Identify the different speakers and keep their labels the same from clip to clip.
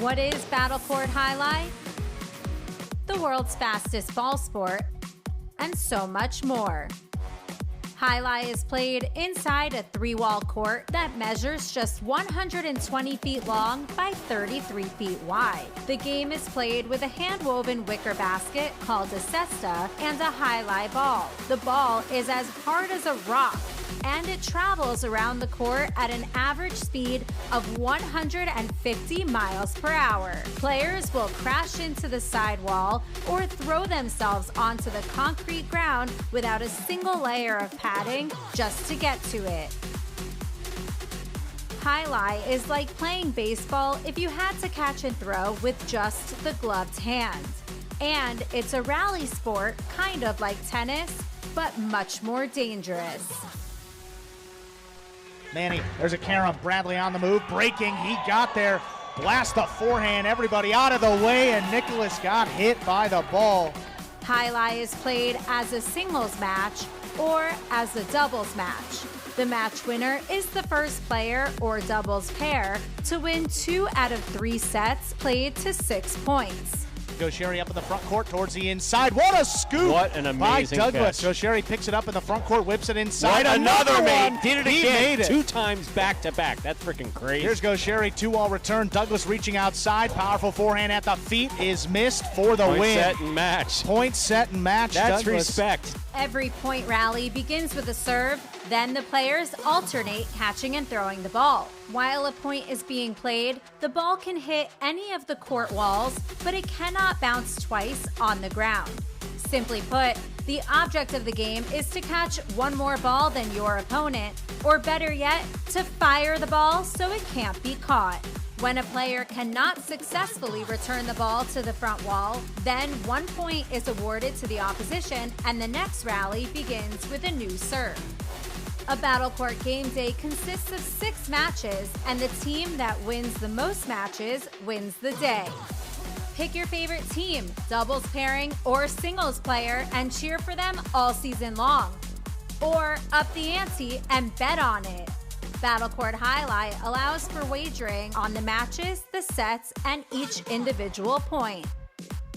Speaker 1: What is battlecourt Jai-Alai? The world's fastest ball sport, and so much more. Jai-Alai is played inside a 3-wall court that measures just 120 feet long by 33 feet wide. The game is played with a hand-woven wicker basket called a cesta and a Jai-Alai ball. The ball is as hard as a rock, and it travels around the court at an average speed of 150 miles per hour. Players will crash into the sidewall or throw themselves onto the concrete ground without a single layer of padding just to get to it. Jai-Alai is like playing baseball if you had to catch and throw with just the gloved hand. And it's a rally sport, kind of like tennis, but much more dangerous.
Speaker 2: Manny, there's a carom. Bradley on the move, breaking. He got there. Blast the forehand. Everybody out of the way, and Nicholas got hit by the ball.
Speaker 1: Jai-Alai is played as a singles match or as a doubles match. The match winner is the first player or doubles pair to win 2 out of 3 sets played to 6 points.
Speaker 2: Gaucheri up in the front court towards the inside. What a scoop!
Speaker 3: What an amazing
Speaker 2: by Douglas.
Speaker 3: catch.
Speaker 2: Gaucheri picks it up in the front court, whips it inside.
Speaker 3: Right, another
Speaker 2: one.
Speaker 3: mate. Did it
Speaker 2: He
Speaker 3: again.
Speaker 2: made it.
Speaker 3: 2 times back to back. That's freaking crazy.
Speaker 2: Here's Gaucheri, 2-all return. Douglas reaching outside. Powerful forehand at the feet is missed for the
Speaker 3: Point,
Speaker 2: win.
Speaker 3: set, and match.
Speaker 2: Point, set, and match.
Speaker 3: That's
Speaker 2: Douglas.
Speaker 3: respect.
Speaker 1: Every point rally begins with a serve, then the players alternate catching and throwing the ball. While a point is being played, the ball can hit any of the court walls, but it cannot bounce twice on the ground. Simply put, the object of the game is to catch one more ball than your opponent, or better yet, to fire the ball so it can't be caught. When a player cannot successfully return the ball to the front wall, then 1 point is awarded to the opposition and the next rally begins with a new serve. A battlecourt game day consists of 6 matches, and the team that wins the most matches wins the day. Pick your favorite team, doubles pairing or singles player, and cheer for them all season long. Or up the ante and bet on it. Battlecourt Jai-Alai allows for wagering on the matches, the sets, and each individual point.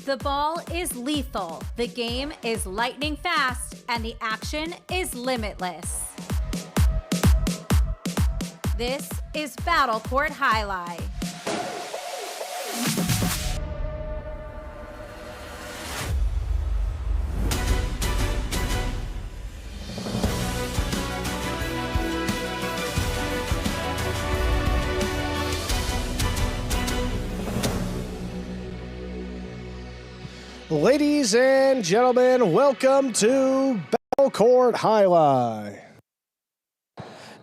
Speaker 1: The ball is lethal, the game is lightning fast, and the action is limitless. This is battlecourt Jai-Alai.
Speaker 4: Ladies and gentlemen, welcome to battlecourt Jai-Alai.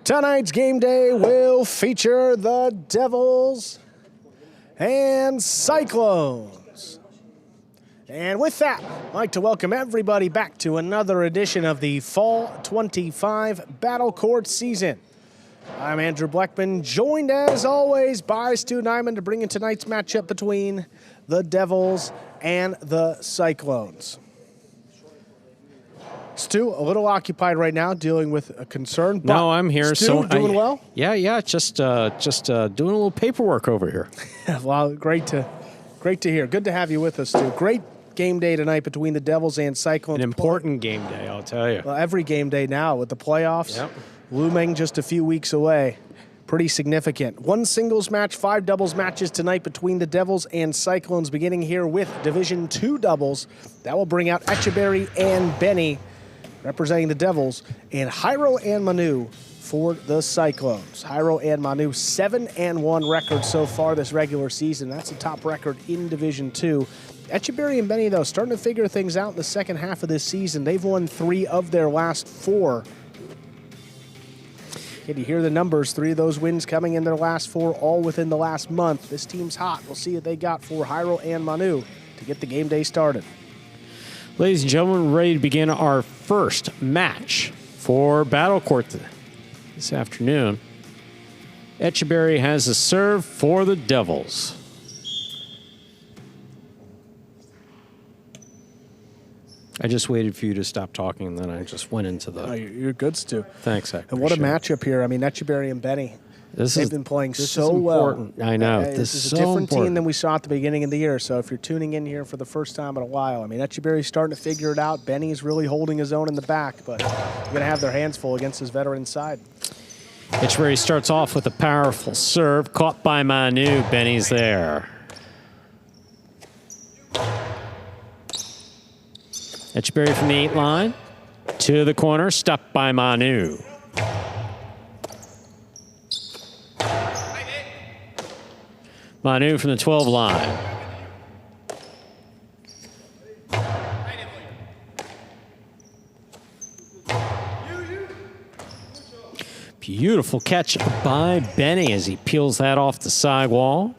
Speaker 4: Tonight's game day will feature the Devils and Cyclones. And with that, I'd like to welcome everybody back to another edition of the Fall 25 Battlecourt season. I'm Andrew Bleckman, joined as always by Stu Nyman to bring in tonight's matchup between the Devils and the Cyclones. Stu, a little occupied right now, dealing with a concern. But
Speaker 3: no, I'm here.
Speaker 4: Stu,
Speaker 3: so
Speaker 4: doing well?
Speaker 3: Yeah. Just doing a little paperwork over here.
Speaker 4: Well, great to hear. Good to have you with us, Stu. Great game day tonight between the Devils and Cyclones.
Speaker 3: An important game day, I'll tell you.
Speaker 4: Well, every game day now with the playoffs looming just a few weeks away. Pretty significant. 1 singles match, 5 doubles matches tonight between the Devils and Cyclones, beginning here with Division II doubles. That will bring out Echeberry and Benny representing the Devils, and Jairo and Manu for the Cyclones. Jairo and Manu, 7-1 record so far this regular season. That's the top record in Division II. Echeberry and Benny, though, starting to figure things out in the second half of this season. They've won 3 of their last 4. Can you hear the numbers? 3 of those wins coming in their last 4, all within the last month. This team's hot. We'll see what they got for Jairo and Manu to get the game day started.
Speaker 3: Ladies and gentlemen, we're ready to begin our first match for battlecourt this afternoon. Echeberry has a serve for the Devils. I just waited for you to stop talking, and then I just went into the...
Speaker 4: Oh, you're good, Stu.
Speaker 3: Thanks, I
Speaker 4: And what a
Speaker 3: appreciate it.
Speaker 4: matchup here. I mean, Echeberry and Benny. They've been playing so well.
Speaker 3: I know.
Speaker 4: This is a different team than we saw at the beginning of the year. So if you're tuning in here for the first time in a while, I mean, Etcheberry's starting to figure it out. Benny's really holding his own in the back, but they're going to have their hands full against his veteran side.
Speaker 3: Etcheberry starts off with a powerful serve, caught by Manu. Benny's there. Etcheberry from the 8 line to the corner, stopped by Manu. Manu from the 12 line. Beautiful catch by Benny as he peels that off the sidewall.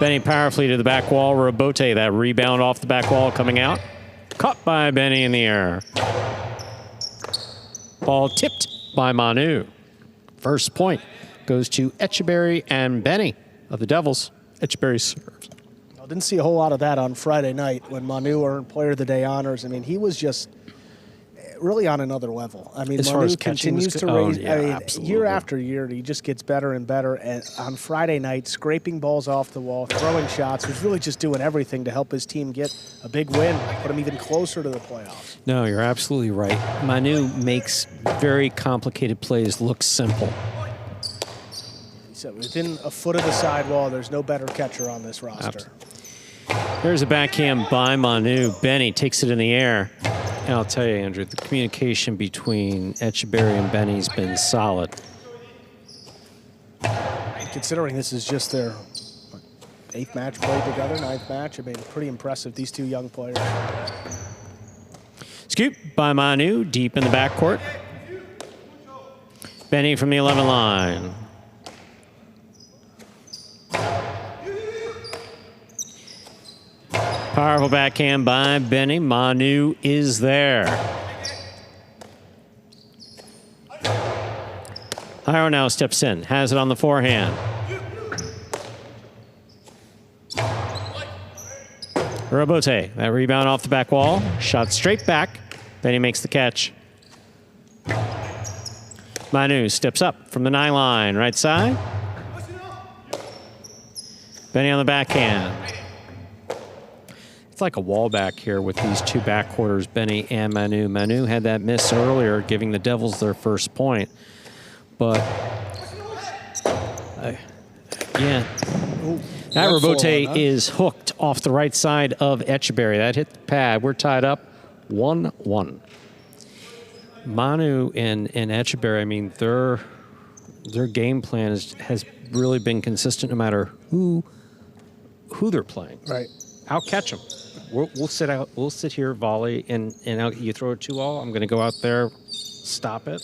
Speaker 3: Benny powerfully to the back wall. Robote, that rebound off the back wall coming out. Caught by Benny in the air. Ball tipped by Manu. First point goes to Etcheberry and Benny of the Devils. Etcheberry serves.
Speaker 4: I didn't see a whole lot of that on Friday night when Manu earned Player of the Day honors. I mean, he was just really on another level. I mean, Manu continues to raise. Year after year, he just gets better and better. And on Friday night, scraping balls off the wall, throwing shots, was really just doing everything to help his team get a big win, put him even closer to the playoffs.
Speaker 3: No, you're absolutely right. Manu makes very complicated plays look simple.
Speaker 4: So within a foot of the sidewall, there's no better catcher on this roster.
Speaker 3: There's a backhand by Manu. Benny takes it in the air. And I'll tell you, Andrew, the communication between Etcheberry and Benny's been solid.
Speaker 4: Considering this is just their 8th match played together, 9th match, I mean, pretty impressive, these two young players.
Speaker 3: Scoop by Manu, deep in the backcourt. Benny from the 11 line. Powerful backhand by Benny. Manu is there. Hiro now steps in, has it on the forehand. Robote, that rebound off the back wall. Shot straight back. Benny makes the catch. Manu steps up from the 9 line, right side. Benny on the backhand. It's like a wall back here with these two backcourters, Benny and Manu. Manu had that miss earlier, giving the Devils their first point. But, yeah. That Robote is hooked off the right side of Etcheberry. That hit the pad. We're tied up 1-1. Manu and Etcheberry, I mean, their game plan has really been consistent no matter who they're playing.
Speaker 4: Right.
Speaker 3: I'll catch them. We'll sit here, volley, and you throw a 2-all. I'm going to go out there, stop it.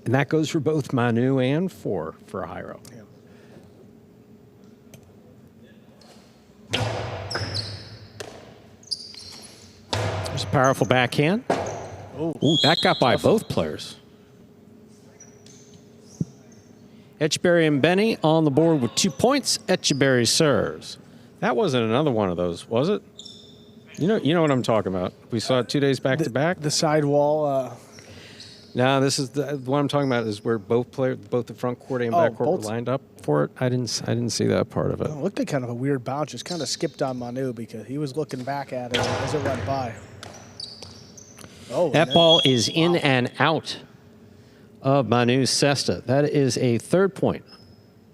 Speaker 3: And that goes for both Manu and for Hiro. Yeah. There's a powerful backhand. Ooh, that got by both players. Etcheberry and Benny on the board with 2 points. Etcheberry serves. That wasn't another one of those, was it? You know what I'm talking about. We saw it 2 days back to back.
Speaker 4: The sidewall.
Speaker 3: No, this is what I'm talking about. Is where both the front court and back court were lined up for it. I didn't see that part of it.
Speaker 4: It looked like kind of a weird bounce. Just kind of skipped on Manu because he was looking back at it as it went by. Oh,
Speaker 3: that ball is in and out of Manu's cesta. That is a 3rd point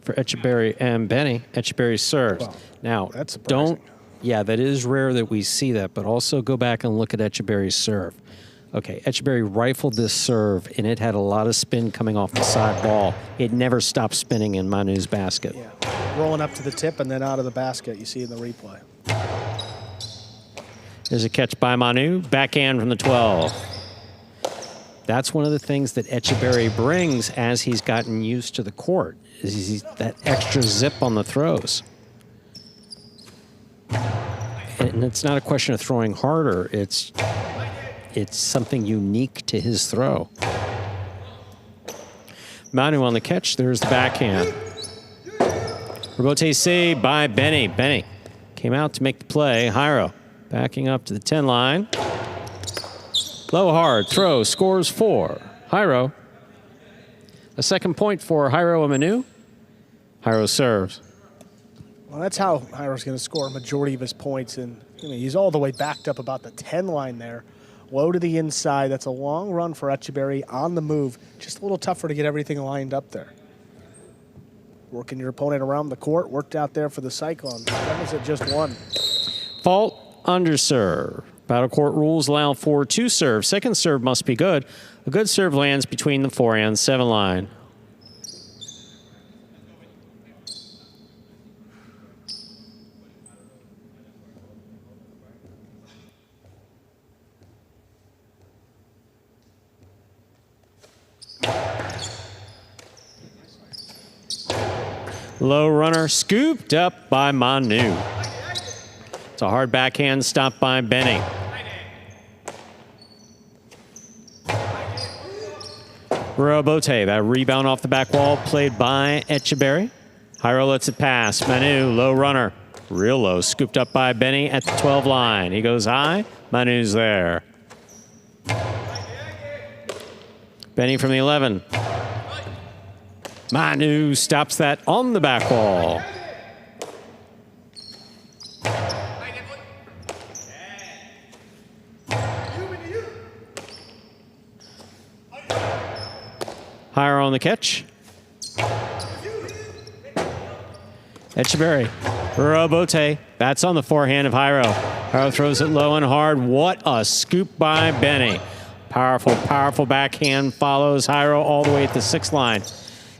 Speaker 3: for Etcheberry and Benny. Etcheberry serves.
Speaker 4: Wow.
Speaker 3: Now,
Speaker 4: that's surprising.
Speaker 3: That is rare that we see that, but also go back and look at Etcheberry's serve. Okay, Etcheberry rifled this serve, and it had a lot of spin coming off the side ball. It never stopped spinning in Manu's basket.
Speaker 4: Yeah, rolling up to the tip and then out of the basket, you see in the replay.
Speaker 3: There's a catch by Manu, backhand from the 12. That's one of the things that Etcheberry brings as he's gotten used to the court, is that extra zip on the throws. And it's not a question of throwing harder. It's something unique to his throw. Manu on the catch. There's the backhand. Robote saved by Benny. Benny came out to make the play. Hiro backing up to the 10 line. Low hard throw, scores 4. Jairo. A second point for Jairo and Manu. Jairo serves.
Speaker 4: Well, that's how Jairo's going to score a majority of his points. And he's all the way backed up about the 10 line there. Low to the inside. That's a long run for Etcheberry on the move. Just a little tougher to get everything lined up there. Working your opponent around the court. Worked out there for the Cyclones. That was at just one.
Speaker 3: Fault under serve. Battle court rules allow for 2 serves. Second serve must be good. A good serve lands between the 4 and 7 line. Low runner scooped up by Manu. It's a hard backhand stop by Benny. Robote, that rebound off the back wall played by Etcheberry. Jairo lets it pass. Manu, low runner. Real low, scooped up by Benny at the 12 line. He goes high. Manu's there. Benny from the 11. Manu stops that on the back wall. Jairo on the catch. Etcheberry. Robote. That's on the forehand of Jairo. Jairo throws it low and hard. What a scoop by Benny. Powerful, powerful backhand follows Jairo all the way at the 6th line.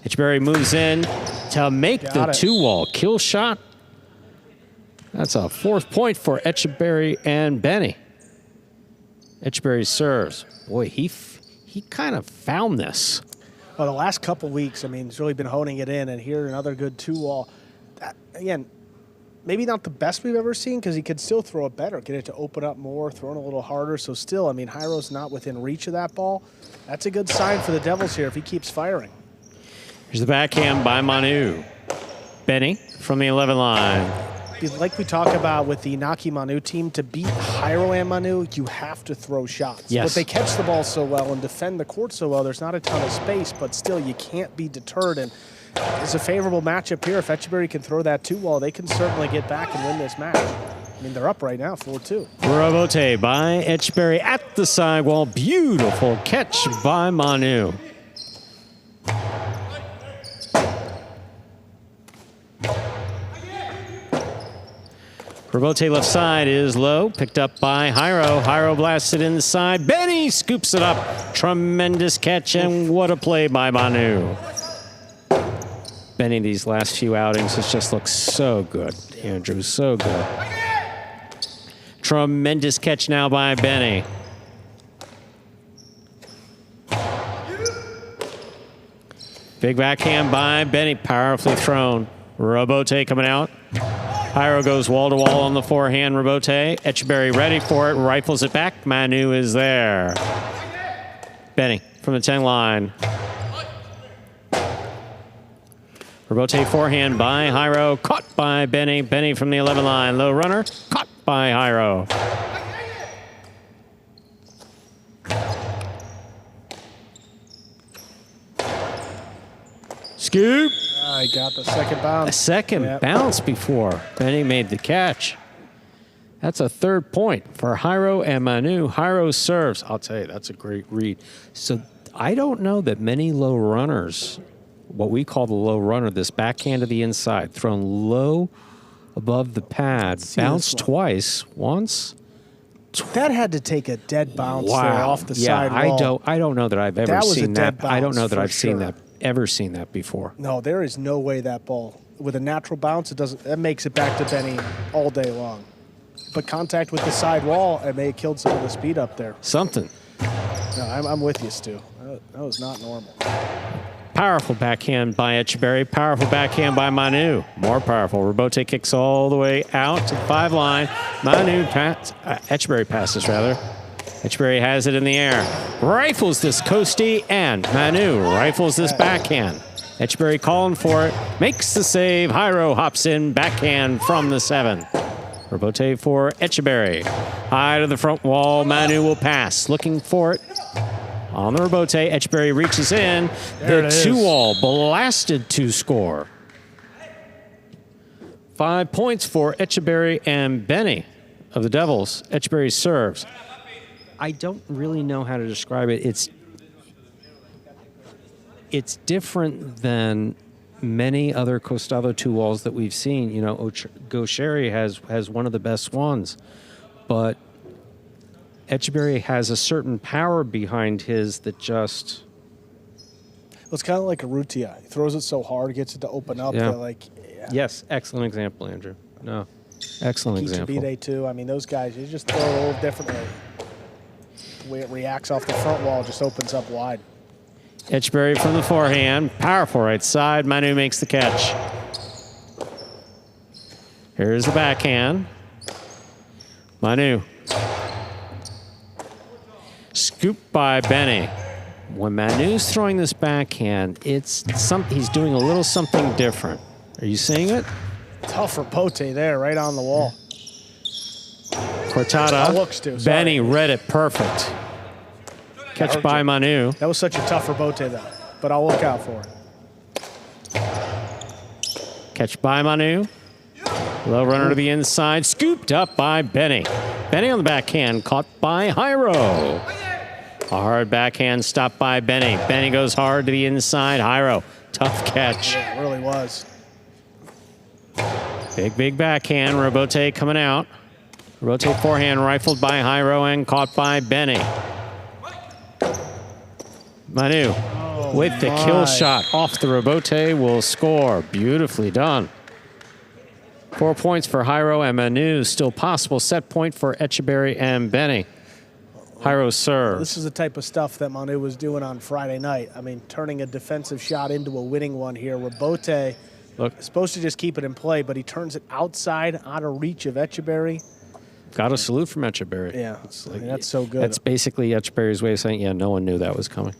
Speaker 3: Etcheberry moves in to make the 2-wall kill shot. That's a 4th point for Etcheberry and Benny. Etcheberry serves. Boy, he kind of found this.
Speaker 4: Well, the last couple weeks, I mean, he's really been honing it in, and here another good 2-wall. Again, maybe not the best we've ever seen because he could still throw it better, get it to open up more, throwing a little harder. So still, I mean, Jairo's not within reach of that ball. That's a good sign for the Devils here if he keeps firing.
Speaker 3: Here's the backhand by Manu. Benny from the 11 line.
Speaker 4: Like we talk about with the Naki Manu team, to beat Jairo and Manu, you have to throw shots.
Speaker 3: Yes.
Speaker 4: But they catch the ball so well and defend the court so well, there's not a ton of space, but still you can't be deterred. And it's a favorable matchup here. If Etcheberry can throw that 2-wall, they can certainly get back and win this match. I mean, they're up right now, 4-2.
Speaker 3: Robote by Etcheberry at the sidewall. Beautiful catch by Manu. Robote left side is low, picked up by Jairo. Jairo blasts it inside. Benny scoops it up. Tremendous catch, and what a play by Manu. Benny, these last few outings, has just looked so good. Andrew, so good. Tremendous catch now by Benny. Big backhand by Benny, powerfully thrown. Robote coming out. Jairo goes wall-to-wall on the forehand. Robote. Etcheberry ready for it. Rifles it back. Manu is there. Benny from the 10 line. Robote forehand by Jairo. Caught by Benny. Benny from the 11 line. Low runner. Caught by Jairo. Scoop.
Speaker 4: I got the second bounce.
Speaker 3: A second bounce before Benny made the catch. That's a 3rd point for Jairo and Manu. Jairo serves. I'll tell you, that's a great read. So I don't know that many low runners, what we call the low runner, this backhand to the inside, thrown low above the pad, bounced twice, once.
Speaker 4: That had to take a dead bounce there off the side wall.
Speaker 3: I don't know that I've ever seen that. I don't know that I've
Speaker 4: seen
Speaker 3: ever seen that before.
Speaker 4: No, there is no way that ball, with a natural bounce, that makes it back to Benny all day long. But contact with the side wall, it may have killed some of the speed up there.
Speaker 3: Something.
Speaker 4: No, I'm with you, Stu. That was not normal.
Speaker 3: Powerful backhand by Etcheberry. Powerful backhand by Manu. More powerful. Robote kicks all the way out to the 5 line. Etcheberry passes, rather. Etcheberry has it in the air. Rifles this coastie, and Manu rifles this backhand. Etcheberry calling for it. Makes the save. Jairo hops in. Backhand from the 7. Robote for Etcheberry. High to the front wall. Manu will pass. Looking for it. On the rebote, Etcheberry reaches in.
Speaker 4: There
Speaker 3: The
Speaker 4: it is.
Speaker 3: 2-all blasted to score. 5 points for Etcheberry and Benny of the Devils. Etcheberry serves. I don't really know how to describe it. It's different than many other Costado 2-walls that we've seen. You know, Gaucheri has one of the best ones, but Etcheberry has a certain power behind his that just...
Speaker 4: Well, it's kind of like a Rutia. He throws it so hard, gets it to open up.
Speaker 3: Yeah.
Speaker 4: That, like, yeah.
Speaker 3: Yes, excellent example, Andrew. No, excellent example.
Speaker 4: Bide too. I mean, those guys, you just throw it a little differently. The way it reacts off the front wall just opens up wide.
Speaker 3: Etcheberry from the forehand. Powerful right side. Manu makes the catch. Here's the backhand. Manu. Scooped by Benny. When Manu's throwing this backhand, he's doing a little something different. Are you seeing it?
Speaker 4: Tough for Pote there, right on the wall.
Speaker 3: Cortada.
Speaker 4: Looks to. Sorry.
Speaker 3: Benny read it perfect. Catch by Manu.
Speaker 4: That was such a tough for Bote, though. But I'll look out for it.
Speaker 3: Catch by Manu. Low runner to the inside. Scooped up by Benny. Benny on the backhand. Caught by Jairo. A hard backhand stopped by Benny. Benny goes hard to the inside. Jairo. Tough catch.
Speaker 4: Yeah, it really was.
Speaker 3: Big backhand. Robote coming out. Robote forehand rifled by Jairo and caught by Benny. Manu with the kill shot off the Robote will score. Beautifully done. 4 points for Jairo and Manu. Still possible set point for Etcheberry and Benny. Jairo serve.
Speaker 4: This is the type of stuff that Manu was doing on Friday night. I mean, turning a defensive shot into a winning one here. Robote is supposed to just keep it in play, but he turns it outside, out of reach of Etcheberry.
Speaker 3: Got a salute from Etcheberry.
Speaker 4: Yeah, that's so good.
Speaker 3: That's basically Etcheberry's way of saying, yeah, no one knew that was coming.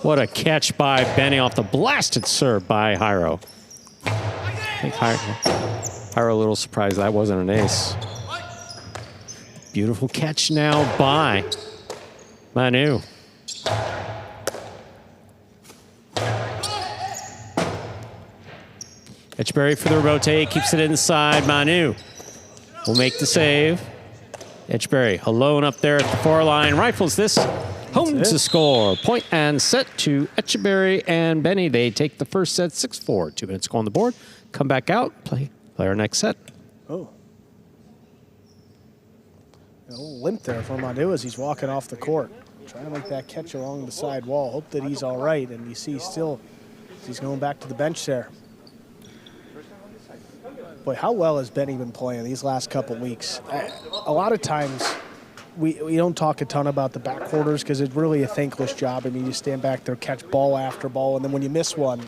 Speaker 3: What a catch by Benny off the blasted serve by Jairo. I think Jairo a little surprised that wasn't an ace. Beautiful catch now by Manu. Etcheberry for the rotate, keeps it inside. Manu will make the save. Etcheberry alone up there at the 4 line. Rifles this home to score. Point and set to Etcheberry and Benny. They take the first set 6-4. 2 minutes go on the board. Come back out, play our next set.
Speaker 4: Oh. A little limp there for Manu as he's walking off the court. Trying to make that catch along the side wall. Hope that he's all right. And you see still, he's going back to the bench there. Boy, how well has Benny been playing these last couple weeks? A lot of times we don't talk a ton about the backcourters because it's really a thankless job. I mean, you stand back there, catch ball after ball, and then when you miss one,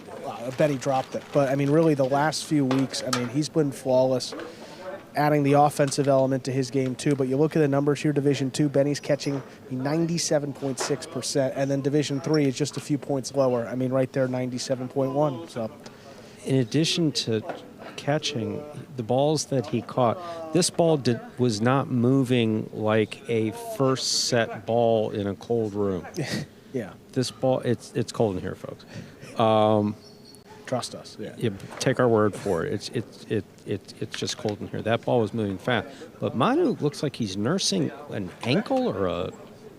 Speaker 4: Benny dropped it. But, I mean, really the last few weeks, I mean, he's been flawless, adding the offensive element to his game too. But you look at the numbers here, Division II, Benny's catching 97.6%, and then Division III is just a few points lower. I mean, right there, 97.1. So,
Speaker 3: in addition to catching the balls that he caught, this ball was not moving like a first set ball in a cold room.
Speaker 4: yeah.
Speaker 3: This ball, it's cold in here, folks.
Speaker 4: Trust us. Yeah.
Speaker 3: You take our word for it. It's just cold in here. That ball was moving fast, but Manu looks like he's nursing an ankle or a.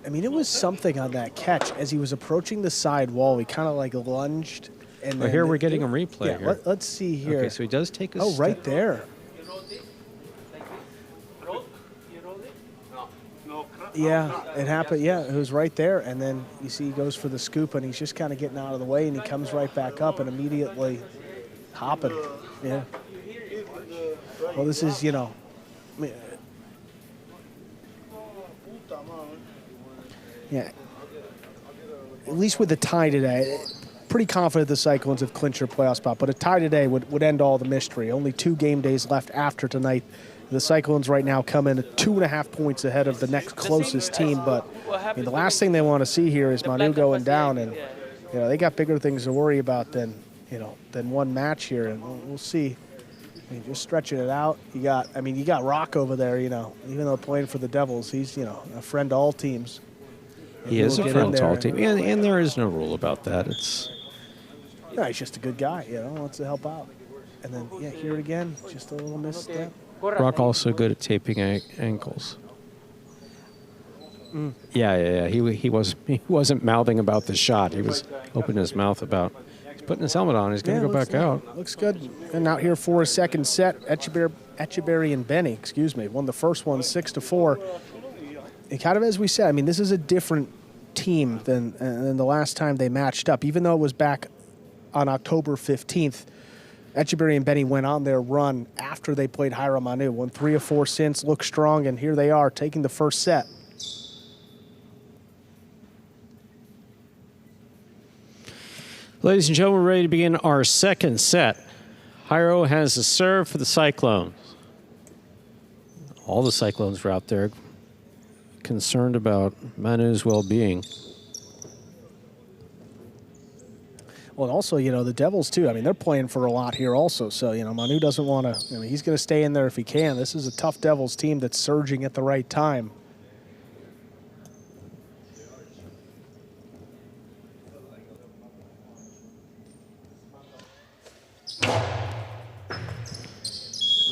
Speaker 4: I mean, it was something on that catch as he was approaching the side wall. He kind of like lunged. And
Speaker 3: well, here we're getting a replay.
Speaker 4: Yeah,
Speaker 3: here.
Speaker 4: Let's see here.
Speaker 3: Okay, so he does take a
Speaker 4: Oh,
Speaker 3: step.
Speaker 4: right there. Yeah, it happened. Yeah, it was right there. And then you see he goes for the scoop, and he's just kind of getting out of the way, and he comes right back up and immediately hopping. Yeah. Well, this is, you know. Yeah. At least with the tie today, pretty confident the Cyclones have clinched their playoff spot, but a tie today would end all the mystery. Only 2 game days left after tonight. The Cyclones right now come in at 2.5 points ahead of the next closest team, but I mean, the last thing they want to see here is Manu going down, and you know they got bigger things to worry about than one match here, and we'll see. I mean, just stretching it out. You got Rock over there. You know, even though playing for the Devils, he's a friend to all teams.
Speaker 3: He is a frontal team, and there is no rule about that. It's
Speaker 4: no, he's just a good guy, wants to help out. And then, here it again, just a little misstep.
Speaker 3: Brock also good at taping ankles. Yeah. He wasn't mouthing about the shot. He was opening his mouth about. He's putting his helmet on. He's going to go back out.
Speaker 4: Looks good. And out here for a second set, Etcheberry and Benny, won the first one 6-4. And kind of as we said, I mean, this is a different team than the last time they matched up. Even though it was back on October 15th, Etcheberry and Benny went on their run after they played Jairo Manu. Won 3 of 4 since, look strong, and here they are taking the first set.
Speaker 3: Ladies and gentlemen, we're ready to begin our second set. Jairo has a serve for the Cyclones. All the Cyclones were out there concerned about Manu's well-being.
Speaker 4: Well, and also, the Devils, too. I mean, they're playing for a lot here also. So, Manu doesn't want to, he's going to stay in there if he can. This is a tough Devils team that's surging at the right time.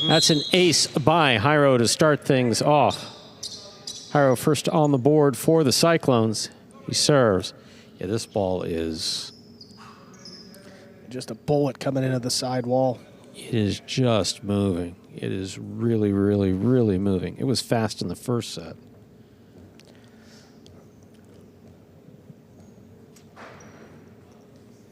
Speaker 3: That's an ace by Jairo to start things off. Jairo first on the board for the Cyclones. He serves. Yeah, this ball is
Speaker 4: just a bullet coming into the side wall.
Speaker 3: It is just moving. It is really, really, really moving. It was fast in the first set.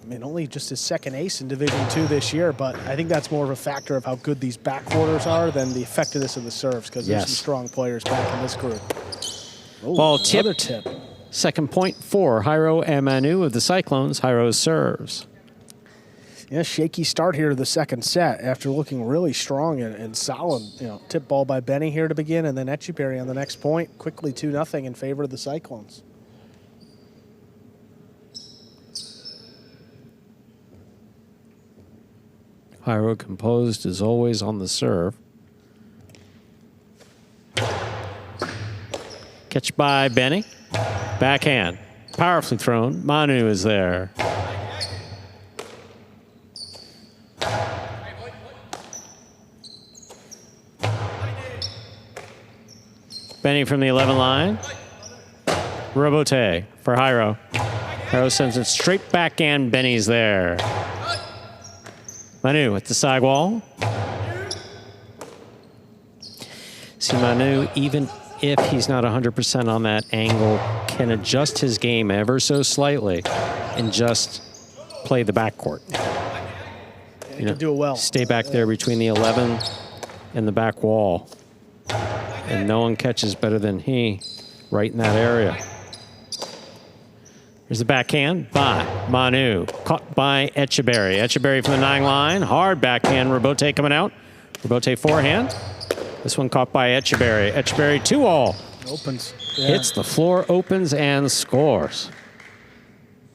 Speaker 4: I mean, only just his second ace in Division II this year, but I think that's more of a factor of how good these backquarters are than the effectiveness of the serves, because there's some strong players back in this group. Oh,
Speaker 3: ball
Speaker 4: another
Speaker 3: tip. Second point for Jairo and Manu of the Cyclones. Jairo serves.
Speaker 4: Yeah, shaky start here to the second set after looking really strong and solid. Tip ball by Benny here to begin, and then Etcheberry on the next point. Quickly 2-0 in favor of the Cyclones.
Speaker 3: Jairo composed as always on the serve. Catch by Benny. Backhand. Powerfully thrown. Manu is there. Benny from the 11 line. Robote for Jairo. Jairo sends it straight backhand. Benny's there. Manu at the side wall. See, Manu, even if he's not 100% on that angle, can adjust his game ever so slightly and just play the backcourt.
Speaker 4: He can do it well.
Speaker 3: Stay back there between the 11 and the back wall. And no one catches better than he right in that area. Here's the backhand by Manu. Caught by Etcheberry. Etcheberry from the 9 line. Hard backhand. Robote coming out. Robote forehand. This one caught by Etcheberry. Etcheberry 2-all.
Speaker 4: Opens.
Speaker 3: Hits the floor, opens, and scores.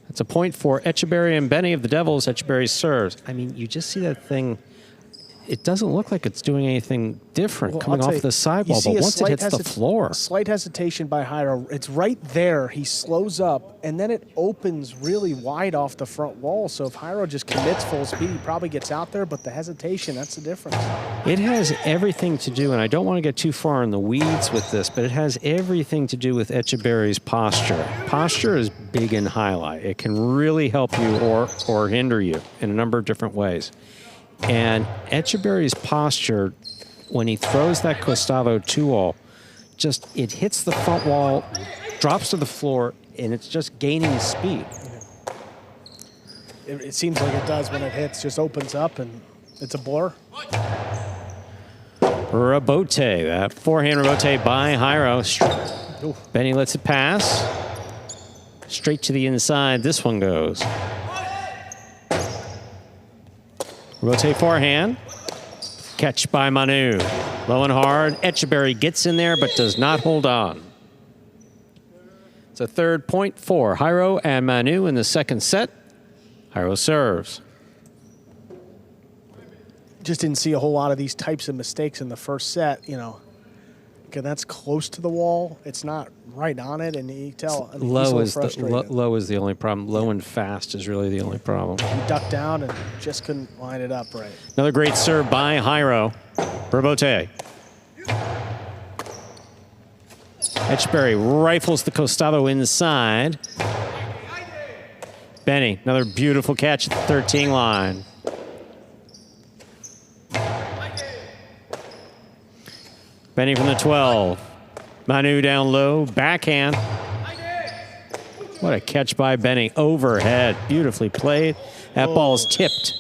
Speaker 3: That's a point for Etcheberry and Benny of the Devils. Etcheberry serves. I mean, you just see that thing. It doesn't look like it's doing anything different coming off the sidewall, but once it hits the floor.
Speaker 4: Slight hesitation by Jairo. It's right there. He slows up, and then it opens really wide off the front wall. So if Jairo just commits full speed, he probably gets out there, but the hesitation, that's the difference.
Speaker 3: It has everything to do, and I don't want to get too far in the weeds with this, but it has everything to do with Etcheberry's posture. Posture is big in highlight. It can really help you or hinder you in a number of different ways. And Etcheberry's posture, when he throws that costado 2-all, just it hits the front wall, drops to the floor, and it's just gaining speed.
Speaker 4: It seems like it does when it hits, just opens up, and it's a blur.
Speaker 3: Robote, that forehand Robote by Jairo. Benny lets it pass. Straight to the inside, this one goes. Rotate forehand. Catch by Manu. Low and hard. Etcheberry gets in there but does not hold on. It's a third point for Jairo and Manu in the second set. Jairo serves.
Speaker 4: Just didn't see a whole lot of these types of mistakes in the first set. back, and that's close to the wall. It's not right on it, and you tell. I mean,
Speaker 3: low is the only problem. Low and fast is really the only problem.
Speaker 4: He ducked down and just couldn't line it up right.
Speaker 3: Another great serve by Jairo. Rebote. Etcheberry rifles the costado inside. Benny, another beautiful catch at the 13 line. Benny from the 12. Manu down low, backhand. What a catch by Benny, overhead, beautifully played. That ball's tipped.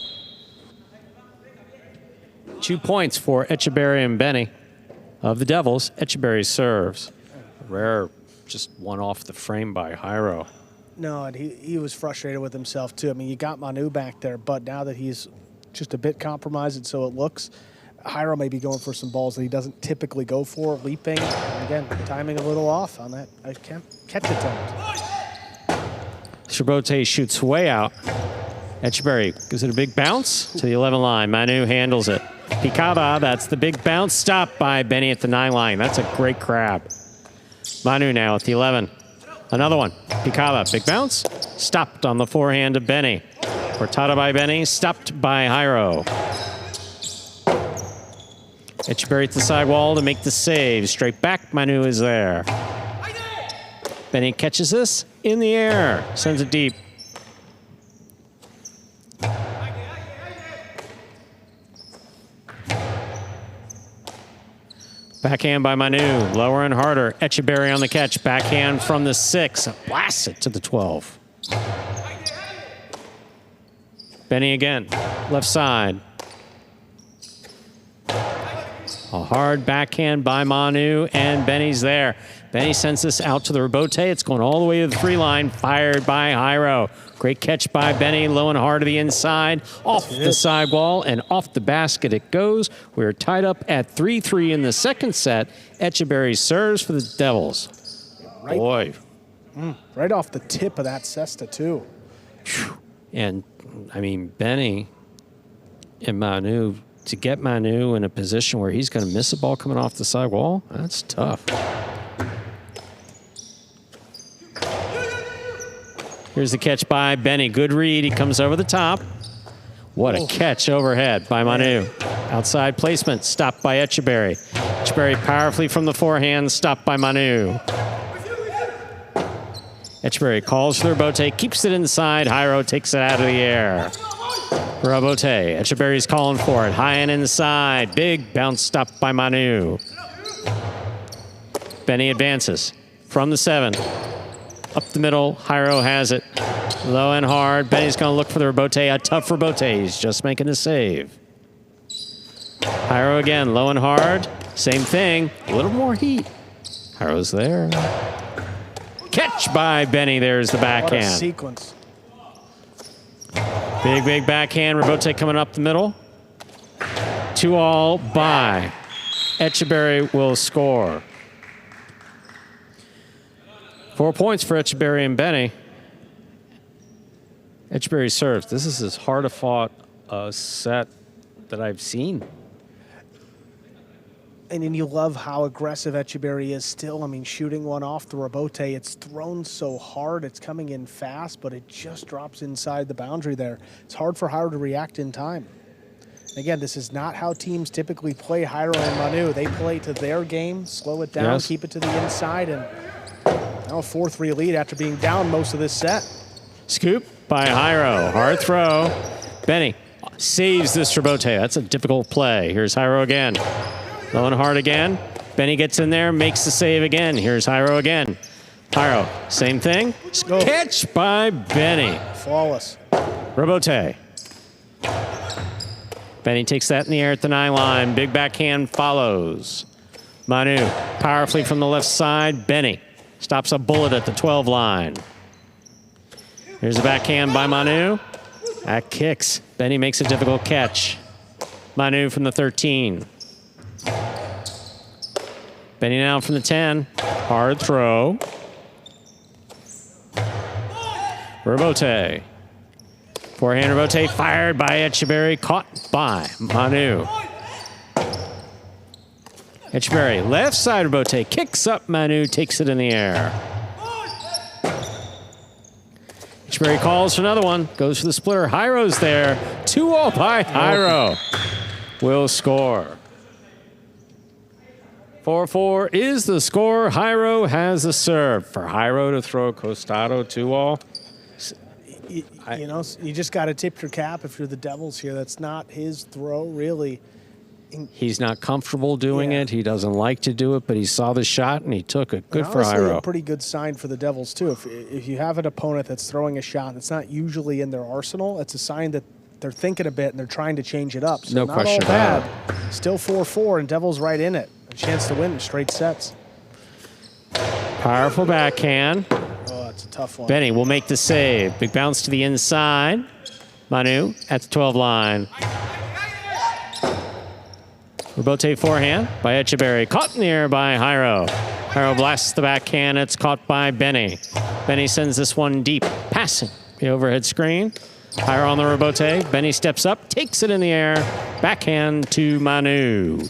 Speaker 3: 2 points for Etcheberry and Benny of the Devils. Etcheberry serves. Rare, just one off the frame by Jairo.
Speaker 4: No, and he was frustrated with himself, too. I mean, you got Manu back there, but now that he's just a bit compromised, and so it looks, Jairo may be going for some balls that he doesn't typically go for, leaping. And again, timing a little off on that catch attempt.
Speaker 3: Rebote shoots way out. Etcheberry gives it a big bounce to the 11 line. Manu handles it. Picada, that's the big bounce. Stopped by Benny at the 9 line. That's a great crab. Manu now at the 11. Another one. Picada, big bounce. Stopped on the forehand of Benny. Cortada by Benny, stopped by Jairo. Etcheberry at the sidewall to make the save. Straight back, Manu is there. Benny catches this in the air. Sends it deep. Backhand by Manu, lower and harder. Etcheberry on the catch, backhand from the 6. Blasts it to the 12. Benny again, left side. A hard backhand by Manu, and Benny's there. Benny sends this out to the rebote. It's going all the way to the 3 line, fired by Jairo. Great catch by Benny, low and hard to the inside, off the sidewall, and off the basket it goes. We're tied up at 3-3 in the second set. Etcheberry serves for the Devils.
Speaker 4: Right,
Speaker 3: boy.
Speaker 4: Right off the tip of that cesta, too.
Speaker 3: And, I mean, Benny and Manu, to get Manu in a position where he's going to miss a ball coming off the sidewall, that's tough. Here's the catch by Benny. Good read. He comes over the top. What a catch overhead by Manu. Outside placement. Stopped by Etcheberry. Etcheberry powerfully from the forehand. Stopped by Manu. Etcheberry calls for the rebote. Keeps it inside. Jairo takes it out of the air. Rebote. Etcheberry's calling for it. High and inside. Big bounce stopped by Manu. Benny advances from the 7. Up the middle, Jairo has it. Low and hard. Benny's going to look for the rebote. A tough rebote. He's just making a save. Jairo again, low and hard. Same thing. A little more heat. Jairo's there. Catch by Benny. There's the backhand.
Speaker 4: What a sequence.
Speaker 3: Big backhand. Rebote coming up the middle. 2-all by. Etcheberry will score. 4 points for Etcheberry and Benny. Etcheberry serves. This is as hard a fought set that I've seen.
Speaker 4: And then you love how aggressive Etcheberry is still. I mean, shooting one off the rebote, it's thrown so hard. It's coming in fast, but it just drops inside the boundary there. It's hard for Jairo to react in time. Again, this is not how teams typically play Jairo and Manu. They play to their game, slow it down, keep it to the inside, and now a 4-3 lead after being down most of this set.
Speaker 3: Scoop by Jairo. Hard throw. Benny saves this rebote. That's a difficult play. Here's Jairo again. Low and hard again. Benny gets in there, makes the save again. Here's Jairo again. Jairo, same thing. Catch by Benny.
Speaker 4: Flawless.
Speaker 3: Rebote. Benny takes that in the air at the 9 line. Big backhand follows. Manu powerfully from the left side. Benny stops a bullet at the 12 line. Here's a backhand by Manu. That kicks. Benny makes a difficult catch. Manu from the 13. Benny now from the 10. Hard throw. Rebote. Forehand rebote fired by Etcheberry. Caught by Manu. Etcheberry, left side rebote, kicks up Manu, takes it in the air. Etcheberry calls for another one, goes for the splitter. Hyro's there. 2-all by Hyro. Will score. 4-4 is the score. Hyro has the serve. For Hyro to throw Costado 2-all.
Speaker 4: You know, you just got to tip your cap if you're the Devils here. That's not his throw, really.
Speaker 3: He's not comfortable doing it. He doesn't like to do it, but he saw the shot and he took it. Good
Speaker 4: and
Speaker 3: for
Speaker 4: honestly,
Speaker 3: Hyro.
Speaker 4: A pretty good sign for the Devils, too. If you have an opponent that's throwing a shot that's not usually in their arsenal, it's a sign that they're thinking a bit and they're trying to change it up. So
Speaker 3: no
Speaker 4: not
Speaker 3: question
Speaker 4: all bad.
Speaker 3: about it.
Speaker 4: Still 4-4 and Devils right in it. A chance to win in straight sets.
Speaker 3: Powerful backhand.
Speaker 4: Oh, it's a tough one.
Speaker 3: Benny will make the save. Big bounce to the inside. Manu at the 12 line. Rebote forehand by Etcheberry. Caught in the air by Hyro. Hyro blasts the backhand. It's caught by Benny. Benny sends this one deep. Passing the overhead screen. Hyro on the rebote. Benny steps up, takes it in the air. Backhand to Manu.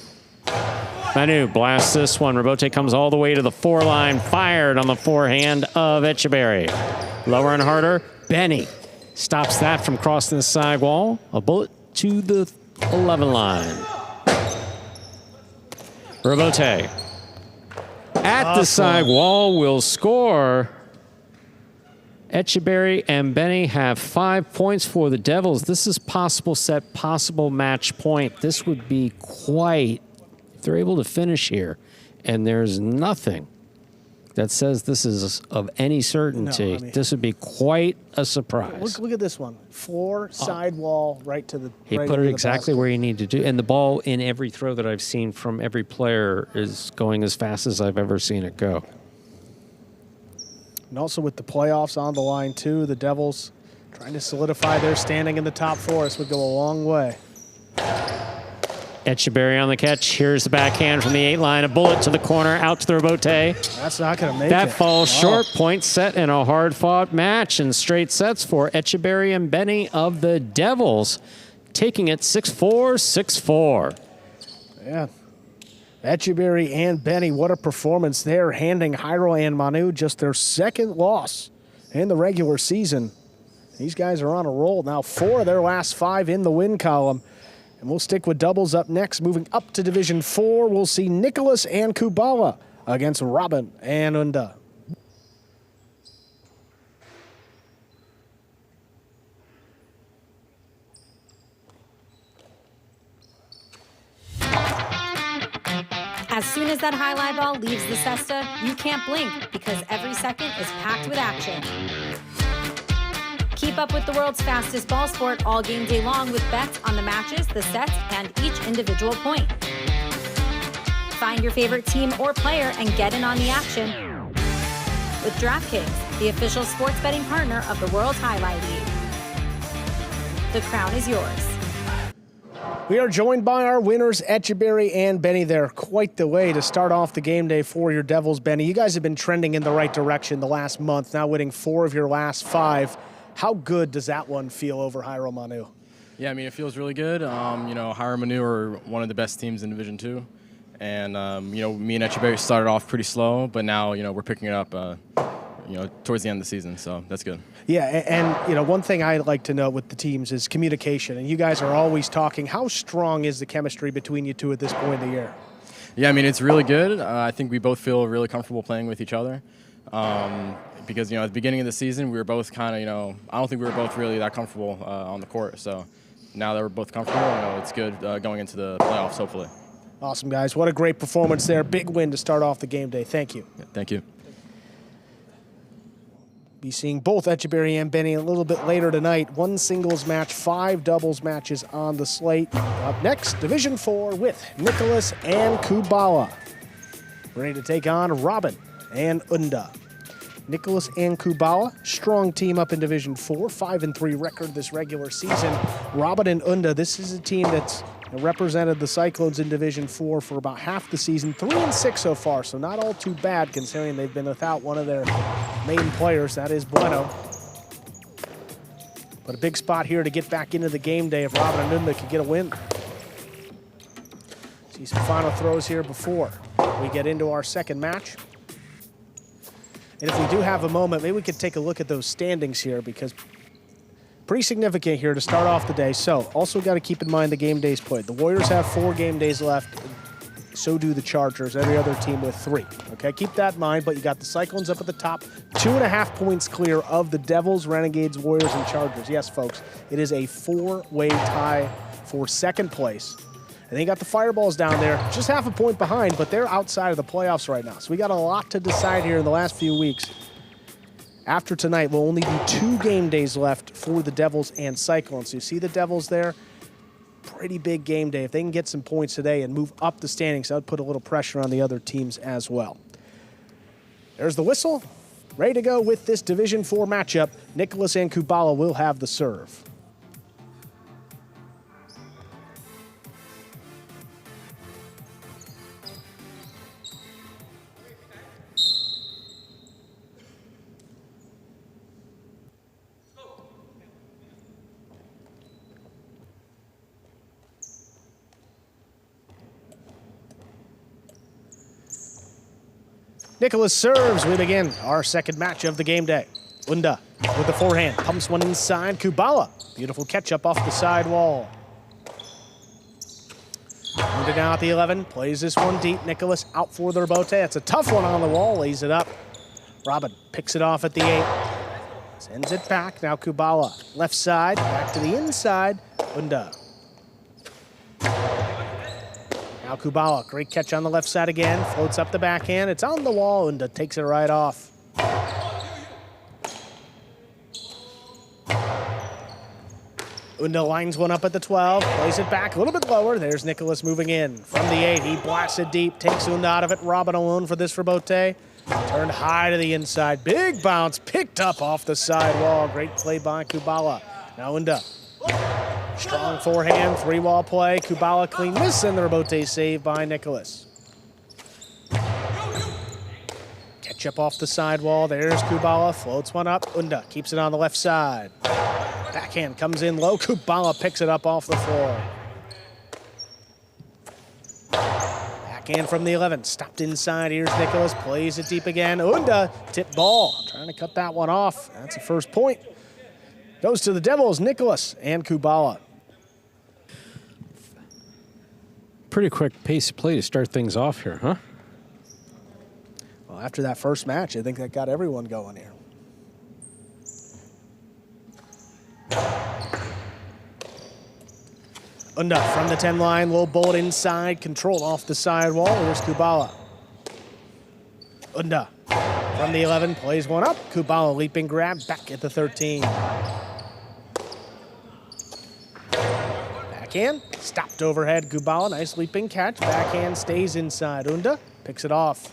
Speaker 3: Manu blasts this one. Rebote comes all the way to the 4 line. Fired on the forehand of Etcheberry. Lower and harder. Benny stops that from crossing the side wall. A bullet to the 11 line. Rebote at the side wall will score. Etcheberry and Benny have 5 points for the Devils. This is possible set, possible match point. This would be quite, if they're able to finish here, and there's nothing that says this is of any certainty. No, this would be quite a surprise.
Speaker 4: Look at this one. Floor, side wall, right to the
Speaker 3: He
Speaker 4: right
Speaker 3: put it
Speaker 4: into
Speaker 3: exactly where he needed to do. And the ball in every throw that I've seen from every player is going as fast as I've ever seen it go.
Speaker 4: And also with the playoffs on the line, too, the Devils trying to solidify their standing in the top 4. This would go a long way.
Speaker 3: Etcheberry on the catch. Here's the backhand from the 8 line. A bullet to the corner, out to the rebote.
Speaker 4: That's not going to make it.
Speaker 3: That falls short. Point set in a hard-fought match in straight sets for Etcheberry and Benny of the Devils, taking it 6-4, 6-4.
Speaker 4: Yeah. Etcheberry and Benny, what a performance there, handing Hyro and Manu just their 2nd loss in the regular season. These guys are on a roll now. 4 of their last 5 in the win column. And we'll stick with doubles up next. Moving up to Division 4, we'll see Nicholas and Kubala against Robin and Unda.
Speaker 1: As soon as that highlight ball leaves the cesta, you can't blink because every second is packed with action. Keep up with the world's fastest ball sport all game day long with bets on the matches, the sets, and each individual point. Find your favorite team or player and get in on the action with DraftKings, the official sports betting partner of the World Jai-Alai League. The crown is yours.
Speaker 4: We are joined by our winners, Etcheberry and Benny. They're quite the way to start off the game day for your Devils, Benny. You guys have been trending in the right direction the last month, now winning 4 of your last 5. How good does that one feel over Hyro Manu?
Speaker 5: Yeah, I mean, it feels really good. You know, Hyro Manu are one of the best teams in Division 2. And, you know, me and Etcheberry started off pretty slow, but now, you know, we're picking it up, you know, towards the end of the season. So that's good.
Speaker 4: Yeah, and, you know, one thing I like to know with the teams is communication. And you guys are always talking. How strong is the chemistry between you two at this point in the year?
Speaker 5: Yeah, I mean, it's really good. I think we both feel really comfortable playing with each other. Because, you know, at the beginning of the season, we were both kind of, you know, I don't think we were both really that comfortable on the court. So now that we're both comfortable, you know, it's good going into the playoffs, hopefully.
Speaker 4: Awesome, guys. What a great performance there. Big win to start off the game day. Thank you.
Speaker 5: Yeah, thank you.
Speaker 4: Be seeing both Etcheberry and Benny a little bit later tonight. 1 singles match, 5 doubles matches on the slate. Up next, Division 4 with Nicholas and Kubala. Ready to take on Robin and Unda. Nicholas and Kubala, strong team up in Division 4, 5-3 record this regular season. Robin and Unda, this is a team that's represented the Cyclones in Division 4 for about half the season, 3-6 so far, so not all too bad considering they've been without one of their main players, that is Bueno. But a big spot here to get back into the game day if Robin and Unda could get a win. See some final throws here before we get into our second match. And if we do have a moment, maybe we could take a look at those standings here, because pretty significant here to start off the day. So also got to keep in mind the game days played. The Warriors have 4 game days left. So do the Chargers, every other team with 3. Okay, keep that in mind, but you got the Cyclones up at the top, 2.5 points clear of the Devils, Renegades, Warriors, and Chargers. Yes, folks, it is a 4-way tie for second place. And they got the Fireballs down there, just half a point behind, but they're outside of the playoffs right now. So we got a lot to decide here in the last few weeks. After tonight, will only be 2 game days left for the Devils and Cyclones. So you see the Devils there? Pretty big game day. If they can get some points today and move up the standings, that would put a little pressure on the other teams as well. There's the whistle. Ready to go with this Division 4 matchup. Nicholas and Kubala will have the serve. Nicholas serves. We begin our second match of the game day. Unda with the forehand, pumps one inside. Kubala, beautiful catch up off the side wall. Unda now at the 11, plays this one deep. Nicholas out for the rebote. It's a tough one on the wall, lays it up. Robin picks it off at the 8. Sends it back. Now Kubala, left side, back to the inside. Unda. Now Kubala, great catch on the left side again. Floats up the backhand. It's on the wall and takes it right off. Unda lines one up at the 12, plays it back a little bit lower. There's Nicholas moving in from the 8. He blasts it deep, takes Unda out of it. Robin alone for this rebote. Turned high to the inside. Big bounce, picked up off the side wall. Great play by Kubala. Now Unda. Strong forehand, 3-wall play. Kubala clean miss, and the rebote save by Nicholas. Catch up off the side wall. There's Kubala, floats one up. Unda keeps it on the left side. Backhand comes in low. Kubala picks it up off the floor. Backhand from the 11, stopped inside. Here's Nicholas, plays it deep again. Unda, tip ball, trying to cut that one off. That's a first point. Goes to the Devils, Nicholas and Kubala.
Speaker 3: Pretty quick pace of play to start things off here, huh?
Speaker 4: Well, after that first match, I think that got everyone going here. Unda from the 10 line, low bullet inside, controlled off the side wall. Here's Kubala. Unda from the 11, plays one up. Kubala leaping grab, back at the 13. Backhand, stopped overhead. Kubala, nice leaping catch. Backhand stays inside. Unda picks it off.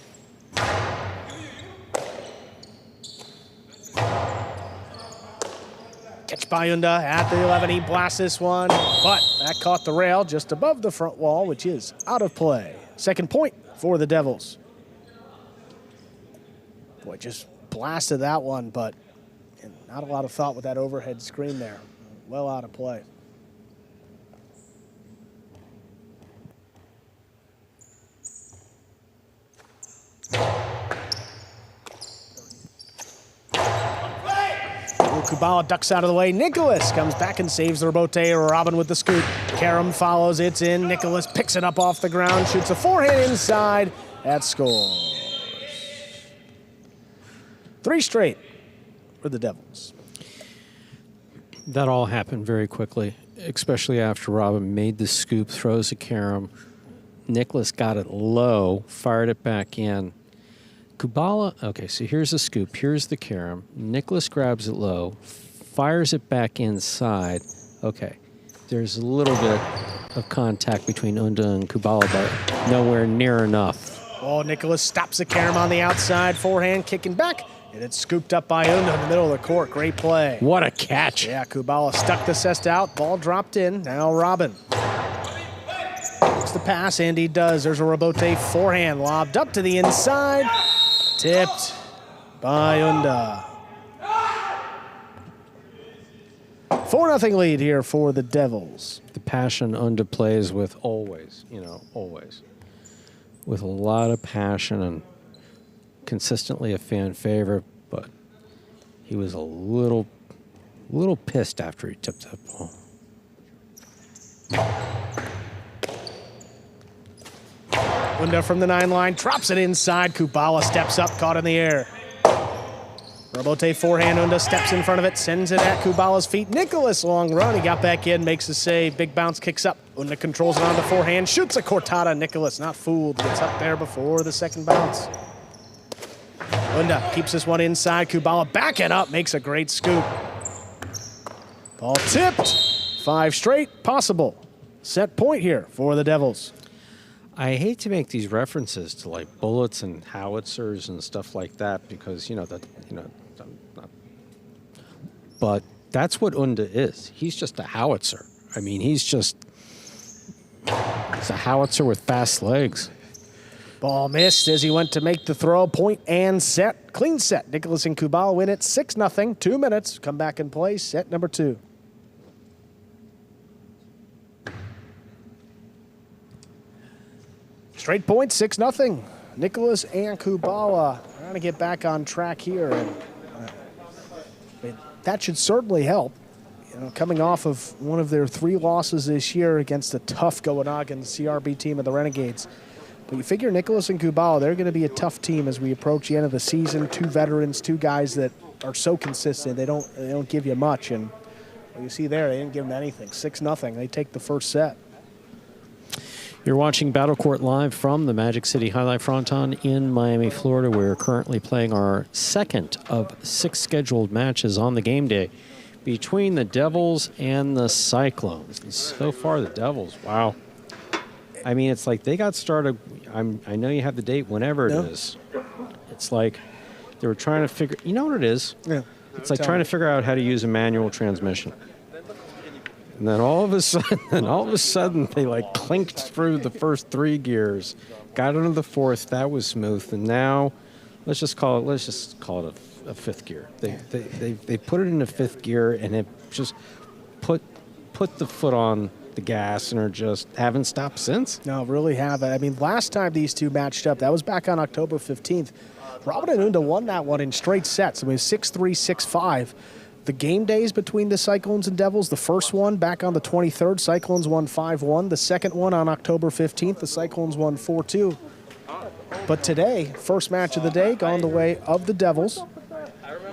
Speaker 4: Catch by Unda at the 11. He blasts this one, but that caught the rail just above the front wall, which is out of play. Second point for the Devils. Boy, just blasted that one, but not a lot of thought with that overhead screen there. Well out of play. Kubala ducks out of the way. Nicholas comes back and saves the rebote. Robin with the scoop. Karam follows. It's in. Nicholas picks it up off the ground. Shoots a forehand inside. That scores. 3 straight for the Devils.
Speaker 3: That all happened very quickly, especially after Robin made the scoop, throws a Karam. Nicholas got it low, fired it back in. Kubala, okay, so here's the scoop. Here's the Karam. Nicholas grabs it low, fires it back inside. Okay, there's a little bit of contact between Unda and Kubala, but nowhere near enough.
Speaker 4: Oh, Nicholas stops the Karam on the outside. Forehand kicking back, and it's scooped up by Unda in the middle of the court. Great play.
Speaker 3: What a catch.
Speaker 4: Yeah, Kubala stuck the cest out. Ball dropped in. Now Robin. Takes the pass, and he does. There's a rebote forehand lobbed up to the inside. Tipped by Unda. 4-0 lead here for the Devils.
Speaker 3: The passion Unda plays with always, always. With a lot of passion and consistently a fan favorite, but he was a little pissed after he tipped that ball.
Speaker 4: Unda from the 9 line, drops it inside. Kubala steps up, caught in the air. Robote forehand, Unda steps in front of it, sends it at Kubala's feet. Nicholas, long run, he got back in, makes a save, big bounce, kicks up. Unda controls it on the forehand, shoots a cortada. Nicholas, not fooled, gets up there before the second bounce. Unda keeps this one inside. Kubala backing up, makes a great scoop. Ball tipped. 5 straight, possible. Set point here for the Devils.
Speaker 3: I hate to make these references to like bullets and howitzers and stuff like that because but that's what Unda is. He's just a howitzer. I mean, he's a howitzer with fast legs.
Speaker 4: Ball missed as he went to make the throw. Point and set. Clean set. Nicholas and Kubala win it 6-0. 2 minutes. Come back and play set number 2. Straight point, 6-0. Nicholas and Kubala trying to get back on track here. And that should certainly help. Coming off of one of their 3 losses this year against a tough Goanagan CRB team of the Renegades. But you figure Nicholas and Kubala, they're going to be a tough team as we approach the end of the season. 2 veterans, 2 guys that are so consistent. They don't give you much. And you see there, they didn't give them anything. 6-0. They take the first set.
Speaker 3: You're watching Battlecourt live from the Magic City Jai-Alai Fronton in Miami, Florida. We're currently playing our second of 6 scheduled matches on the game day between the Devils and the Cyclones. And so far, the Devils, wow. I mean, it's like they got started. I know you have the date whenever it is. It's like they were trying to figure. You know what it is?
Speaker 4: Yeah.
Speaker 3: It's like trying to figure out how to use a manual transmission. And then all of a sudden, they like clinked through the first 3 gears, got into the 4th. That was smooth. And now, let's just call it a 5th gear. They put it in a 5th gear, and it just put the foot on the gas and are just haven't stopped since.
Speaker 4: No, really haven't. I mean, last time these 2 matched up, that was back on October 15th. Robin and Unda won that one in straight sets. I mean, 6-3, 6-5. The game days between the Cyclones and Devils, the first one back on the 23rd, Cyclones won 5-1. The second one on October 15th, the Cyclones won 4-2. But today, first match of the day, gone the way of the Devils.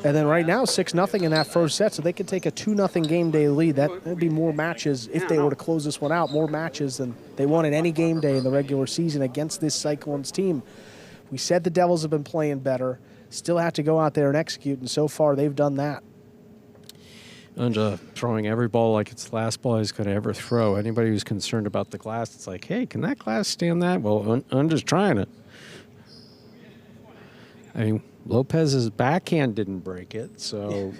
Speaker 4: And then right now, 6-0 in that first set, so they could take a 2-0 game day lead. That would be more matches, if they were to close this one out, more matches than they won in any game day in the regular season against this Cyclones team. We said the Devils have been playing better, still have to go out there and execute, and so far they've done that.
Speaker 3: Unda throwing every ball like it's the last ball he's going to ever throw. Anybody who's concerned about the glass, it's like, hey, can that glass stand that? Well, Unda's trying it. I mean, Lopez's backhand didn't break it, so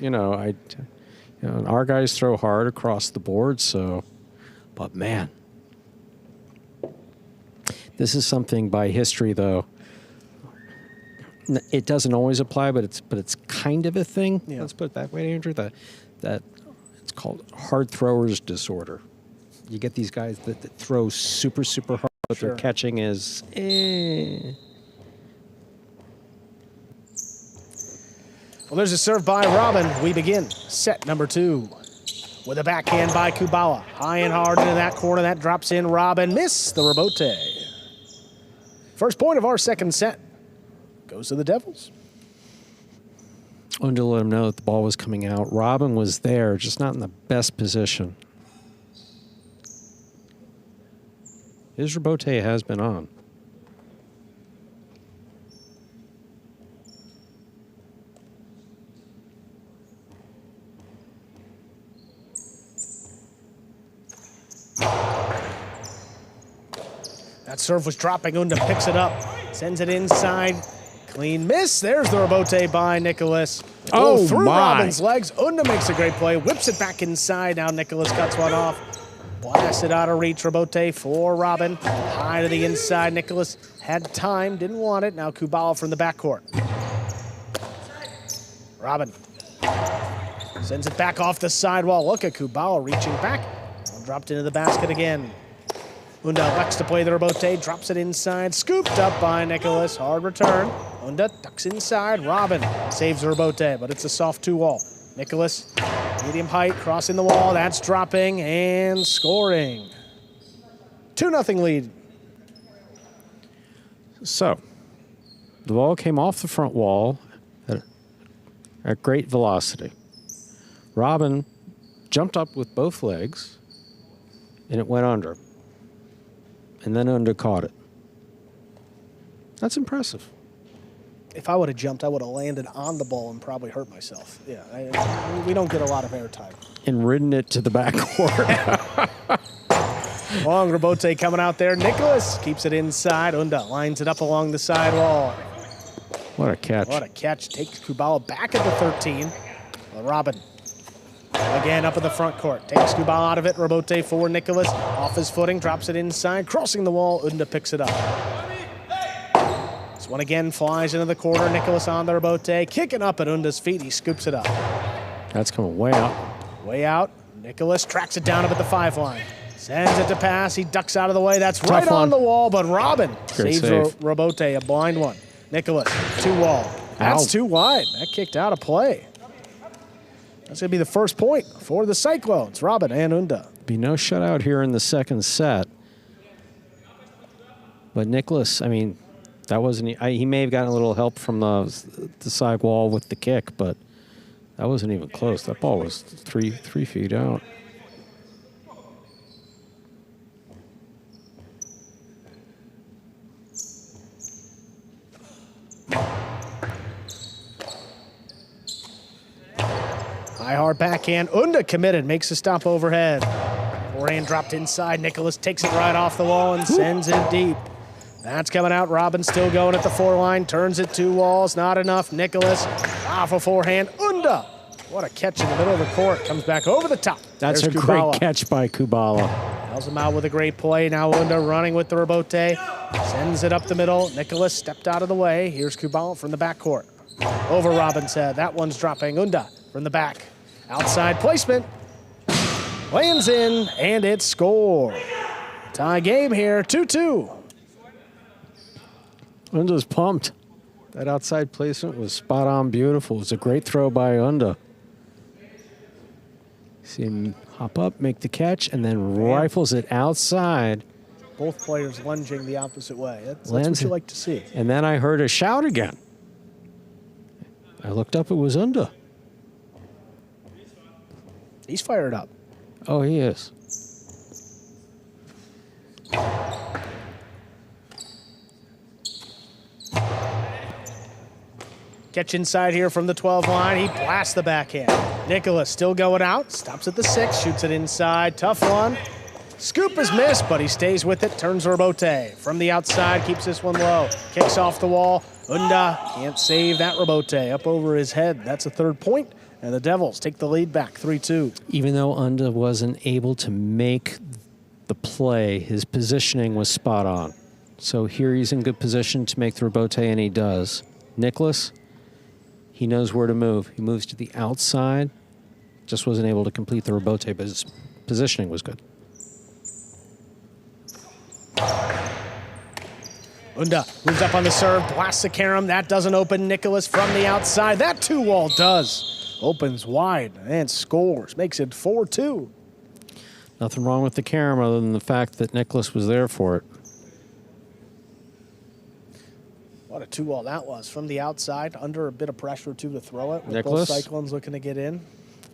Speaker 3: our guys throw hard across the board. So, but man, this is something by history, though. It doesn't always apply, but it's kind of a thing. Yeah. Let's put it that way, Andrew. That it's called hard throwers disorder. You get these guys that throw super hard, but their catching is
Speaker 4: Well, there's a serve by Robin. We begin set number 2 with a backhand by Kubala. High and hard into that corner. That drops in. Robin miss the rebote. First point of our second set goes to the Devils.
Speaker 3: Unda let him know that the ball was coming out. Robin was there, just not in the best position. His rebote has been on.
Speaker 4: That serve was dropping. Unda picks it up, sends it inside. Clean miss. There's the rebote by Nicholas. Through Robin's legs. Unda makes a great play. Whips it back inside. Now Nicholas cuts one off. Blasted out of reach. Rebote for Robin. High to the inside. Nicholas had time. Didn't want it. Now Kubala from the backcourt. Robin. Sends it back off the sidewall. Look at Kubala reaching back. Dropped into the basket again. Unda elects to play the rebote, drops it inside, scooped up by Nicholas. Hard return. Unda ducks inside. Robin saves the rebote, but it's a soft 2-wall. Nicholas, medium height, crossing the wall. That's dropping and scoring. 2-0 lead.
Speaker 3: So, the ball came off the front wall at great velocity. Robin jumped up with both legs, and it went under. And then Unda caught it. That's impressive.
Speaker 4: If I would have jumped, I would have landed on the ball and probably hurt myself. Yeah, we don't get a lot of airtime.
Speaker 3: And ridden it to the backcourt.
Speaker 4: Long rebote coming out there. Nicholas keeps it inside. Unda lines it up along the sidewall.
Speaker 3: What a catch.
Speaker 4: What a catch. Takes Kubala back at the 13. Robin again up in the front court. Takes Kubala out of it. Rebote for Nicholas. Off his footing. Drops it inside. Crossing the wall. Unda picks it up. This one again flies into the corner. Nicholas on the rebote. Kicking up at Unda's feet. He scoops it up.
Speaker 3: That's coming way out.
Speaker 4: Way out. Nicholas tracks it down up at the 5 line. Sends it to pass. He ducks out of the way. That's
Speaker 3: Tough
Speaker 4: right
Speaker 3: one.
Speaker 4: on the wall, but Robin
Speaker 3: Great
Speaker 4: saves
Speaker 3: save.
Speaker 4: Rebote, a blind one. Nicholas, 2-wall. That's
Speaker 3: Ow.
Speaker 4: too wide. That kicked out of play. That's going to be the first point for the Cyclones, Robin and Unda.
Speaker 3: Be no shutout here in the second set. But Nicholas, I mean, that wasn't. He may have gotten a little help from the side wall with the kick, but that wasn't even close. That ball was three feet out.
Speaker 4: High hard backhand. Unda committed. Makes a stop overhead. Forehand dropped inside. Nicholas takes it right off the wall and sends it deep. That's coming out. Robin still going at the 4 line. Turns it 2 walls. Not enough. Nicholas off a forehand. Unda. What a catch in the middle of the court. Comes back over the top.
Speaker 3: That's
Speaker 4: There's
Speaker 3: a
Speaker 4: Kubala.
Speaker 3: great catch by Kubala.
Speaker 4: Hells him out with a great play. Now Unda running with the rebote. Sends it up the middle. Nicholas stepped out of the way. Here's Kubala from the backcourt. Over Robin's head. That one's dropping. Unda from the back. Outside placement. Lands in, and it's score. Tie game here, 2-2.
Speaker 3: Unda's pumped. That outside placement was spot on beautiful. It was a great throw by Unda. See him hop up, make the catch, and then rifles it outside.
Speaker 4: Both players lunging the opposite way. That's what
Speaker 3: Lands
Speaker 4: you
Speaker 3: it.
Speaker 4: like to see.
Speaker 3: And then I heard a shout again. I looked up, it was Unda.
Speaker 4: He's fired up.
Speaker 3: Oh, he is.
Speaker 4: Catch inside here from the 12 line. He blasts the backhand. Nicholas still going out. Stops at the 6. Shoots it inside. Tough one. Scoop is missed, but he stays with it. Turns rebote. From the outside, keeps this one low. Kicks off the wall. Unda can't save that rebote. Up over his head. That's a 3rd point. And the Devils take the lead back, 3-2.
Speaker 3: Even though Unda wasn't able to make the play, his positioning was spot on. So here he's in good position to make the rebote, and he does. Nicholas, he knows where to move. He moves to the outside. Just wasn't able to complete the rebote, but his positioning was good.
Speaker 4: Unda moves up on the serve, blasts the carom. That doesn't open. Nicholas from the outside. That 2-wall does. Opens wide and scores. Makes it 4-2.
Speaker 3: Nothing wrong with the carom other than the fact that Nicholas was there for it.
Speaker 4: What a 2-wall that was. From the outside, under a bit of pressure, too, to throw it. With
Speaker 3: Nicholas?
Speaker 4: both Cyclones looking to get in.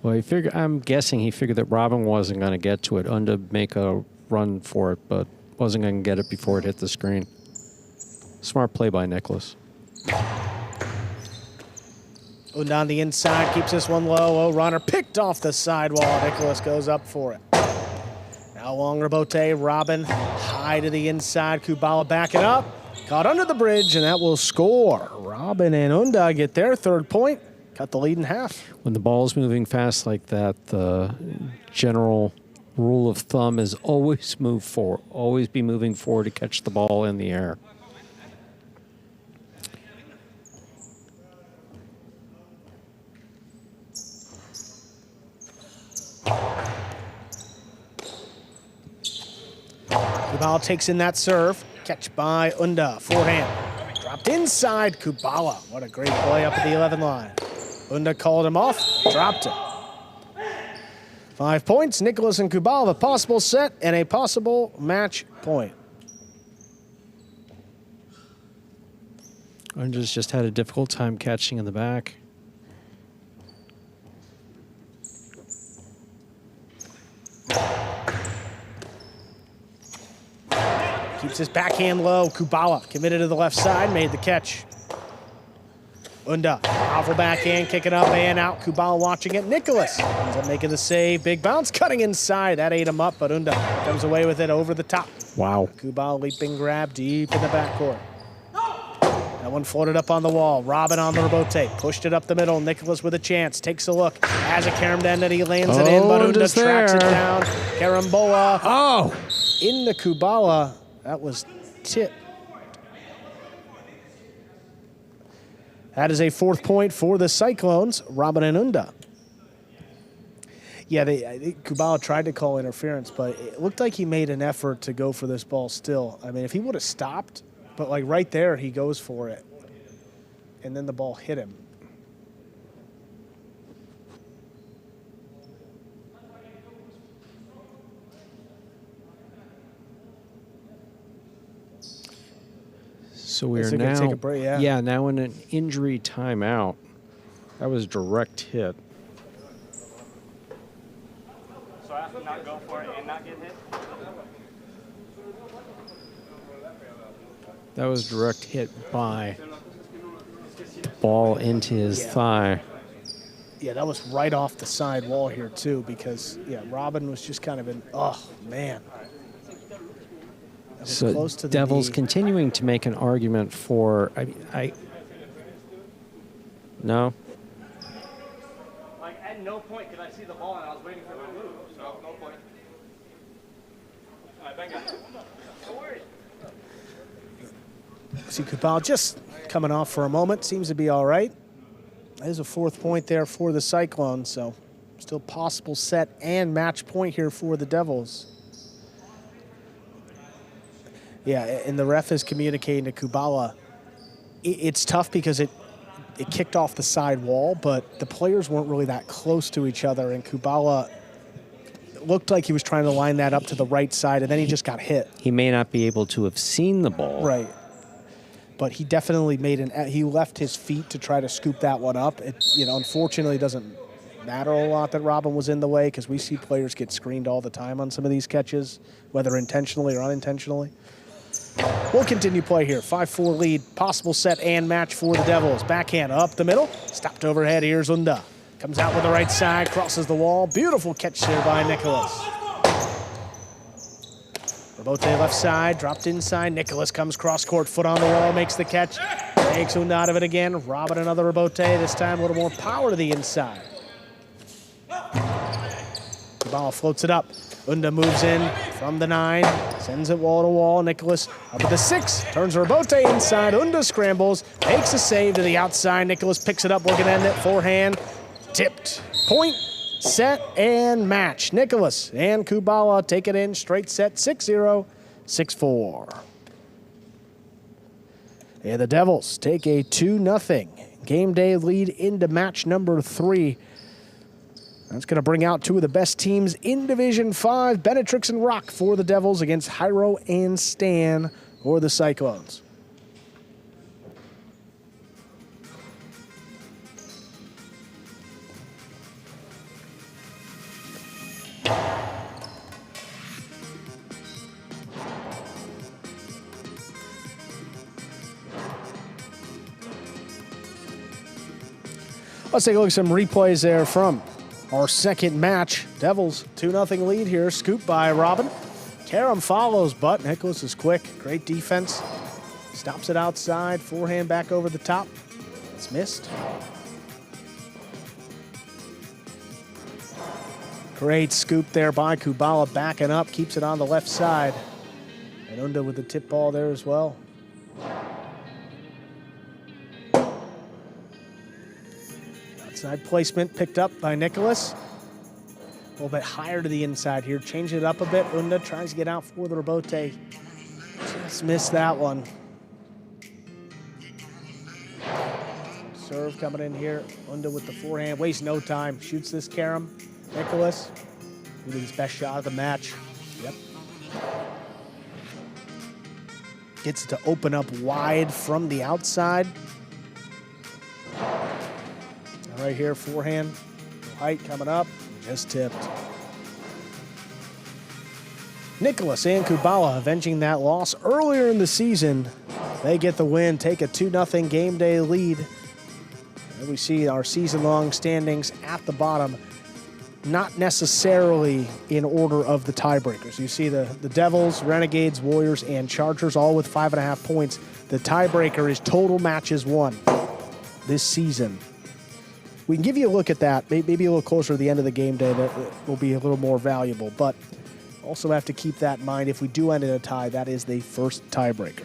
Speaker 3: Well, I'm guessing he figured that Robin wasn't going to get to it. Unda make a run for it, but wasn't going to get it before it hit the screen. Smart play by Nicholas.
Speaker 4: Unda on the inside, keeps this one low. Oh, runner picked off the sidewall. Nicholas goes up for it. Now long rebote. Robin high to the inside. Kubala backing up. Caught under the bridge, and that will score. Robin and Unda get their 3rd point. Cut the lead in half.
Speaker 3: When the ball's moving fast like that, the general rule of thumb is always move forward. Always be moving forward to catch the ball in the air.
Speaker 4: Kubala takes in that serve. Catch by Unda, forehand. Dropped inside, Kubala. What a great play up at the 11 line. Unda called him off, dropped it. 5 points, Nicholas and Kubala, a possible set and a possible match point.
Speaker 3: Unda's just had a difficult time catching in the back.
Speaker 4: Keeps his backhand low. Kubala committed to the left side, made the catch. Unda, powerful backhand, kicking up and out. Kubala watching it. Nicholas ends up making the save. Big bounce, cutting inside. That ate him up, but Unda comes away with it over the top.
Speaker 3: Wow.
Speaker 4: Kubala leaping grab deep in the backcourt. That one floated up on the wall. Robin on the rebote. Pushed it up the middle. Nicholas with a chance. Takes a look. Has a carom down and he lands it in, but Unda tracks it down. Carambola.
Speaker 3: Oh!
Speaker 4: Into Kubala. That was tipped. That is a 4th point for the Cyclones, Robin and Unda. Yeah, I think Kubala tried to call interference, but it looked like he made an effort to go for this ball still. I mean, if he would have stopped, but like right there, he goes for it. And then the ball hit him.
Speaker 3: So we are now,
Speaker 4: take a break, yeah.
Speaker 3: Now in an injury timeout. That was a direct hit.
Speaker 6: So I have to not go for it and not get hit?
Speaker 3: That was direct hit by ball into his thigh.
Speaker 4: Yeah, that was right off the side wall here too, because Robin was just kind of in. Oh man.
Speaker 3: So
Speaker 4: close to the
Speaker 3: Devils
Speaker 4: knee.
Speaker 3: continuing to make an argument for. No.
Speaker 6: Like, at no point could I see the ball and I was waiting for it to move, so no point. All right, thank you. No worries.
Speaker 4: See Kubala just coming off for a moment. Seems to be all right. There's a 4th point there for the Cyclones, so still possible set and match point here for the Devils. Yeah, and the ref is communicating to Kubala. It's tough because it kicked off the side wall, but the players weren't really that close to each other, and Kubala looked like he was trying to line that up to the right side, and then he just got hit.
Speaker 3: He may not be able to have seen the ball.
Speaker 4: Right. But he definitely he left his feet to try to scoop that one up. It, unfortunately, doesn't matter a lot that Robin was in the way, because we see players get screened all the time on some of these catches, whether intentionally or unintentionally. We'll continue play here. 5-4 lead, possible set and match for the Devils. Backhand up the middle, stopped overhead. Here's Unda. Comes out with the right side, crosses the wall. Beautiful catch there by Nicholas. Rebote left side, dropped inside. Nicholas comes cross court, foot on the wall, makes the catch. Takes Unda out of it again. Robin another rebote, this time a little more power to the inside. The ball floats it up. Unda moves in from the 9, sends it wall to wall. Nicholas up at the 6, turns rebote inside. Unda scrambles, makes a save to the outside. Nicholas picks it up, looking at it, forehand, tipped. Point, set, and match. Nicholas and Kubala take it in, straight set, 6-0, 6-4. And the Devils take a 2-0 game day lead into match number 3. That's going to bring out 2 of the best teams in Division 5, Benetrix and Rock for the Devils against Hyro and Stan for the Cyclones. Let's take a look at some replays there from our second match. Devils 2-0 lead here, scooped by Robin. Karam follows, but Nicholas is quick. Great defense. Stops it outside, forehand back over the top. It's missed. Great scoop there by Kubala, backing up, keeps it on the left side. And Unda with the tip ball there as well. Outside placement picked up by Nicholas. A little bit higher to the inside here. Change it up a bit. Unda tries to get out for the rebote. Just missed that one. Serve coming in here. Unda with the forehand. Wastes no time. Shoots this carom. Nicholas with his best shot of the match. Yep. Gets it to open up wide from the outside. Right here, forehand. Height coming up. Just tipped. Nicholas and Kubala avenging that loss earlier in the season. They get the win, take a 2-0 game day lead. And we see our season-long standings at the bottom, not necessarily in order of the tiebreakers. You see the Devils, Renegades, Warriors, and Chargers all with 5.5 points. The tiebreaker is total matches won this season. We can give you a look at that, maybe a little closer to the end of the game day. That will be a little more valuable, but also have to keep that in mind. If we do end in a tie, that is the first tiebreaker.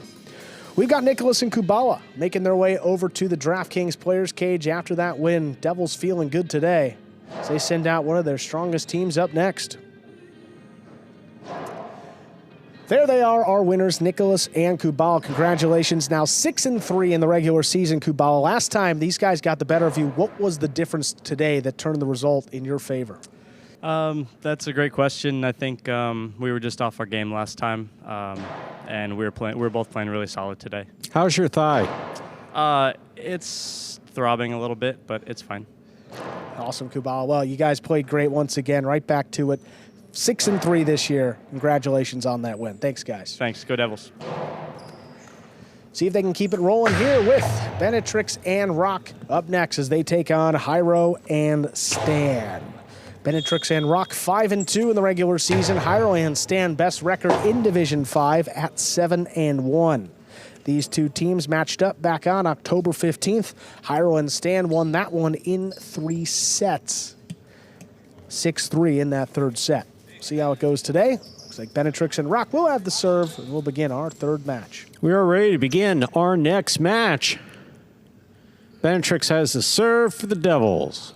Speaker 4: We've got Nicholas and Kubala making their way over to the DraftKings Players Cage after that win. Devils feeling good today as they send out one of their strongest teams up next. There they are, our winners, Nicholas and Kubala. Congratulations. Now 6-3 in the regular season, Kubala. Last time these guys got the better of you. What was the difference today that turned the result in your favor?
Speaker 7: That's a great question. I think we were just off our game last time, and we were both playing really solid today.
Speaker 3: How's your thigh?
Speaker 7: It's throbbing a little bit, but it's fine.
Speaker 4: Awesome, Kubala. Well, you guys played great once again. Right back to it. 6-3 this year. Congratulations on that win. Thanks, guys.
Speaker 7: Thanks. Go Devils.
Speaker 4: See if they can keep it rolling here with Benetrix and Rock up next as they take on Hyro and Stan. Benetrix and Rock 5-2 in the regular season. Hyro and Stan best record in Division 5 at 7-1. These two teams matched up back on October 15th. Hyro and Stan won that one in 3 sets. 6-3 in that third set. See how it goes today. Looks like Benetrix and Rock will have the serve, and we'll begin our third match.
Speaker 3: We are ready to begin our next match. Benetrix has the serve for the Devils.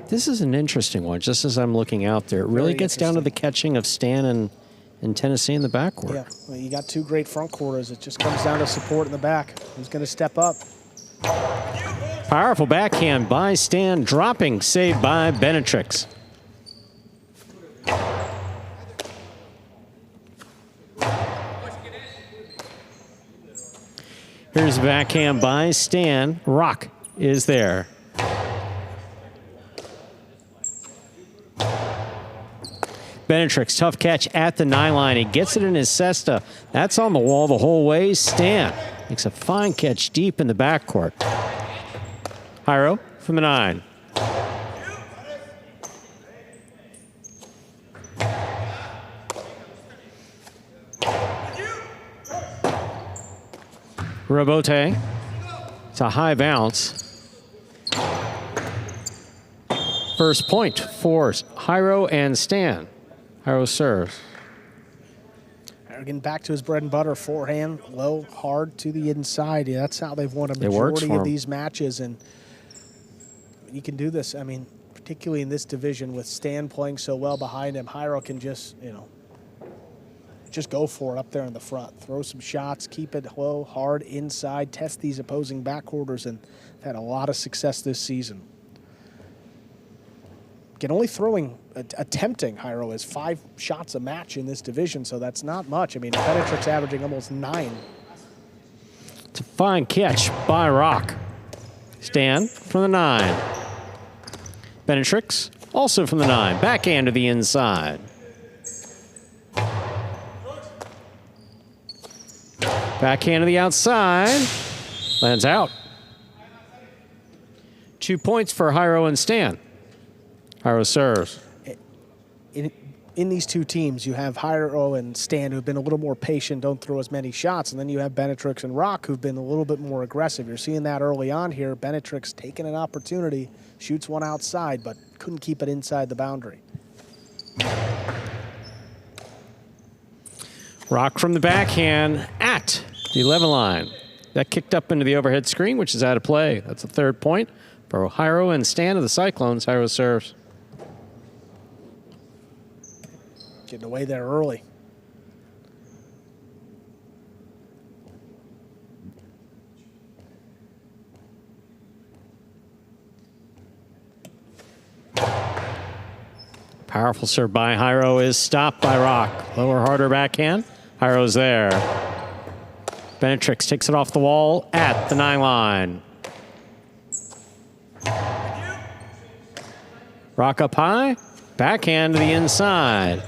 Speaker 3: This is an interesting one, just as I'm looking out there. It really gets down to the catching of Stan and Tennessee in the backcourt.
Speaker 4: Yeah, well, you got two great front quarters. It just comes down to support in the back. Who's going to step up?
Speaker 3: Powerful backhand by Stan, dropping, saved by Benetrix. Here's the backhand by Stan. Rock is there. Benetrix, tough catch at the 9 line. He gets it in his cesta. That's on the wall the whole way. Stan makes a fine catch deep in the backcourt. Hyro from the 9. Robote. It's a high bounce. First point for Hyro and Stan. Hyro serves.
Speaker 4: Getting back to his bread and butter, forehand, low, hard to the inside. Yeah, that's how they've won a majority of these matches. And you can do this, I mean, particularly in this division with Stan playing so well behind him. Hyro can just, just go for it up there in the front. Throw some shots, keep it low, hard, inside, test these opposing backcourters, and had a lot of success this season. Again, only attempting Hyro is 5 shots a match in this division, so that's not much. I mean, Benetrix averaging almost 9.
Speaker 3: It's a fine catch by Rock. Stan from the 9. Benetrix also from the 9. Backhand to the inside. Backhand to the outside. Lands out. 2 points for Hyro and Stan. Hyro serves.
Speaker 4: In these two teams, you have Hyro and Stan who've been a little more patient, don't throw as many shots, and then you have Benetrix and Rock who've been a little bit more aggressive. You're seeing that early on here. Benetrix taking an opportunity, shoots one outside, but couldn't keep it inside the boundary.
Speaker 3: Rock from the backhand at the 11 line. That kicked up into the overhead screen, which is out of play. That's a third point for Hyro and Stan of the Cyclones. Hyro serves.
Speaker 4: Getting away there early.
Speaker 3: Powerful serve by Jairo is stopped by Rock. Lower, harder backhand. Jairo's there. Benetrix takes it off the wall at the 9 line. Rock up high. Backhand to the inside.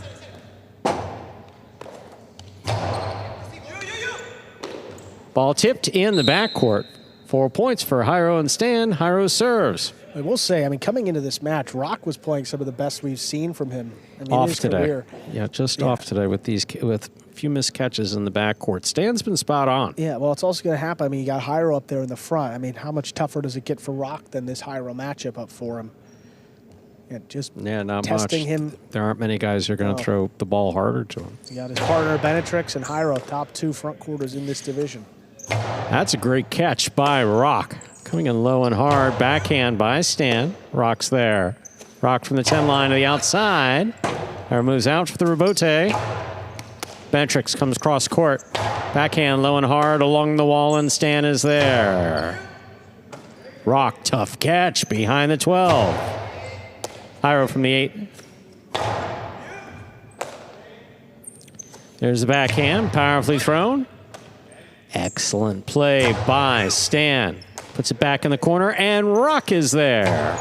Speaker 3: Ball tipped in the backcourt. 4 points for Jairo and Stan. Jairo serves.
Speaker 4: I will say, I mean, coming into this match, Rock was playing some of the best we've seen from him. I mean,
Speaker 3: Off
Speaker 4: in his
Speaker 3: today.
Speaker 4: career.
Speaker 3: Yeah, just off today with a few missed catches in the backcourt. Stan's been spot on.
Speaker 4: Yeah, well, it's also going to happen. I mean, you got Jairo up there in the front. I mean, how much tougher does it get for Rock than this Jairo matchup up for him? Yeah,
Speaker 3: not
Speaker 4: testing
Speaker 3: much.
Speaker 4: him.
Speaker 3: There aren't many guys who are going to throw the ball harder to him.
Speaker 4: You got his partner Benetrix and Jairo, top 2 front quarters in this division.
Speaker 3: That's a great catch by Rock. Coming in low and hard. Backhand by Stan. Rock's there. Rock from the 10 line to the outside. Jairo moves out for the rebote. Benetrix comes cross court. Backhand low and hard along the wall, and Stan is there. Rock, tough catch behind the 12. Jairo from the 8. There's the backhand, powerfully thrown. Excellent play by Stan. Puts it back in the corner, and Rock is there.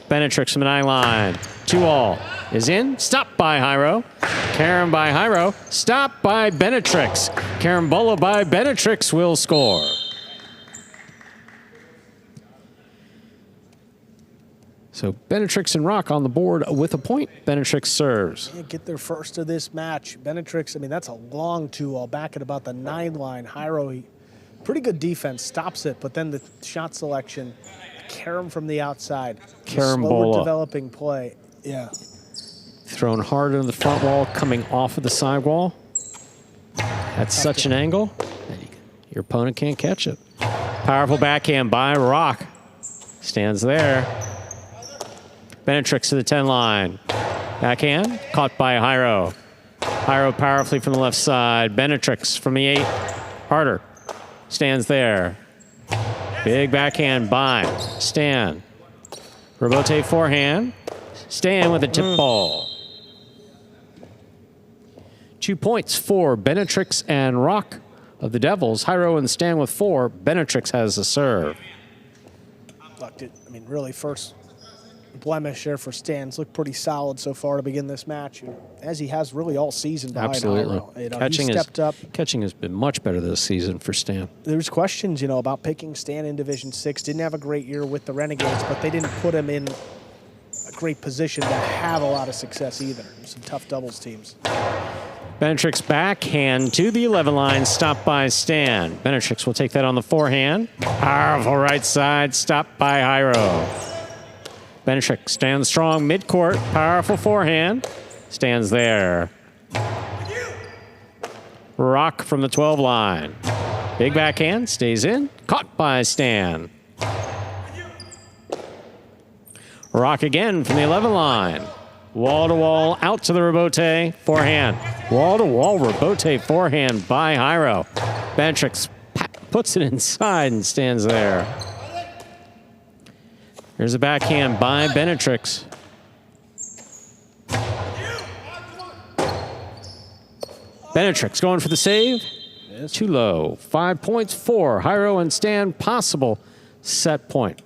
Speaker 3: Benetrix from the 9 line. 2-all is in. Stopped by Jairo. Carom by Jairo. Stopped by Benetrix. Carambola by Benetrix will score. So Benetrix and Rock on the board with a point. Benetrix serves.
Speaker 4: Yeah, get their first of this match. Benetrix, I mean, that's a long 2-all back at about the 9 line. Jairo, pretty good defense, stops it, but then the shot selection, Carom from the outside.
Speaker 3: Carambola.
Speaker 4: Slower developing play. Yeah.
Speaker 3: Thrown hard into the front wall, coming off of the side wall. At such an angle, your opponent can't catch it. Powerful backhand by Rock. Stands there. Benetrix to the 10 line. Backhand, caught by Jairo. Jairo powerfully from the left side. Benetrix from the 8. Harder. Stands there. Big backhand by Stan. Rebote forehand. Stan with a tip ball. 2 points for Benetrix and Rock of the Devils. Jairo and Stan with 4. Benetrix has the serve.
Speaker 4: Looked it. I mean, really, first blemish there for Stan's looked pretty solid so far to begin this match, as he has really all season behind
Speaker 3: Absolutely.
Speaker 4: Jairo. You know,
Speaker 3: Catching
Speaker 4: he stepped up.
Speaker 3: Catching has been much better this season for Stan.
Speaker 4: There's questions, you know, about picking Stan in Division 6. Didn't have a great year with the Renegades, but they didn't put him in a great position to have a lot of success either. Some tough doubles teams.
Speaker 3: Benetrix backhand to the 11 line, stopped by Stan. Benetrix will take that on the forehand. Powerful right side, stopped by Jairo. Benetrix stands strong midcourt, powerful forehand. Stands there. Rock from the 12 line. Big backhand, stays in, caught by Stan. Rock again from the 11 line. Wall to wall, out to the rebote, forehand. Wall to wall, rebote, forehand by Jairo. Benetrix puts it inside and stands there. Here's a backhand by Benetrix. Benetrix going for the save. Too low. 5 points for Jairo and Stan. Possible set point.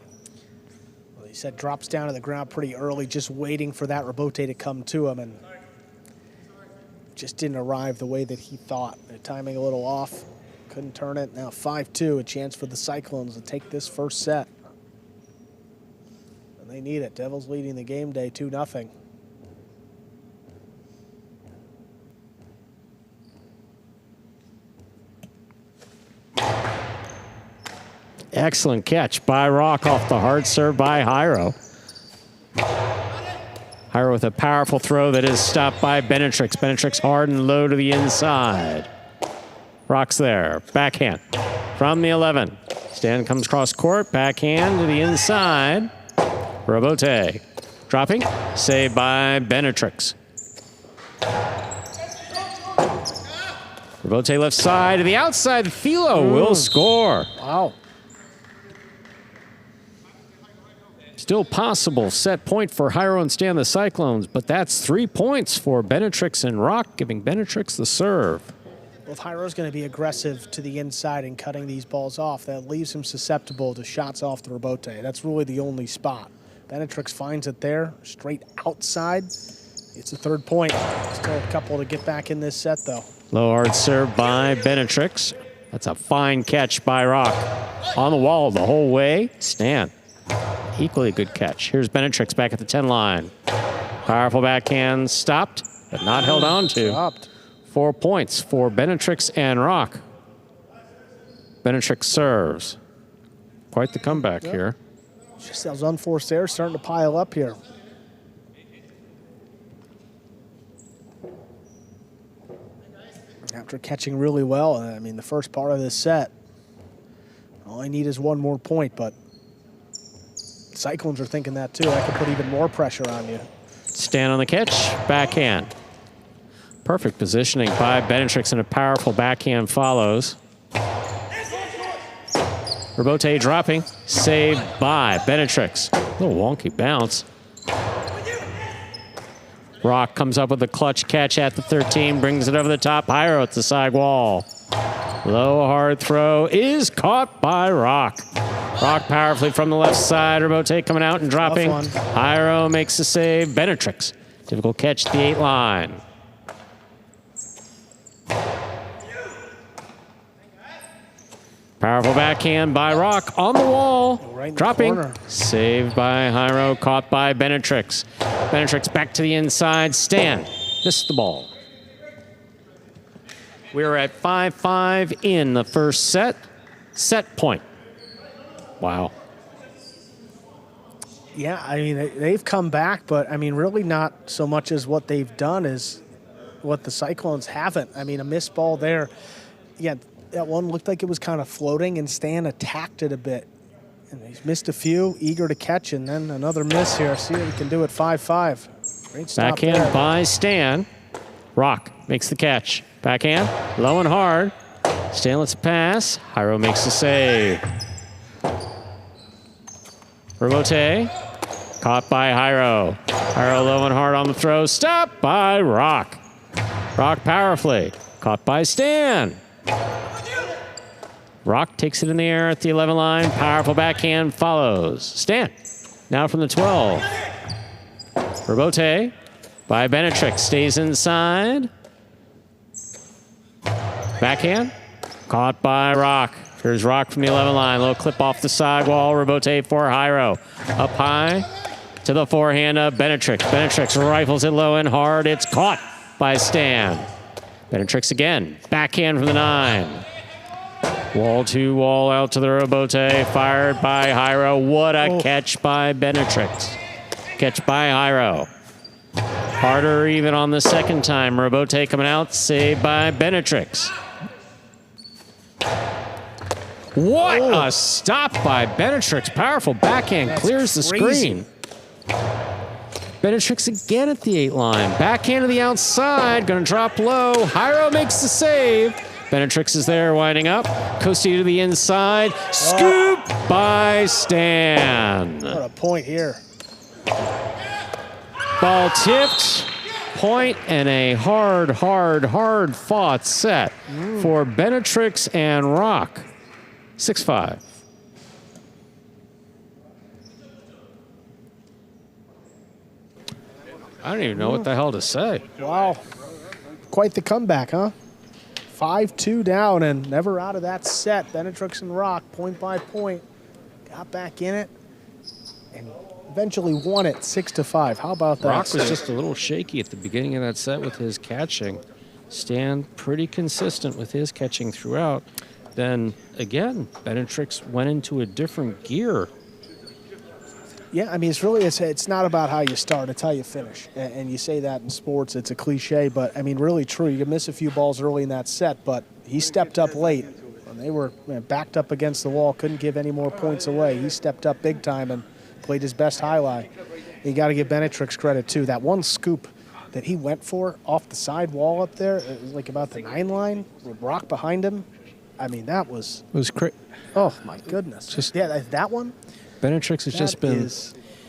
Speaker 4: Well, he said drops down to the ground pretty early, just waiting for that rebote to come to him, and just didn't arrive the way that he thought. The timing a little off. Couldn't turn it. Now 5-2, a chance for the Cyclones to take this first set. And they need it. Devils leading the game day 2-0.
Speaker 3: Excellent catch by Rock off the hard serve by Jairo. Jairo with a powerful throw that is stopped by Benetrix. Benetrix hard and low to the inside. Rock's there. Backhand from the 11. Stan comes cross court. Backhand to the inside. Rebote. Dropping. Saved by Benetrix. Rebote left side to the outside. Philo will score.
Speaker 4: Wow.
Speaker 3: Still possible set point for Hyro and Stan the Cyclones, but that's 3 points for Benetrix and Rock, giving Benetrix the serve.
Speaker 4: Well, if Hyro's going to be aggressive to the inside and cutting these balls off, that leaves him susceptible to shots off the rebote. That's really the only spot. Benetrix finds it there, straight outside. It's a 3rd point. Still a couple to get back in this set, though.
Speaker 3: Low hard serve by Benetrix. That's a fine catch by Rock. On the wall the whole way. Stan. Equally good catch. Here's Benetrix back at the 10 line. Powerful backhand stopped, but not held on to.
Speaker 4: Stopped.
Speaker 3: 4 points for Benetrix and Rock. Benetrix serves. Quite the comeback here.
Speaker 4: Just those unforced errors starting to pile up here. After catching really well, I mean, the first part of this set, all I need is 1 more point, but Cyclones are thinking that too. That could put even more pressure on you.
Speaker 3: Stan on the catch, backhand. Perfect positioning by Benetrix and a powerful backhand follows. Rebote dropping, saved by Benetrix. A little wonky bounce. Rock comes up with a clutch catch at the 13, brings it over the top. Hyro at the side wall. Low hard throw is caught by Rock. Rock powerfully from the left side. Rebote coming out and dropping. Hyro makes the save. Benetrix. Difficult catch at the 8 line. Powerful backhand by Rock on the wall.
Speaker 4: Right in
Speaker 3: dropping.
Speaker 4: the corner.
Speaker 3: Saved by Hyro, caught by Benetrix. Benetrix back to the inside. Stan missed the ball. We're at 5-5 in the first set. Set point. Wow.
Speaker 4: Yeah, I mean, they've come back, but I mean, really not so much as what they've done is what the Cyclones haven't. I mean, a missed ball there. Yeah, that one looked like it was kind of floating, and Stan attacked it a bit. And he's missed a few, eager to catch, and then another miss here. See what he can do at 5-5. Great stop
Speaker 3: Backhand
Speaker 4: there.
Speaker 3: by Stan. Rock makes the catch. Backhand, low and hard. Stan lets it pass. Hyro makes the save. Rebote, caught by Hyro. Hyro low and hard on the throw. Stopped by Rock. Rock powerfully. Caught by Stan. Rock takes it in the air at the 11 line. Powerful backhand follows. Stan, now from the 12. Rebote by Benetrix. Stays inside. Backhand, caught by Rock. Here's Rock from the 11 line. Little clip off the sidewall. Rebote for Hyro. Up high to the forehand of Benetrix. Benetrix rifles it low and hard. It's caught by Stan. Benetrix again. Backhand from the 9. Wall to wall out to the Rebote. Fired by Hyro. What a catch by Benetrix. Catch by Hyro. Harder even on the second time. Rebote coming out. Saved by Benetrix. What a stop by Benetrix. Powerful backhand.
Speaker 4: That's
Speaker 3: clears the
Speaker 4: crazy.
Speaker 3: screen. Benetrix again at the 8 line. Backhand to the outside. Going to drop low. Hyro makes the save. Benetrix is there winding up. Costi to the inside. Scoop by Stan.
Speaker 4: What a point here.
Speaker 3: Ball tipped. Point and a hard fought set for Benetrix and Rock. 6-5. I don't even know what the hell to say.
Speaker 4: Wow. Quite the comeback, huh? 5-2 down and never out of that set. Benetrix and Rock, point by point, got back in it and eventually won it 6-5. How about that?
Speaker 3: Rock was just a little shaky at the beginning of that set with his catching. Stan pretty consistent with his catching throughout. Then again, Benetrix went into a different gear.
Speaker 4: Yeah, I mean, it's not about how you start, it's how you finish. And you say that in sports, it's a cliche, but I mean, really true. You can miss a few balls early in that set, but he stepped up late. When they were backed up against the wall, couldn't give any more points away. He stepped up big time and played his best highlight. You got to give Benetrix credit, too. That one scoop that he went for off the side wall up there, it was like about the 9 line with Rock behind him. I mean, that was...
Speaker 3: It was crazy.
Speaker 4: Oh, my goodness.
Speaker 3: Just
Speaker 4: yeah, that one?
Speaker 3: Benetrix has just been...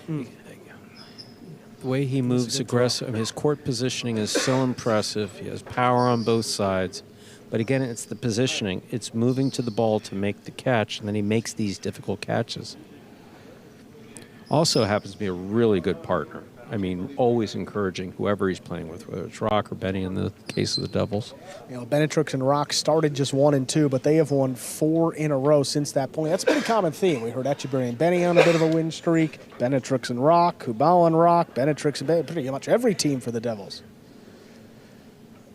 Speaker 3: The way he moves aggressive, I mean, his court positioning is so impressive. He has power on both sides. But again, it's the positioning. It's moving to the ball to make the catch, and then he makes these difficult catches. Also happens to be a really good partner. I mean, always encouraging whoever he's playing with, whether it's Rock or Benny in the case of the Devils.
Speaker 4: You know, Benetrix and Rock started just 1 and 2, but they have won 4 in a row since that point. That's been a common theme. We heard Etcheberry and Benny on a bit of a win streak, Benetrix and Rock, Kubal and Rock, Benetrix and Benny, pretty much every team for the Devils.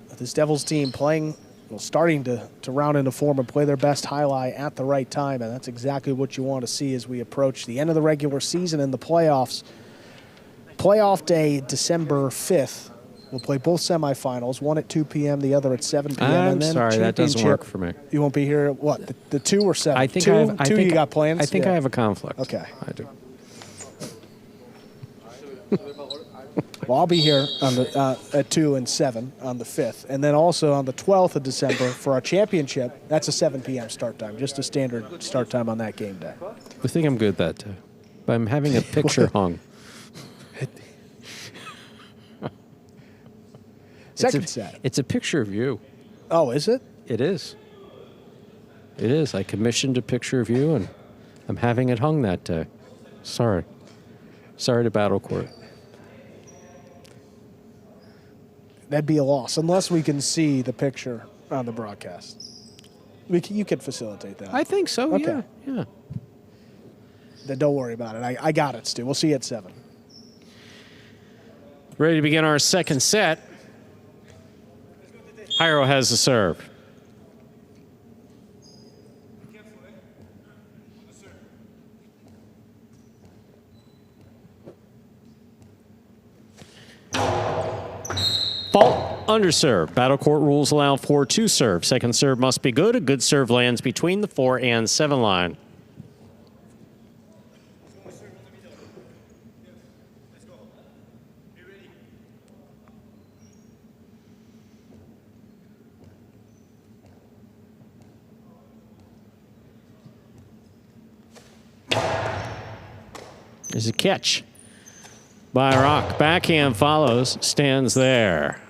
Speaker 4: But this Devils team playing, well, starting to round into form and play their best highlight at the right time, and that's exactly what you want to see as we approach the end of the regular season and the playoffs. Playoff day, December 5th. We'll play both semifinals, one at 2 p.m., the other at 7 p.m.
Speaker 3: I'm
Speaker 4: and then
Speaker 3: sorry, that doesn't work for me.
Speaker 4: You won't be here at what, the 2 or 7?
Speaker 3: I think
Speaker 4: two you got plans?
Speaker 3: I think I have a conflict.
Speaker 4: Okay.
Speaker 3: I do.
Speaker 4: Well, I'll be here on the, at 2 and 7 on the 5th. And then also on the 12th of December for our championship, that's a 7 p.m. start time, just a standard start time on that game day.
Speaker 3: I think I'm good that day. But I'm having a picture hung.
Speaker 4: Second set.
Speaker 3: It's a picture of you.
Speaker 4: Oh, is it?
Speaker 3: It is. It is. I commissioned a picture of you, and I'm having it hung that day. Sorry. Sorry to Battlecourt.
Speaker 4: That'd be a loss, unless we can see the picture on the broadcast. You could facilitate that.
Speaker 3: I think so,
Speaker 4: okay.
Speaker 3: Yeah.
Speaker 4: Then don't worry about it. I got it, Stu. We'll see you at 7.
Speaker 3: Ready to begin our second set. Jairo has the serve. Fault, underserve. Battlecourt rules allow for 2 serve. Second serve must be good. A good serve lands between the 4 and 7 line. There's a catch by Rock. Backhand follows, stands there.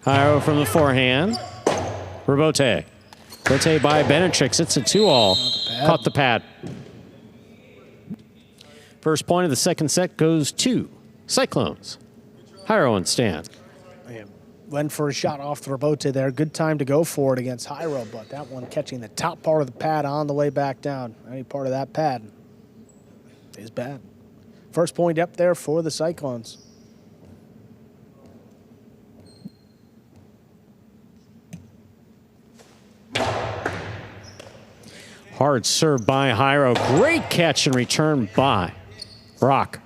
Speaker 3: Jairo from the forehand. Rabote. Rabote by Benetrix. It's a 2-all. Caught the pad. First point of the second set goes to Cyclones. Jairo and Stan.
Speaker 4: Went for a shot off the Rabote there. Good time to go for it against Jairo, but that one catching the top part of the pad on the way back down. Any part of that pad is bad. First point up there for the Cyclones.
Speaker 3: Hard serve by Jairo. Great catch and return by Rock.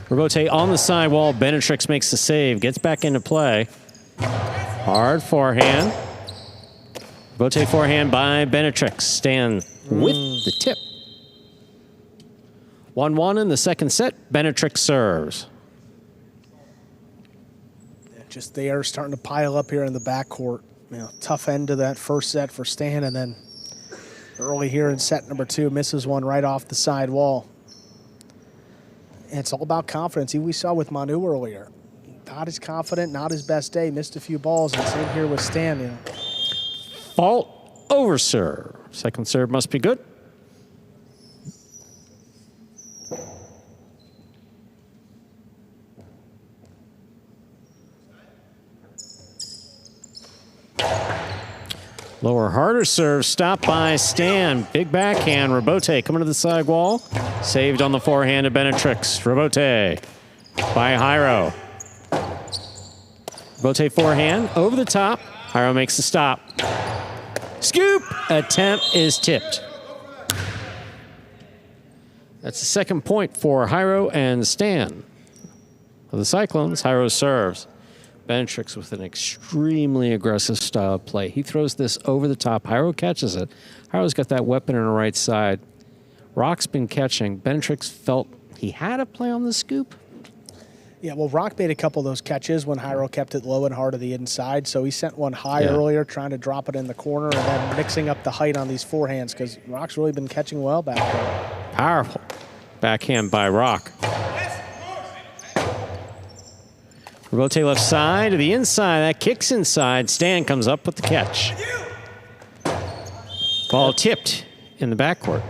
Speaker 3: Rabote on the sidewall. Benetrix makes the save. Gets back into play. Hard forehand. Rabote forehand by Benetrix. Stan with the tip. 1-1 in the second set. Benetrix serves.
Speaker 4: Just they are starting to pile up here in the backcourt. You know, tough end to that first set for Stan, and then early here in set number 2, misses one right off the side wall. And it's all about confidence. We saw with Manu earlier. Not as confident, not his best day. Missed a few balls, and same here with Stan. You know.
Speaker 3: Fault, over serve. Second serve must be good. Lower, harder serve, stopped by Stan. Big backhand, Rabote coming to the side wall. Saved on the forehand of Benetrix. Rabote by Jairo. Rabote forehand, over the top. Jairo makes the stop. Scoop, attempt is tipped. That's the second point for Jairo and Stan. For the Cyclones, Jairo serves. Benetrix with an extremely aggressive style of play. He throws this over the top. Hyro catches it. Hyro's got that weapon on the right side. Rock's been catching. Benetrix felt he had a play on the scoop.
Speaker 4: Yeah, well, Rock made a couple of those catches when Hyro kept it low and hard to the inside. So he sent one high earlier, trying to drop it in the corner, and then mixing up the height on these forehands because Rock's really been catching well back there.
Speaker 3: Powerful backhand by Rock. Rebote left side to the inside. That kicks inside. Stan comes up with the catch. Ball tipped in the backcourt.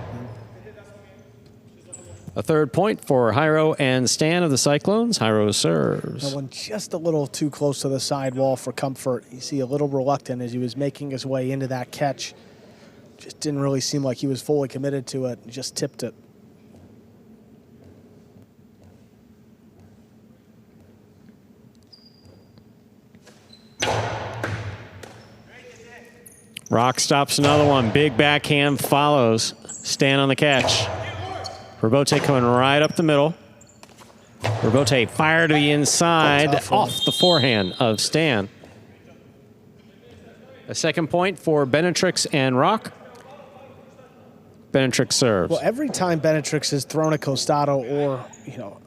Speaker 3: A third point for Hyro and Stan of the Cyclones. Hyro serves.
Speaker 4: That one just a little too close to the sidewall for comfort. You see a little reluctant as he was making his way into that catch. Just didn't really seem like he was fully committed to it. Just tipped it.
Speaker 3: Rock stops another one. Big backhand follows. Stan on the catch. Rebote coming right up the middle. Rebote fire to the inside off the forehand of Stan. A second point for Benetrix and Rock. Benetrix serves.
Speaker 4: Well, every time Benetrix has thrown a costado or, you know,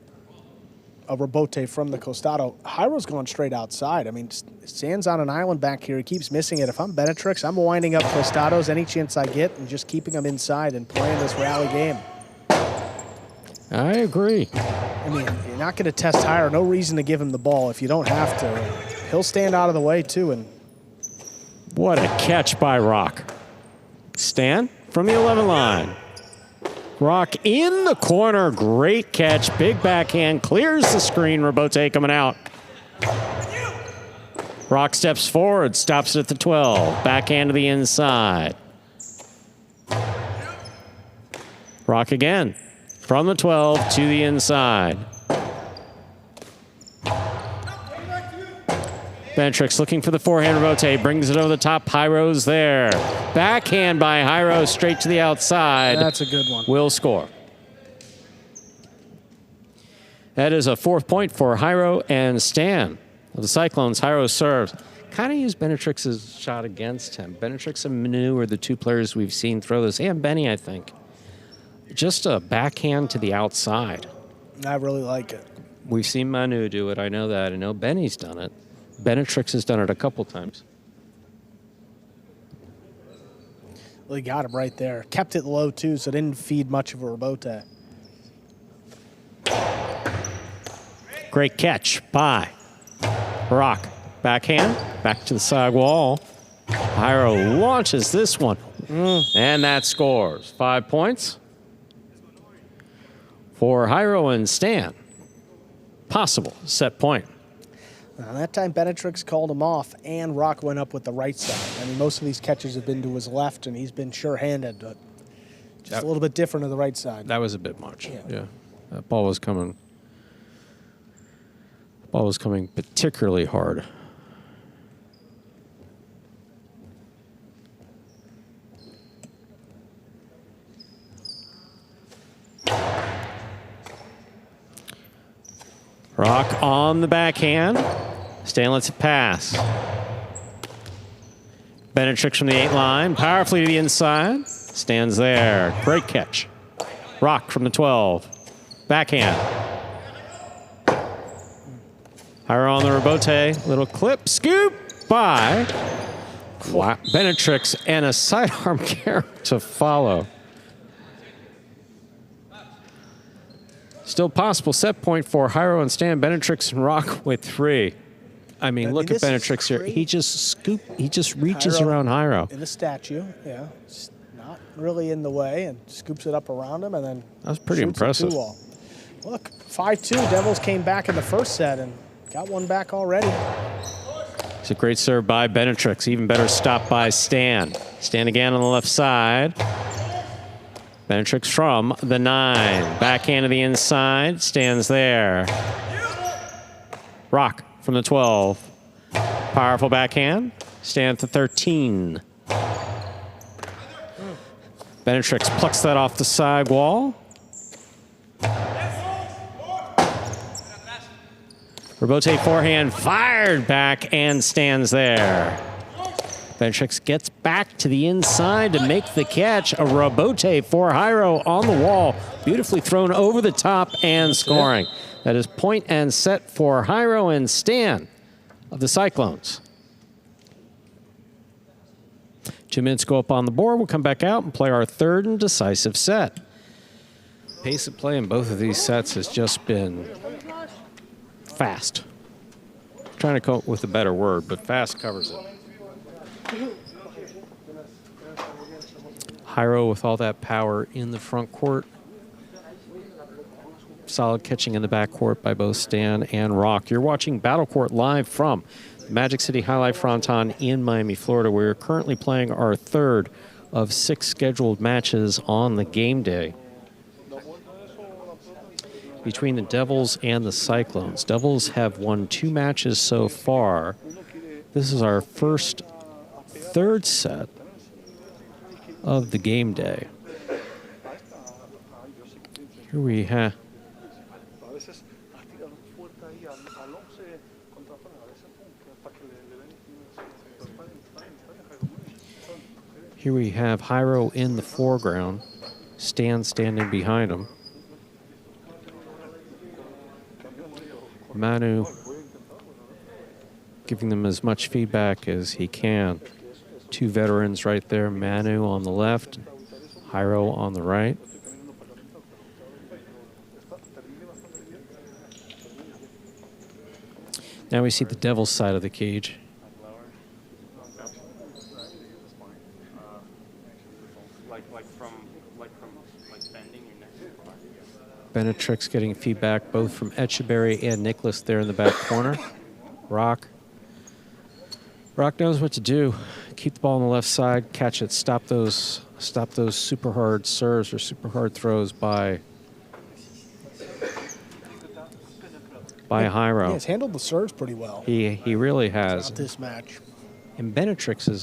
Speaker 4: a rebote from the costado, Hyro's going straight outside. I mean, Stan's on an island back here. He keeps missing it. If I'm Benetrix, I'm winding up costados any chance I get and just keeping them inside and playing this rally game.
Speaker 3: I agree.
Speaker 4: I mean, you're not going to test Hyro. No reason to give him the ball if you don't have to. He'll stand out of the way, too. And
Speaker 3: what a catch by Rock. Stan from the 11 line. Rock in the corner. Great catch. Big backhand. Clears the screen. Rebote coming out. Rock steps forward. Stops it at the 12. Backhand to the inside. Rock again. From the 12 to the inside. Benetrix looking for the forehand. Rebote brings it over the top. Hyro's there. Backhand by Hyro straight to the outside.
Speaker 4: That's a good one.
Speaker 3: Will score. That is a fourth point for Hyro and Stan of the Cyclones. Hyro serves. Kind of used Benetrix's shot against him. Benetrix and Manu are the two players we've seen throw this. And Benny, I think. Just a backhand to the outside.
Speaker 4: I really like it.
Speaker 3: We've seen Manu do it. I know that. I know Benny's done it. Benetrix has done it a couple times.
Speaker 4: Well, he got him right there. Kept it low, too, so didn't feed much of a rebote.
Speaker 3: Great catch by Rock. Backhand. Back to the side wall. Hyro launches this one. And that scores. 5 points for Hyro and Stan. Possible set point.
Speaker 4: Now, that time Benetrix called him off, and Rock went up with the right side. I mean, most of these catches have been to his left, and he's been sure-handed, but just a little bit different to the right side.
Speaker 3: That was a bit much. Yeah. That ball was coming. Ball was coming particularly hard. Rock on the backhand. Stan lets it pass. Benetrix from the 8 line. Powerfully to the inside. Stands there. Great catch. Rock from the 12. Backhand. Hyro on the rebote. Little clip. Scoop by Benetrix and a sidearm carry to follow. Still possible set point for Hyro and Stan. Benetrix and Rock with 3. I mean, look at Benetrix here. He just reaches around Hyro.
Speaker 4: In the statue, yeah. It's not really in the way and scoops it up around him and then
Speaker 3: that was pretty impressive.
Speaker 4: Look, 5-2. Devils came back in the first set and got one back already.
Speaker 3: It's a great serve by Benetrix. Even better stop by Stan. Stan again on the left side. Benetrix from the 9. Backhand to the inside. Stands there. Rock from the 12. Powerful backhand. Stan at the 13. Benetrix plucks that off the side wall. Robote forehand fired back and stands there. Benetrix gets back to the inside to make the catch. A Robote for Jairo on the wall. Beautifully thrown over the top and scoring. That is point and set for Jairo and Stan of the Cyclones. 2 minutes go up on the board. We'll come back out and play our third and decisive set. Pace of play in both of these sets has just been fast. I'm trying to come up with a better word, but fast covers it. Jairo with all that power in the front court. Solid catching in the back court by both Stan and Rock. You're watching Battlecourt live from Magic City Jai-Alai Fronton in Miami, Florida. We're currently playing our third of 6 scheduled matches on the game day between the Devils and the Cyclones. Devils have won 2 matches so far. This is our first third set of the game day. Here we have Jairo in the foreground, Stan standing behind him. Manu giving them as much feedback as he can. 2 veterans right there, Manu on the left, Jairo on the right. Now we see the Devil's side of the cage. Benetrix getting feedback both from Etcheberry and Nicholas there in the back corner. Rock knows what to do. Keep the ball on the left side, catch it, stop those super hard serves or super hard throws by Jairo.
Speaker 4: Yeah, he's handled the serves pretty well.
Speaker 3: He really has.
Speaker 4: This match.
Speaker 3: And Benetrix is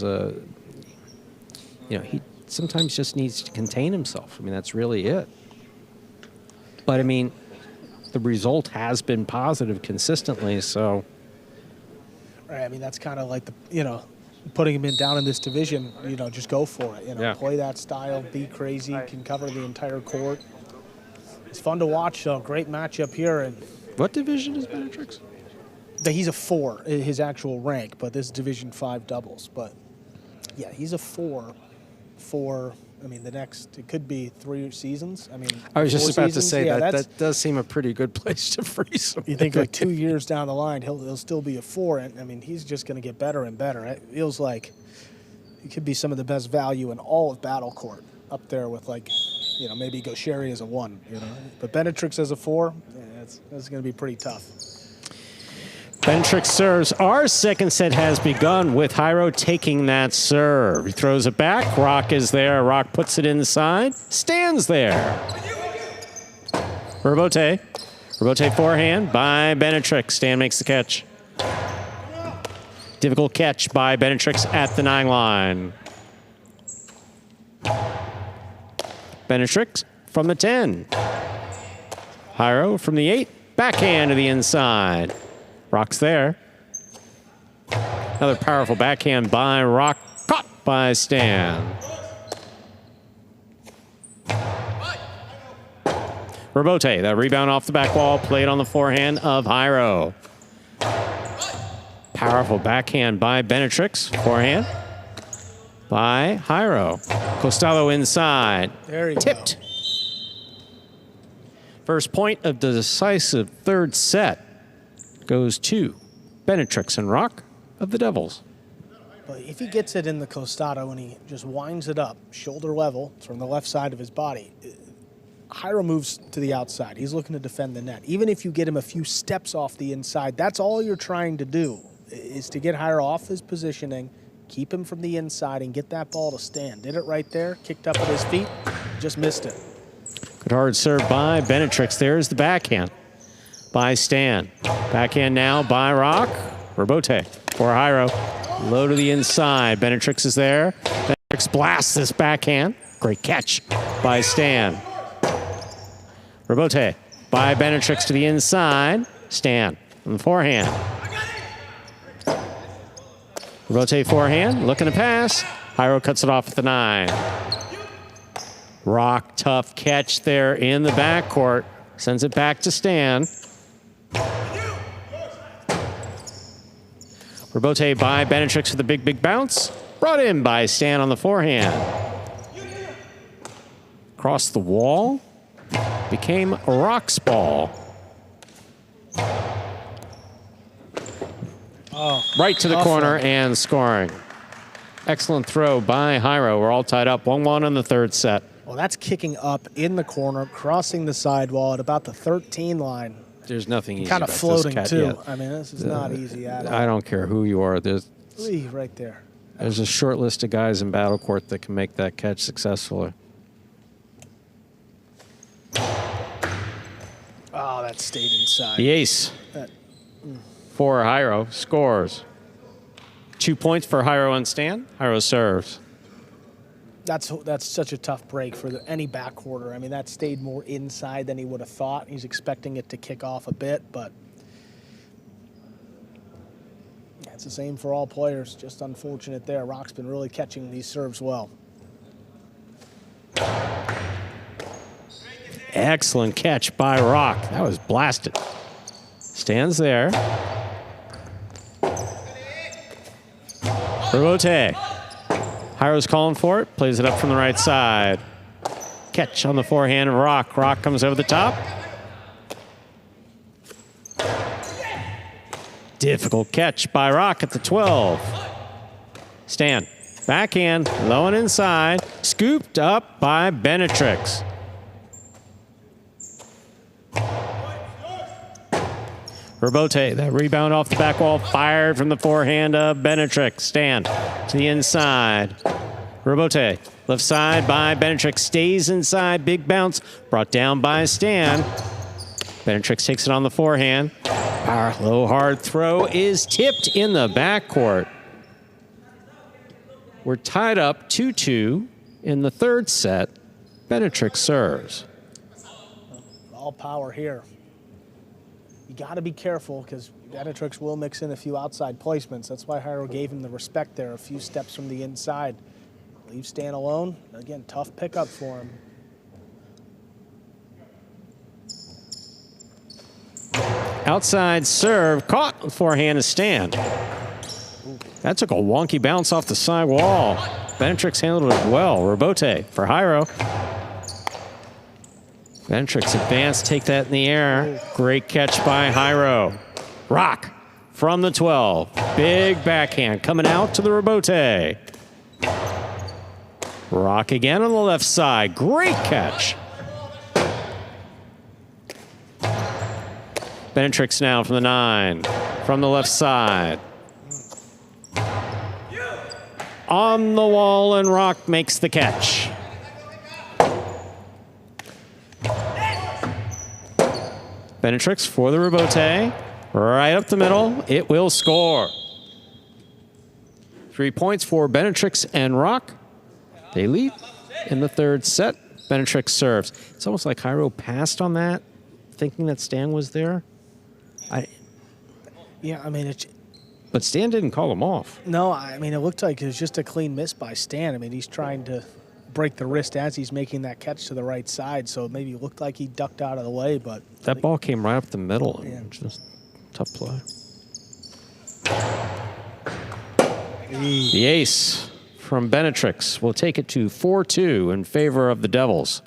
Speaker 3: he sometimes just needs to contain himself. I mean, that's really it. But I mean, the result has been positive consistently, so.
Speaker 4: Right, I mean, that's kind of like putting him down in this division, just go for it.
Speaker 3: Yeah.
Speaker 4: Play that style, be crazy, can cover the entire court. It's fun to watch, though. Great matchup here. And
Speaker 3: what division is Benetrix?
Speaker 4: He's a 4, his actual rank, but this is Division 5 doubles. But yeah, he's a 4 for, the next, it could be 3 seasons.
Speaker 3: I was just about to say
Speaker 4: yeah,
Speaker 3: that does seem a pretty good place to freeze him.
Speaker 4: You think like 2 years down the line, he'll still be a 4. And he's just going to get better and better. It feels like he could be some of the best value in all of Battlecourt, up there with maybe Gaucheri as a 1, But Benetrix as a 4, that's going to be pretty tough.
Speaker 3: Benetrix serves. Our second set has begun with Jairo taking that serve. He throws it back. Rock is there. Rock puts it inside. Stands there. Robote. Robote forehand by Benetrix. Stan makes the catch. Difficult catch by Benetrix at the 9 line. Benetrix from the 10. Jairo from the 8. Backhand to the inside. Rock's there. Another powerful backhand by Rock. Caught by Stan. Robote, that rebound off the back wall, played on the forehand of Jairo. Powerful backhand by Benetrix. Forehand by Jairo. Costalo inside.
Speaker 4: There you
Speaker 3: Tipped. First point of the decisive third set goes to Benetrix and Rock of the Devils.
Speaker 4: But if he gets it in the costado and he just winds it up, shoulder level, from the left side of his body, Jairo moves to the outside. He's looking to defend the net. Even if you get him a few steps off the inside, that's all you're trying to do, is to get Jairo off his positioning, keep him from the inside, and get that ball to stand. Did it right there, kicked up at his feet, just missed it.
Speaker 3: Good hard serve by Benetrix. There's the backhand by Stan. Backhand now by Rock. Robote for Jairo. Low to the inside. Benetrix is there. Benetrix blasts this backhand. Great catch by Stan. Robote by Benetrix to the inside. Stan on the forehand. Rebote forehand, looking to pass. Jairo cuts it off at the 9. Rock, tough catch there in the backcourt. Sends it back to Stan. Rebote by Benetrix with a big bounce. Brought in by Stan on the forehand. Across the wall. Became Rock's ball. Right to the corner and scoring. Excellent throw by Jairo. We're all tied up 1-1 in the third set.
Speaker 4: Well, that's kicking up in the corner, crossing the sidewall at about the 13 line.
Speaker 3: There's nothing easy
Speaker 4: kind of
Speaker 3: about
Speaker 4: floating,
Speaker 3: this
Speaker 4: too.
Speaker 3: yet.
Speaker 4: I mean, this is not easy at all.
Speaker 3: I don't care who you are. There's
Speaker 4: right there.
Speaker 3: a short list of guys in battle court that can make that catch successfully.
Speaker 4: Oh, that stayed inside.
Speaker 3: The ace for Jairo scores. 2 points for Jairo and Stan. Jairo serves.
Speaker 4: That's such a tough break for any backcourter. I mean, that stayed more inside than he would have thought. He's expecting it to kick off a bit, but it's the same for all players. Just unfortunate there. Rock's been really catching these serves well.
Speaker 3: Excellent catch by Rock. That was blasted. Stands there. Rebote. Jairo's calling for it. Plays it up from the right side. Catch on the forehand of Rock. Rock comes over the top. Difficult catch by Rock at the 12. Stan. Backhand. Low and inside. Scooped up by Benetrix. Rebote, that rebound off the back wall, fired from the forehand of Benetrix. Stan to the inside. Rebote, left side by Benetrix, stays inside, big bounce, brought down by Stan. Benetrix takes it on the forehand. Power, low, hard throw is tipped in the backcourt. We're tied up 2-2 in the third set. Benetrix serves.
Speaker 4: All power here. You got to be careful because Benetrix will mix in a few outside placements. That's why Jairo gave him the respect there, a few steps from the inside. Leave Stan alone. Again, tough pickup for him.
Speaker 3: Outside serve, caught forehand is Stan. That took a wonky bounce off the side wall. Benetrix handled it well. Rebote for Jairo. Benetrix advance, take that in the air. Great catch by Jairo. Rock from the 12. Big backhand coming out to the Rebote. Rock again on the left side. Great catch. Benetrix now from the 9. From the left side. On the wall, and Rock makes the catch. Benetrix for the Rebote. Right up the middle. It will score. 3 points for Benetrix and Rock. They lead in the third set. Benetrix serves. It's almost like Jairo passed on that, thinking that Stan was there.
Speaker 4: Yeah, I mean,
Speaker 3: but Stan didn't call him off.
Speaker 4: No, I mean, it looked like it was just a clean miss by Stan. I mean, he's trying to break the wrist as he's making that catch to the right side, so maybe it looked like he ducked out of the way, but
Speaker 3: that ball came right up the middle.
Speaker 4: Yeah.
Speaker 3: Just tough play. The ace from Benetrix will take it to 4-2 in favor of the Devils.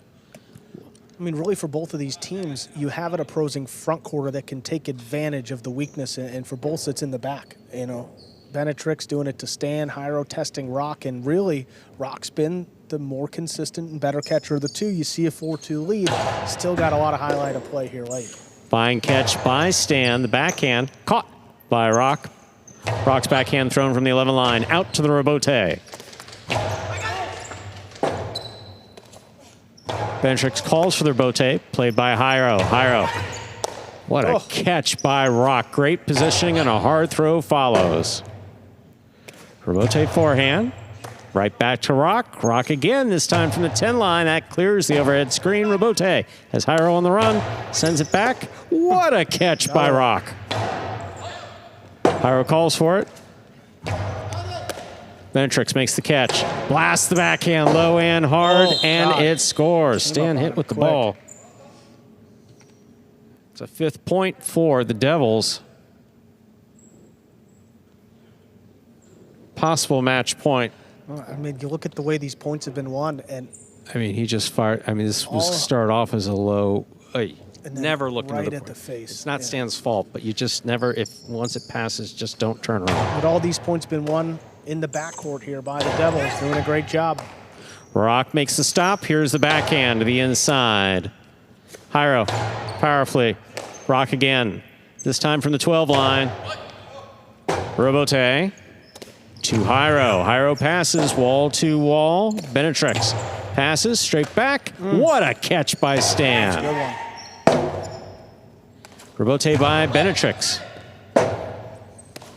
Speaker 4: I mean, really, for both of these teams, you have an opposing front quarter that can take advantage of the weakness, and for both, it's in the back. You know, Benetrix doing it to Stan, Jairo testing Rock, and really, Rock's been the more consistent and better catcher of the two. You see a 4-2 lead. Still got a lot of highlight of play here late.
Speaker 3: Fine catch by Stan. The backhand caught by Rock. Rock's backhand thrown from the 11 line out to the Rebote. Benetrix calls for the Rebote, played by Jairo. Jairo. What a catch by Rock. Great positioning and a hard throw follows. Rebote forehand. Right back to Rock. Rock again, this time from the 10 line. That clears the overhead screen. Rebote has Jairo on the run. Sends it back. What a catch by Rock. Hyro calls for it. Benetrix makes the catch. Blasts the backhand low and hard, and it scores. Stan hit with the ball. It's a 5th point for the Devils. Possible match point.
Speaker 4: Well, I mean, you look at the way these points have been won, and
Speaker 3: I mean, he just fired. I mean, this was started off as a low. Never look
Speaker 4: right
Speaker 3: into
Speaker 4: at the face.
Speaker 3: It's not Stan's fault, but you just never. If once it passes, just don't turn around.
Speaker 4: But all these points been won in the backcourt here by the Devils, doing a great job.
Speaker 3: Rock makes the stop. Here's the backhand to the inside. Hyro, powerfully. Rock again. This time from the 12 line. Robote to Hyro. Hyro passes wall to wall. Benetrix passes straight back. What a catch by Stan.
Speaker 4: Good one.
Speaker 3: Robote by Benetrix.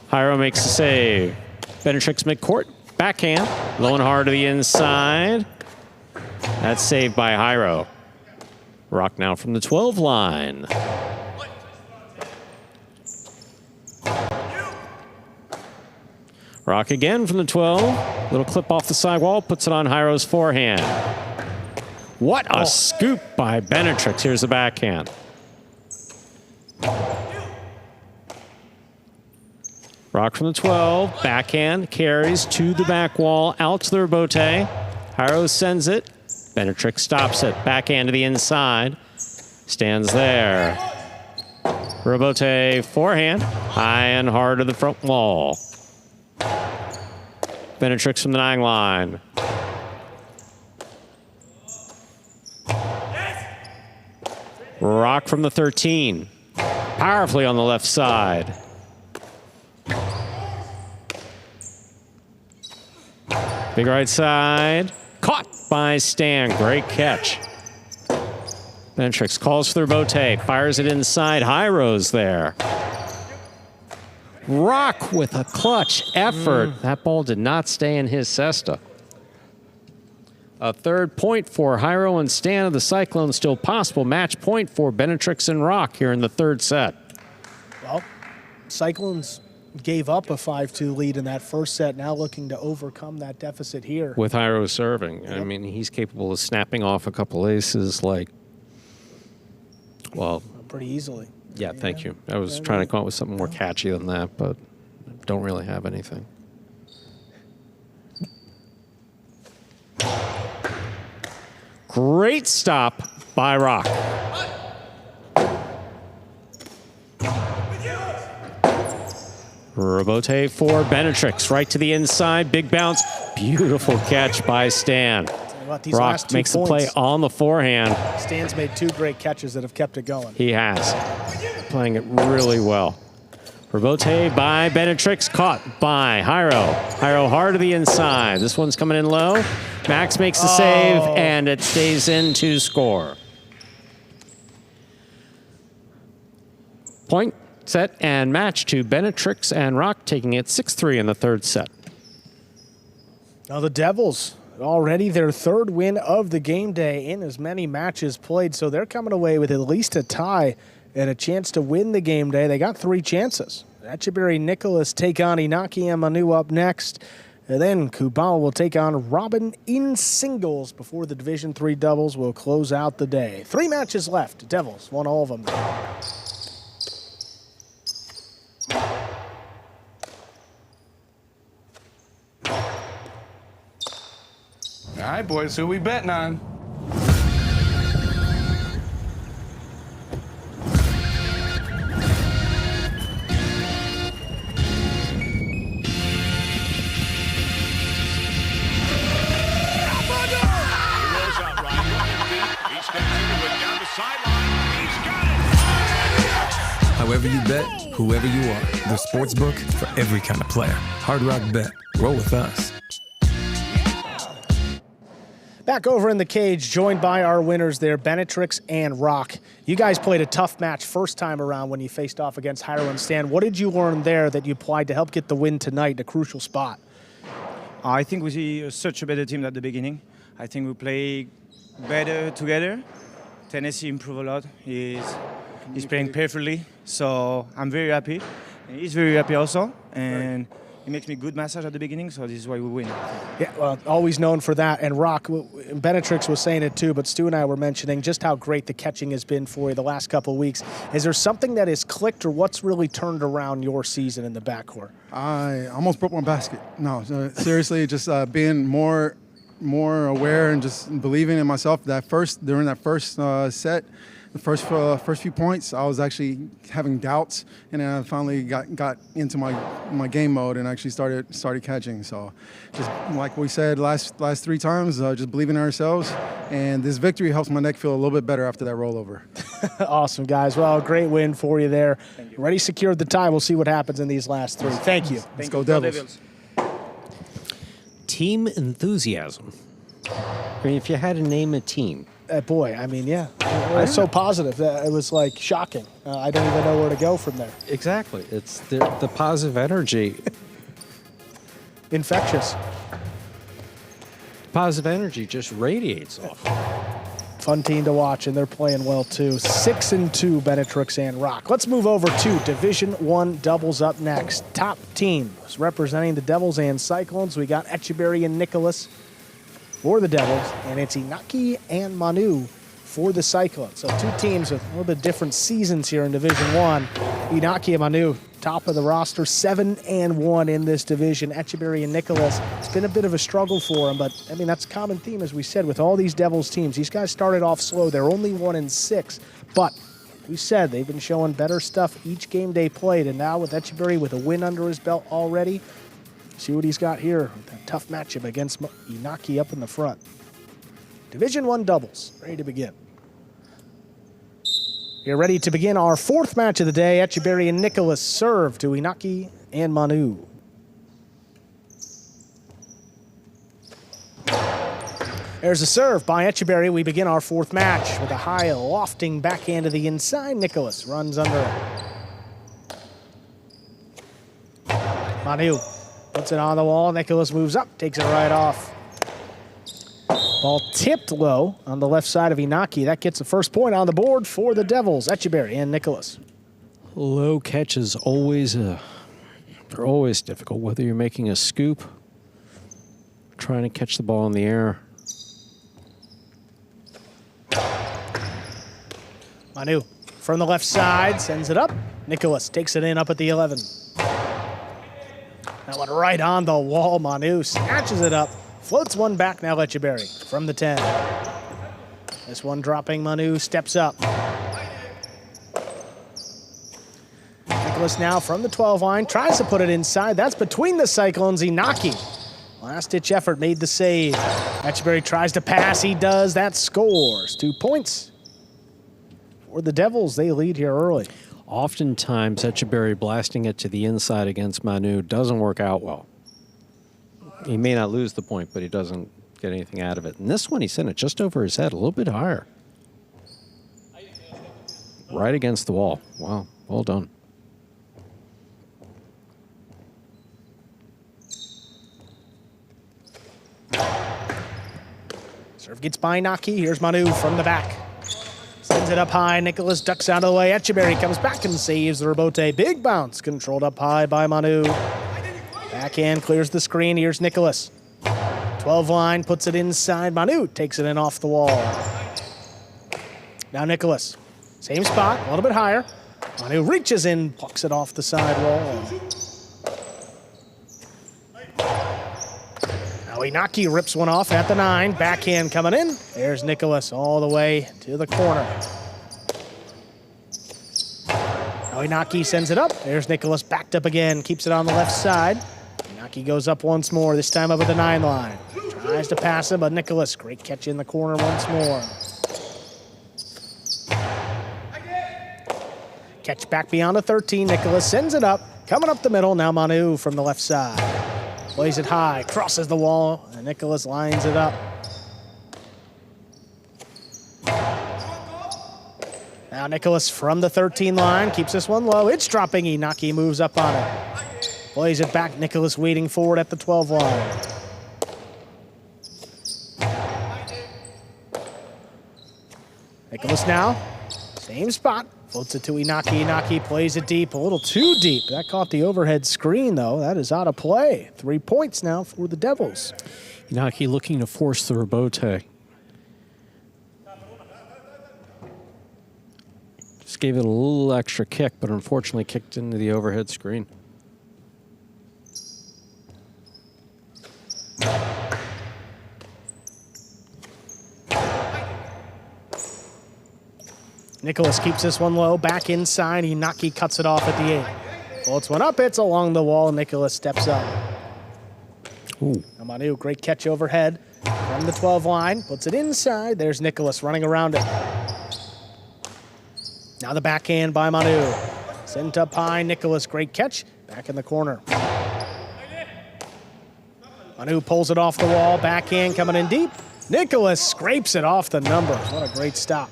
Speaker 3: Hyro makes the save. Benetrix midcourt. Backhand. Low and hard to the inside. That's saved by Hyro. Rock now from the 12 line. Rock again from the 12. Little clip off the sidewall. Puts it on Hyro's forehand. What a scoop by Benetrix. Here's the backhand. Rock from the 12, backhand, carries to the back wall, out to the Robote. Hyro sends it. Benetrix stops it. Backhand to the inside. Stands there. Robote forehand, high and hard to the front wall. Benetrix from the 9 line. Rock from the 13. Powerfully on the left side. Big right side. Caught by Stan. Great catch. Benetrix calls for the Robote. Fires it inside. Hyro's there. Rock with a clutch effort. That ball did not stay in his cesta. A 3rd point for Hyro and Stan of the Cyclones. Still possible match point for Benetrix and Rock here in the 3rd set.
Speaker 4: Well, Cyclones gave up a 5-2 lead in that first set, now looking to overcome that deficit here.
Speaker 3: With Hyro serving. Yep. I mean, he's capable of snapping off a couple aces like, well.
Speaker 4: Pretty easily.
Speaker 3: Yeah, thank you. I was trying to come up with something more catchy than that, but don't really have anything. Great stop by Rock. Robote for Benetrix, right to the inside, big bounce, beautiful catch by Stan. Rock makes the play on the forehand.
Speaker 4: Stan's made 2 great catches that have kept it going.
Speaker 3: He has, playing it really well. Robote by Benetrix, caught by Hyro. Hyro hard to the inside. This one's coming in low. Max makes the save, and it stays in to score. Point, set, and match to Benetrix and Rock, taking it 6-3 in the 3rd set.
Speaker 4: Now the Devils, already their 3rd win of the game day in as many matches played, so they're coming away with at least a tie and a chance to win the game day. They got 3 chances. Etcheberry Nicholas take on Inaki and Manu up next. And then Kubal will take on Robin in singles before the Division III doubles will close out the day. 3 matches left. Devils won all of them.
Speaker 8: All right, boys, who we betting on?
Speaker 9: However you bet, whoever you are, the sportsbook for every kind of player. Hard Rock Bet. Roll with us.
Speaker 4: Back over in the cage, joined by our winners there, Benetrix and Rock. You guys played a tough match first time around when you faced off against Hyro and Stan. What did you learn there that you applied to help get the win tonight, a crucial spot?
Speaker 10: I think we see such a better team at the beginning. I think we play better together. Tennessee improved a lot. He's playing perfectly, so I'm very happy. And he's very happy also, and he makes me good massage at the beginning, so this is why we win.
Speaker 4: Yeah, well, always known for that. And Rock, Benetrix was saying it too, but Stu and I were mentioning just how great the catching has been for you the last couple of weeks. Is there something that has clicked, or what's really turned around your season in the backcourt?
Speaker 11: I almost broke my basket. No, seriously, just being more aware and just believing in myself. During that first set, the first few points, I was actually having doubts, and then I finally got into my game mode and actually started catching. So, just like we said last 3 times, just believing in ourselves, and this victory helps my neck feel a little bit better after that rollover.
Speaker 4: Awesome, guys. Well, great win for you there. You. Already secured the tie. We'll see what happens in these last 3. Thank you.
Speaker 11: Let's go Devils.
Speaker 3: Team enthusiasm. I mean, if you had to name a team.
Speaker 4: Boy, I mean, yeah. It was so positive that it was like shocking. I don't even know where to go from there.
Speaker 3: Exactly. It's the positive energy.
Speaker 4: Infectious.
Speaker 3: Positive energy just radiates off.
Speaker 4: Fun team to watch, and they're playing well too. 6-2, Benetrix and Rock. Let's move over to Division I doubles up next. Top teams representing the Devils and Cyclones. We got Etcheberry and Nicholas for the Devils, and it's Inaki and Manu for the Cyclones. So 2 teams with a little bit different seasons here in Division I. Inaki and Manu, top of the roster, 7-1 in this division. Etcheberry and Nicholas, it's been a bit of a struggle for them, but I mean, that's a common theme, as we said, with all these Devils teams. These guys started off slow. They're only 1-6, but we said they've been showing better stuff each game they played, and now with Etcheberry with a win under his belt already, see what he's got here. A tough matchup against Inaki up in the front. Division I doubles, ready to begin. We're ready to begin our 4th match of the day. Etcheberry and Nicholas serve to Inaki and Manu. There's a serve by Etcheberry. We begin our 4th match with a high lofting backhand to the inside. Nicholas runs under it. Manu puts it on the wall. Nicholas moves up, takes it right off. Ball tipped low on the left side of Inaki. That gets the first point on the board for the Devils. Etcheberry and Nicholas.
Speaker 3: Low catches always they're always difficult, whether you're making a scoop, trying to catch the ball in the air.
Speaker 4: Manu from the left side sends it up. Nicholas takes it in up at the 11. That one right on the wall. Manu snatches it up. Floats one back now, Etcheberry from the 10. This one dropping. Manu steps up. Nicholas now from the 12 line, tries to put it inside. That's between the Cyclones. Inaki, last-ditch effort, made the save. Etcheberry tries to pass. He does. That scores 2 points for the Devils. They lead here early.
Speaker 3: Oftentimes, Etcheberry blasting it to the inside against Manu doesn't work out well. He may not lose the point, but he doesn't get anything out of it. And this one, he sent it just over his head, a little bit higher. Right against the wall. Wow, well done.
Speaker 4: Serve gets by Inaki. Here's Manu from the back. Sends it up high. Nicholas ducks out of the way. Etcheberry comes back and saves the rebote. Big bounce controlled up high by Manu. Backhand clears the screen. Here's Nicholas. 12 line, puts it inside. Manu takes it in off the wall. Now Nicholas. Same spot, a little bit higher. Manu reaches in, plucks it off the side wall. Now Inaki rips one off at the 9. Backhand coming in. There's Nicholas all the way to the corner. Now Inaki sends it up. There's Nicholas backed up again. Keeps it on the left side. Inaki goes up once more, this time up at the 9 line. Tries to pass him, but Nicholas, great catch in the corner once more. Catch back beyond the 13. Nicholas sends it up. Coming up the middle, now Manu from the left side. Plays it high, crosses the wall, and Nicholas lines it up. Now Nicholas from the 13 line, keeps this one low. It's dropping. Inaki moves up on it. Plays it back. Nicholas waiting forward at the 12 line. Nicholas now, same spot. Floats it to Inaki. Inaki plays it deep, a little too deep. That caught the overhead screen, though. That is out of play. 3 points now for the Devils.
Speaker 3: Inaki looking to force the rebote. Just gave it a little extra kick, but unfortunately kicked into the overhead screen.
Speaker 4: Nicholas keeps this one low, back inside. Inaki cuts it off at the 8. Floats one up, it's along the wall. Nicholas steps up.
Speaker 3: Ooh.
Speaker 4: Manu, great catch overhead from the 12 line. Puts it inside. There's Nicholas running around it. Now the backhand by Manu. Sent up high. Nicholas, great catch. Back in the corner. Manu pulls it off the wall. Backhand coming in deep. Nicholas scrapes it off the numbers. What a great stop.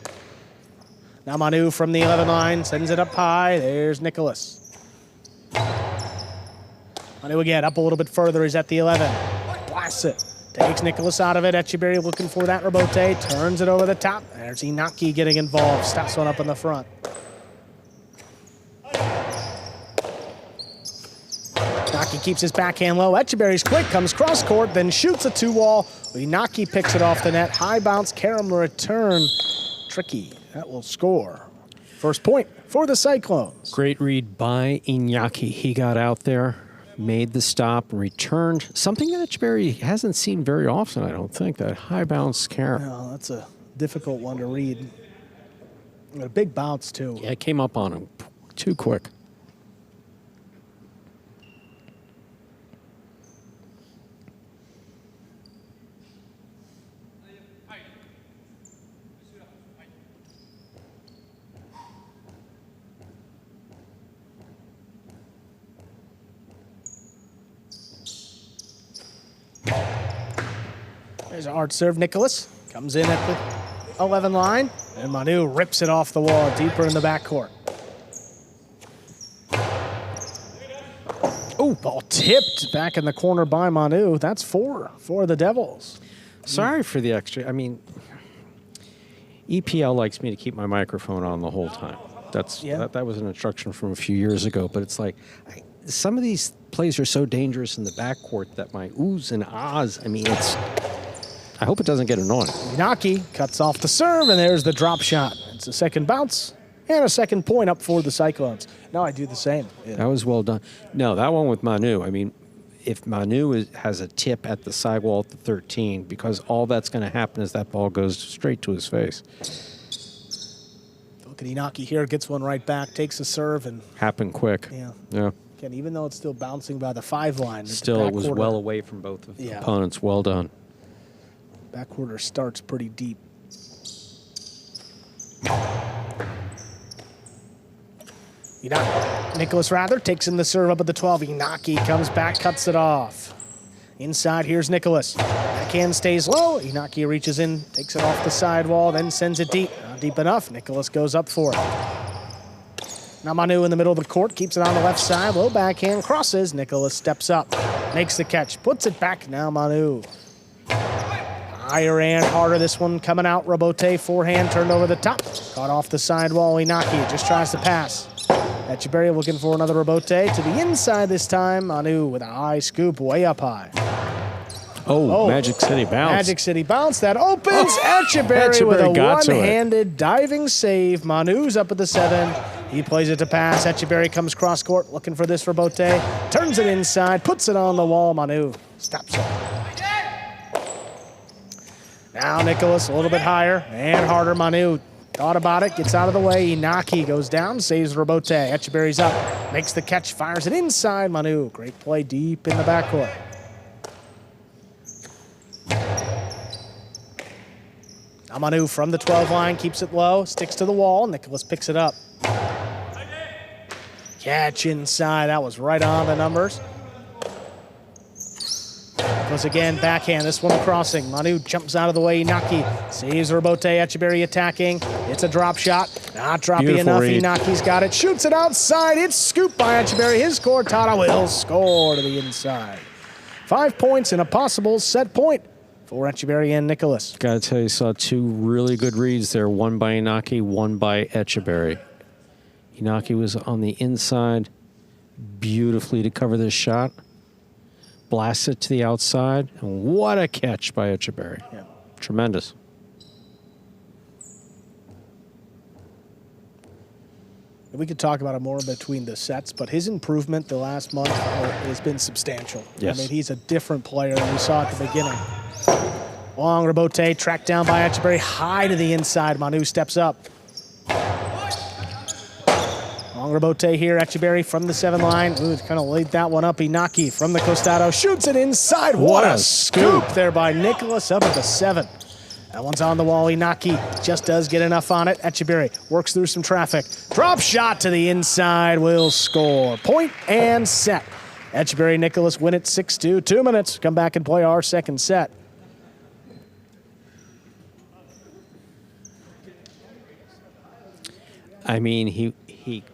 Speaker 4: Now Manu from the 11 line. Sends it up high. There's Nicholas. Manu again, up a little bit further. He's at the 11. Blasts it. Takes Nicholas out of it. Echeverry looking for that rebote. Turns it over the top. There's Inaki getting involved. Stops one up in the front. Inaki keeps his backhand low. Echeverry's quick. Comes cross court. Then shoots a 2-wall. Inaki picks it off the net. High bounce. Karam return. Tricky. That will score. First point for the Cyclones.
Speaker 3: Great read by Inaki. He got out there, made the stop, returned. Something that Echeverry hasn't seen very often, I don't think, that high bounce carry.
Speaker 4: No, that's a difficult one to read. And a big bounce, too.
Speaker 3: Yeah, it came up on him too quick.
Speaker 4: There's a hard serve. Nicholas comes in at the 11 line, and Manu rips it off the wall deeper in the backcourt. Oh, ball tipped back in the corner by Manu. That's 4 for the Devils.
Speaker 3: Sorry for the extra. I mean, EPL likes me to keep my microphone on the whole time. That was an instruction from a few years ago, but it's like some of these plays are so dangerous in the backcourt that my oohs and ahs, I mean, I hope it doesn't get annoying.
Speaker 4: Inaki cuts off the serve, and there's the drop shot. It's a second bounce and a second point up for the Cyclones. Now I do the same. Yeah.
Speaker 3: That was well done. No, that one with Manu, I mean, if Manu has a tip at the sidewall at the 13, because all that's going to happen is that ball goes straight to his face.
Speaker 4: Look at Inaki here, gets one right back, takes a serve, and...
Speaker 3: Happened quick.
Speaker 4: Yeah. Again, even though it's still bouncing by the 5 line.
Speaker 3: Still, it was well away from both of the opponents. Well done.
Speaker 4: Back quarter starts pretty deep. Nicholas Rather takes in the serve up at the 12. Inaki comes back, cuts it off. Inside, here's Nicholas. Backhand stays low. Inaki reaches in, takes it off the sidewall, then sends it deep. Not deep enough. Nicholas goes up for it. Now Manu in the middle of the court, keeps it on the left side. Low backhand, crosses. Nicholas steps up, makes the catch, puts it back. Now Manu. Higher and harder, this one coming out. Rebote, forehand, turned over the top. Caught off the sidewall. Inaki just tries to pass. Echeverry looking for another rebote to the inside this time. Manu with a high scoop way up high.
Speaker 3: Oh, Magic City bounce.
Speaker 4: Magic City bounce. That opens. Echeverry with a one-handed diving save. Manu's up at the 7. He plays it to pass. Echeverry comes cross court looking for this rebote. Turns it inside, puts it on the wall. Manu stops it. Now Nicholas a little bit higher and harder. Manu thought about it, gets out of the way. Inaki goes down, saves Rebote. Echeverry's up, makes the catch, fires it inside. Manu, great play deep in the backcourt. Now Manu from the 12 line, keeps it low, sticks to the wall. Nicholas picks it up. Catch inside, that was right on the numbers. Once again, backhand, this one crossing. Manu jumps out of the way. Inaki saves Rebote. Echeverry attacking. It's a drop shot. Not droppy enough. Inaki's got it. Shoots it outside. It's scooped by Echeverry. His score, Tata will score to the inside. 5 points and a possible set point for Echeverry and Nicholas.
Speaker 3: Got to tell you, saw 2 really good reads there. One by Inaki, one by Echeverry. Inaki was on the inside beautifully to cover this shot. Blasts it to the outside. And what a catch by Etcheberry.
Speaker 4: Yeah.
Speaker 3: Tremendous.
Speaker 4: We could talk about it more between the sets, but his improvement the last month has been substantial.
Speaker 3: Yes.
Speaker 4: I mean, he's a different player than we saw at the beginning. Long rebote, tracked down by Etcheberry, high to the inside. Manu steps up. Long rebote here, Etcheberry from the 7 line. Ooh, kind of laid that one up. Inaki from the costado, shoots it inside. What a scoop there by Nicholas up at the 7. That one's on the wall. Inaki just does get enough on it. Etcheberry works through some traffic. Drop shot to the inside will score. Point and set. Etcheberry, Nicholas win it 6-2. 2 minutes. Come back and play our second set.
Speaker 3: I mean, he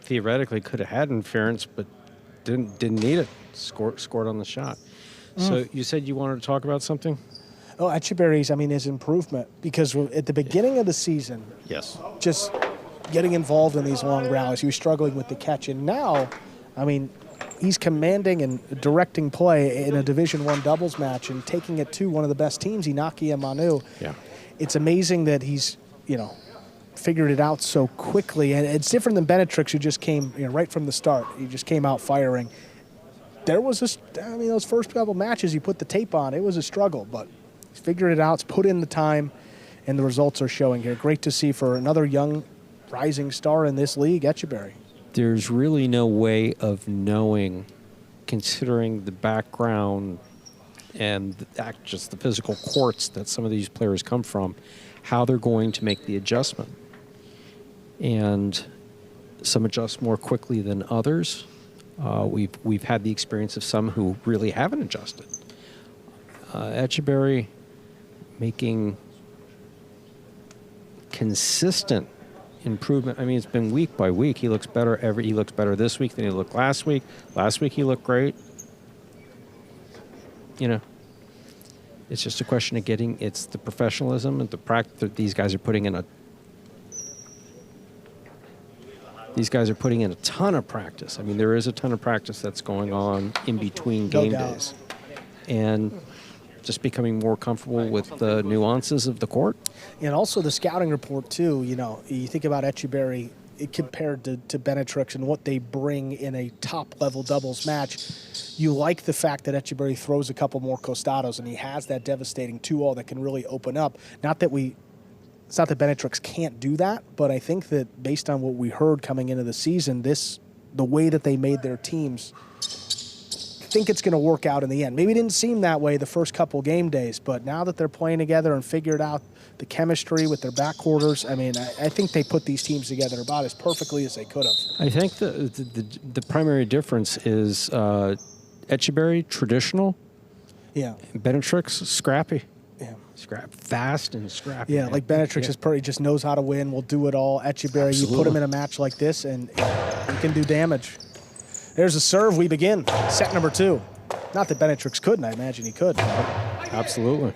Speaker 3: theoretically could have had interference, but didn't need it. Scored on the shot. So you said you wanted to talk about something?
Speaker 4: Oh, Etcheberry's, I mean, his improvement. Because at the beginning of the season,
Speaker 3: yes,
Speaker 4: just getting involved in these long rallies, he was struggling with the catch. And now, I mean, he's commanding and directing play in a Division I doubles match and taking it to one of the best teams, Inaki and Manu.
Speaker 3: Yeah.
Speaker 4: It's amazing that he's, figured it out so quickly. And it's different than Benetrix, who just came right from the start. He just came out firing. There was those first couple matches, you put the tape on, it was a struggle, but he's figured it out, he's put in the time, and the results are showing here. Great to see for another young rising star in this league, Etcheberry.
Speaker 3: There's really no way of knowing, considering the background and just the physical courts that some of these players come from, how they're going to make the adjustment. And some adjust more quickly than others. We've had the experience of some who really haven't adjusted. Etcheberry making consistent improvement. I mean, it's been week by week. He looks better he looks better this week than he looked last week. Last week he looked great. It's just a question of it's the professionalism and the practice that these guys are putting in These guys are putting in a ton of practice. I mean, there is a ton of practice that's going on in between game days. And just becoming more comfortable with the nuances of the court.
Speaker 4: And also the scouting report, too. You think about Etcheberry compared to Benetrix and what they bring in a top-level doubles match. You like the fact that Etcheberry throws a couple more costados, and he has that devastating 2-all that can really open up. It's not that Benetrix can't do that, but I think that based on what we heard coming into the season, the way that they made their teams, I think it's going to work out in the end. Maybe it didn't seem that way the first couple game days, but now that they're playing together and figured out the chemistry with their backcourters, I mean, I think they put these teams together about as perfectly as they could have.
Speaker 3: I think the primary difference is Etcheberry, traditional.
Speaker 4: Yeah.
Speaker 3: Benetrix, scrappy.
Speaker 4: Yeah.
Speaker 3: Fast and scrappy.
Speaker 4: Yeah, like Benetrix is pretty, just knows how to win, will do it all. Etcheberry, you put him in a match like this and he can do damage. There's a serve, we begin. Set number 2. Not that Benetrix couldn't, I imagine he could.
Speaker 3: Absolutely.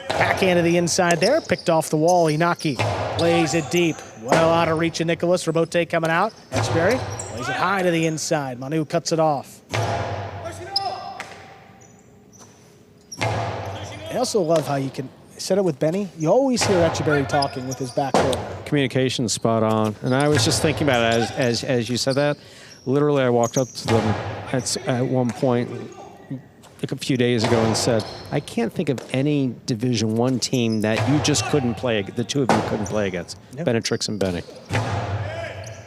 Speaker 4: Backhand to the inside there, picked off the wall. Inaki plays it deep. Well out of reach of Nicholas. Rebote coming out. Etcheberry plays it high to the inside. Manu cuts it off. I also love how you can set it with Benny. You always hear Etcheberry talking with his backcourt.
Speaker 3: Communication spot on. And I was just thinking about it as you said that. Literally, I walked up to them at one point like a few days ago and said, I can't think of any Division I team that you just couldn't play, the two of you couldn't play against. Yep. Benetrix and Benny.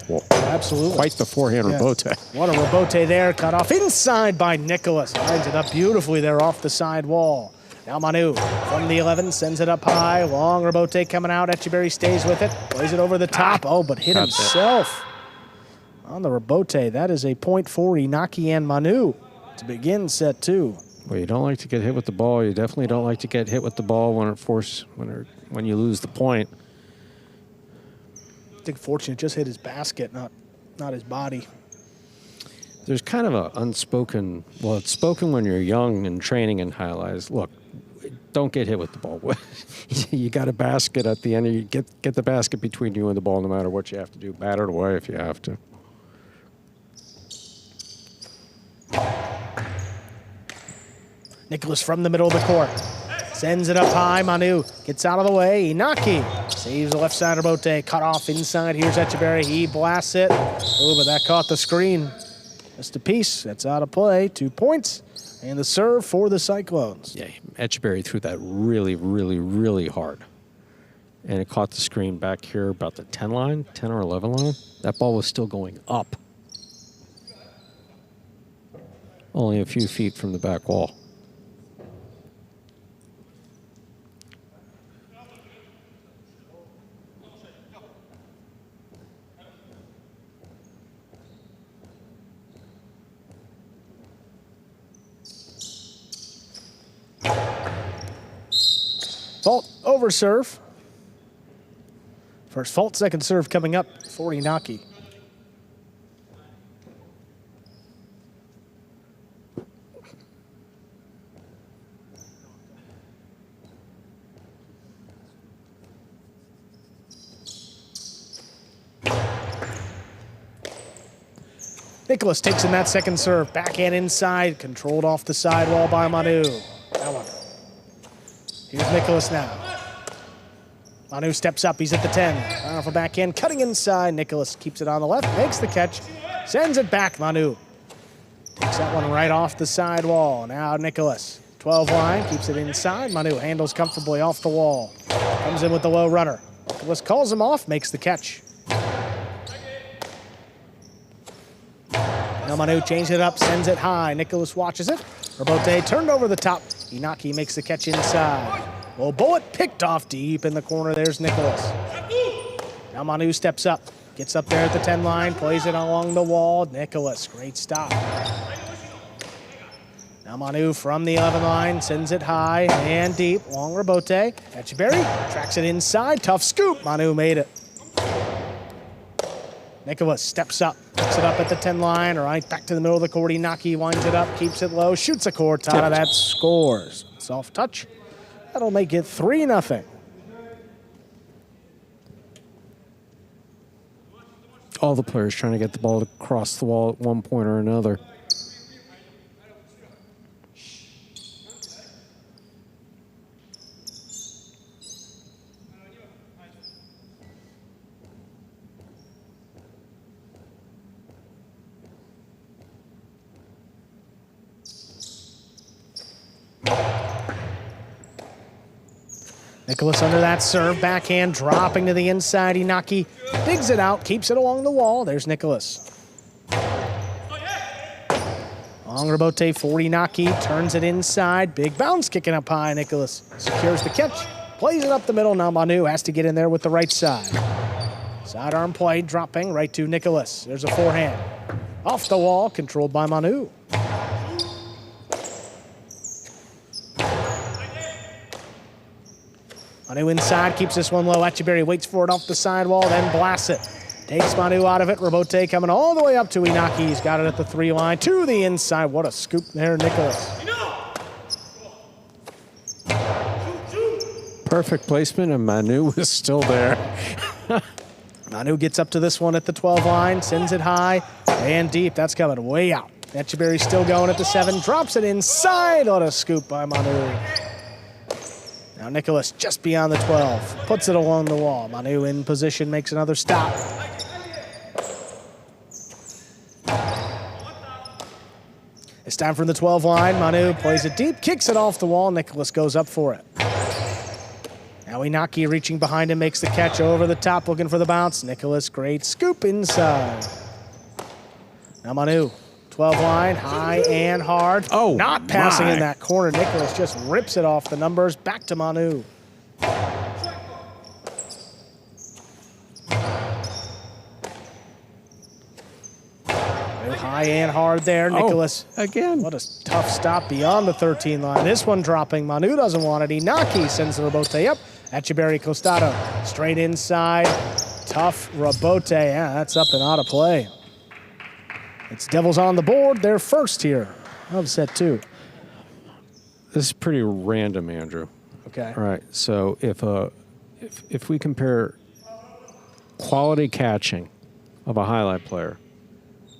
Speaker 3: Well,
Speaker 4: absolutely.
Speaker 3: Quite the forehand rebote.
Speaker 4: What a rebote there, cut off inside by Nicholas. Lines it up beautifully there off the side wall. Now Manu from the 11 sends it up high. Long rebote coming out. Etcheberry stays with it. Plays it over the top. Oh, but hit himself on the rebote. That is a point for Inaki and Manu to begin set 2.
Speaker 3: Well, you don't like to get hit with the ball. You definitely don't like to get hit with the ball when you lose the point.
Speaker 4: I think fortunate just hit his basket, not his body.
Speaker 3: There's kind of an unspoken, well, it's spoken when you're young and training in highlights. Look, Don't get hit with the ball. You got a basket at the end. You get the basket between you and the ball no matter what you have to do. Bat it away if you have to.
Speaker 4: Nicholas from the middle of the court. Sends it up high. Manu gets out of the way. Inaki saves the left side of Bote. Cut off inside. Here's Echeverry. He blasts it. Oh, but that caught the screen. Just a piece. That's out of play. 2 points. And the serve for the Cyclones.
Speaker 3: Yeah, Echeverry threw that really, really, really hard. And it caught the screen back here about the 10 line, 10 or 11 line. That ball was still going up. Only a few feet from the back wall.
Speaker 4: Fault over serve. First fault, second serve coming up for Inaki. Nicholas takes in that second serve. Backhand inside, controlled off the sidewall by Manu. That one. Here's Nicholas now. Manu steps up, he's at the 10. Powerful backhand, cutting inside. Nicholas keeps it on the left, makes the catch, sends it back. Manu takes that one right off the sidewall. Now Nicholas, 12 line, keeps it inside. Manu handles comfortably off the wall. Comes in with the low runner. Nicholas calls him off, makes the catch. Now Manu changes it up, sends it high. Nicholas watches it. Robote turned over the top. Inaki makes the catch inside. Well, bullet picked off deep in the corner. There's Nicholas. Now Manu steps up. Gets up there at the 10 line. Plays it along the wall. Nicholas, great stop. Now Manu from the 11 line. Sends it high and deep. Long Robote. Echeverry tracks it inside. Tough scoop. Manu made it. Nicholas steps up. Picks it up at the 10 line. Right back to the middle of the court. Inaki winds it up. Keeps it low. Shoots a court. Out of that. Scores. Soft touch. That'll make it 3-0.
Speaker 3: All the players trying to get the ball across the wall at one point or another.
Speaker 4: Nicholas under that serve, backhand dropping to the inside. Inaki digs it out, keeps it along the wall. There's Nicholas. Long Robote for Inaki, turns it inside. Big bounce kicking up high. Nicholas secures the catch, plays it up the middle. Now Manu has to get in there with the right side. Sidearm play, dropping right to Nicholas. There's a forehand. Off the wall, controlled by Manu. Manu inside, keeps this one low. Echeverry waits for it off the sidewall, then blasts it. Takes Manu out of it. Robote coming all the way up to Inaki. He's got it at the 3 line to the inside. What a scoop there, Nicholas.
Speaker 3: Perfect placement, and Manu was still there.
Speaker 4: Manu gets up to this one at the 12 line, sends it high and deep. That's coming way out. Echeverry still going at the 7, drops it inside. What a scoop by Manu. Now Nicholas just beyond the 12, puts it along the wall. Manu in position, makes another stop. It's time for the 12 line. Manu plays it deep, kicks it off the wall. Nicholas goes up for it. Now Inaki reaching behind him, makes the catch over the top, looking for the bounce. Nicholas, great scoop inside. Now Manu, 12 line, high and hard.
Speaker 3: Oh,
Speaker 4: not passing in that corner. Nicholas just rips it off the numbers. Back to Manu. High and hard there, Nicholas.
Speaker 3: Again.
Speaker 4: What a tough stop beyond the 13 line. This one dropping. Manu doesn't want it. Inaki sends the Robote up. Echeverry Costado straight inside. Tough Robote. Yeah, that's up and out of play. It's Devils on the board. They're first here of set 2.
Speaker 3: This is pretty random, Andrew.
Speaker 4: Okay.
Speaker 3: All right. So if we compare quality catching of a highlight player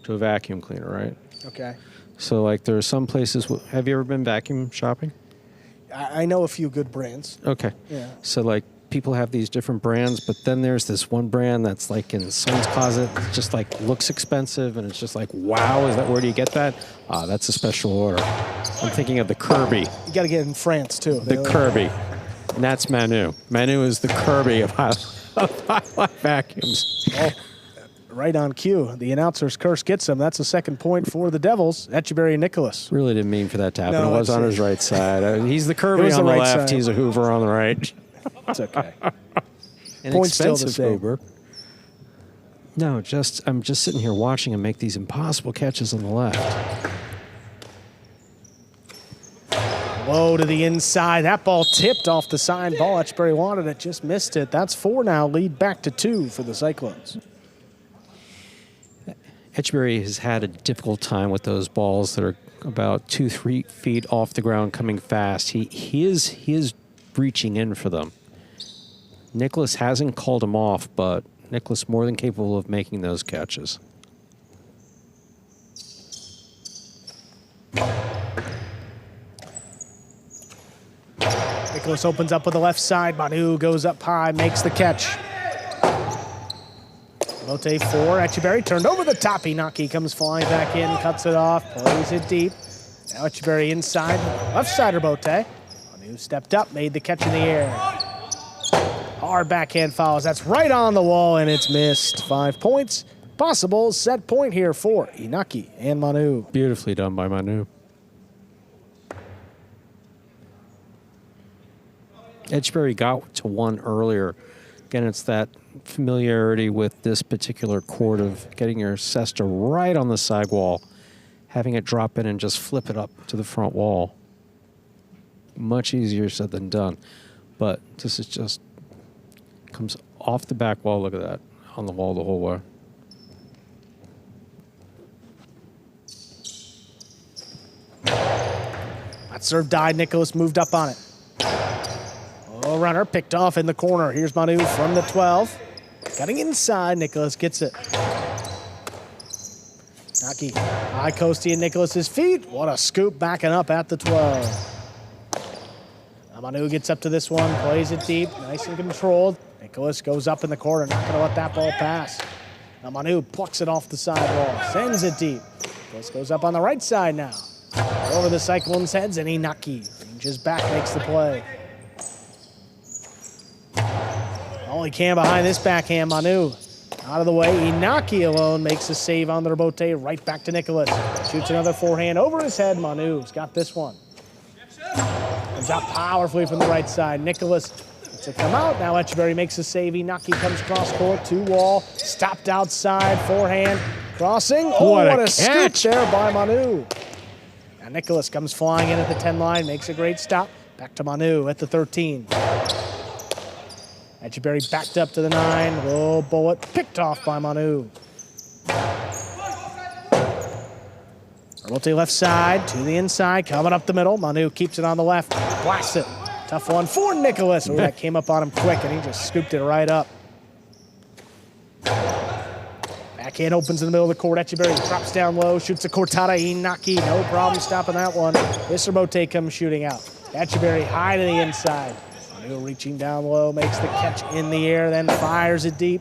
Speaker 3: to a vacuum cleaner, right?
Speaker 4: Okay.
Speaker 3: So like there are some places. Have you ever been vacuum shopping?
Speaker 4: I know a few good brands.
Speaker 3: Okay.
Speaker 4: Yeah.
Speaker 3: So like people have these different brands, but then there's this one brand that's like in someone's closet. It just like looks expensive, and it's just like, wow, where do you get that? That's a special order. I'm thinking of the Kirby.
Speaker 4: You got to get it in France too.
Speaker 3: The Kirby. And that's Manu. Manu is the Kirby of highlight vacuums.
Speaker 4: Oh, right on cue. The announcer's curse gets him. That's a second point for the Devils. Echeverry and Nicholas.
Speaker 3: Really didn't mean for that to happen.
Speaker 4: No,
Speaker 3: it was on his right side. He's the Kirby on the
Speaker 4: right
Speaker 3: left.
Speaker 4: side.
Speaker 3: He's a Hoover on the right.
Speaker 4: It's okay.
Speaker 3: An
Speaker 4: Point's still the
Speaker 3: expensive
Speaker 4: same.
Speaker 3: Hoover. No, I'm just sitting here watching him make these impossible catches on the left.
Speaker 4: Low to the inside. That ball tipped off the side. Ball Etcheberry wanted it, just missed it. That's 4 now. Lead back to 2 for the Cyclones.
Speaker 3: Etcheberry has had a difficult time with those balls that are about 2-3 feet off the ground coming fast. He is reaching in for them. Nicholas hasn't called him off, but Nicholas more than capable of making those catches.
Speaker 4: Nicholas opens up with the left side. Manu goes up high, makes the catch. Mote 4, Etcheberry turned over the top. Inaki comes flying back in, cuts it off, plays it deep. Now Etcheberry inside, left sider Bote. Manu stepped up, made the catch in the air. Hard backhand fouls. That's right on the wall, and it's missed. 5 points. Possible set point here for Inaki and Manu.
Speaker 3: Beautifully done by Manu. Etcheberry got to 1 earlier. Again, it's that familiarity with this particular court of getting your cesta right on the side wall, having it drop in and just flip it up to the front wall. Much easier said than done. But this is just comes off the back wall. Look at that. On the wall the whole way.
Speaker 4: That serve died. Nicholas moved up on it. Oh, runner picked off in the corner. Here's Manu from the 12. Cutting inside. Nicholas gets it. Naki high coasty at Nicholas's feet. What a scoop backing up at the 12. Now Manu gets up to this one. Plays it deep. Nice and controlled. Nicholas goes up in the corner. Not going to let that ball pass. Now Manu plucks it off the sidewall. Sends it deep. Nicholas goes up on the right side now. Over the Cyclones' heads, and Inaki ranges back, makes the play. All he can behind this backhand, Manu. Out of the way, Inaki alone makes a save on the rebote, right back to Nicholas. Shoots another forehand over his head, Manu's got this one. Comes out powerfully from the right side. Nicholas lets it come out. Now Etcheberry makes a save. Inaki comes cross court, 2 wall, stopped outside, forehand, crossing. Oh, what a scoop there by Manu. Now Nicholas comes flying in at the 10 line, makes a great stop. Back to Manu at the 13. Etcheberry backed up to the 9. Low bullet picked off by Manu. Rote left side to the inside, coming up the middle. Manu keeps it on the left, blasts it. Tough one for Nicholas. Oh, that came up on him quick, and he just scooped it right up. Backhand opens in the middle of the court. Etcheberry drops down low, shoots a cortada. Inaki, no problem stopping that one. This Rote comes shooting out. Etcheberry high to the inside. Manu reaching down low, makes the catch in the air, then fires it deep.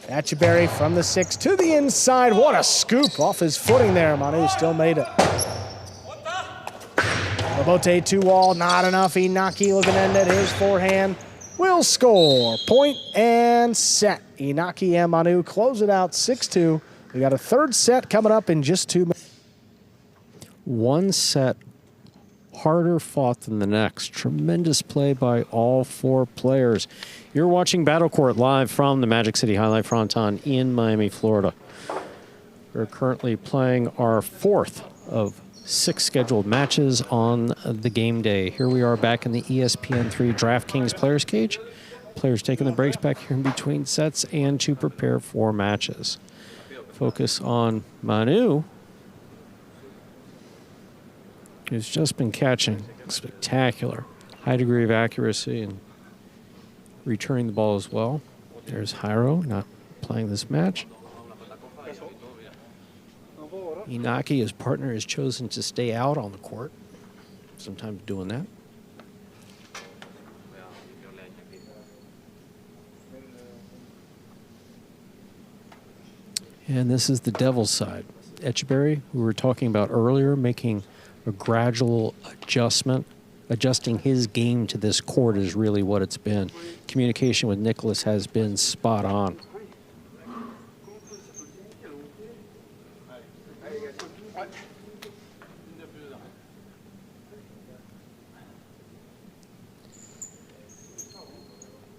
Speaker 4: Etcheberry from the 6 to the inside. What a scoop off his footing there. Manu still made it. Robote 2 wall, not enough. Inaki looking to end it. His forehand will score. Point and set. Inaki and Manu close it out 6-2. We got a 3rd set coming up in just 2 minutes.
Speaker 3: 1 set harder fought than the next. Tremendous play by all 4 players. You're watching Battlecourt live from the Magic City League Fronton in Miami, Florida. We're currently playing our 4th of 6 scheduled matches on the game day. Here we are back in the ESPN3 DraftKings Players Cage. Players taking the breaks back here in between sets and to prepare for matches. Focus on Manu, who's just been catching spectacular high degree of accuracy and returning the ball as well. There's Jairo not playing this match. Inaki, his partner, has chosen to stay out on the court. Sometimes doing that. And this is the Devils side. Etcheberry, who we were talking about earlier, making a gradual adjustment. Adjusting his game to this court is really what it's been. Communication with Nicholas has been spot on.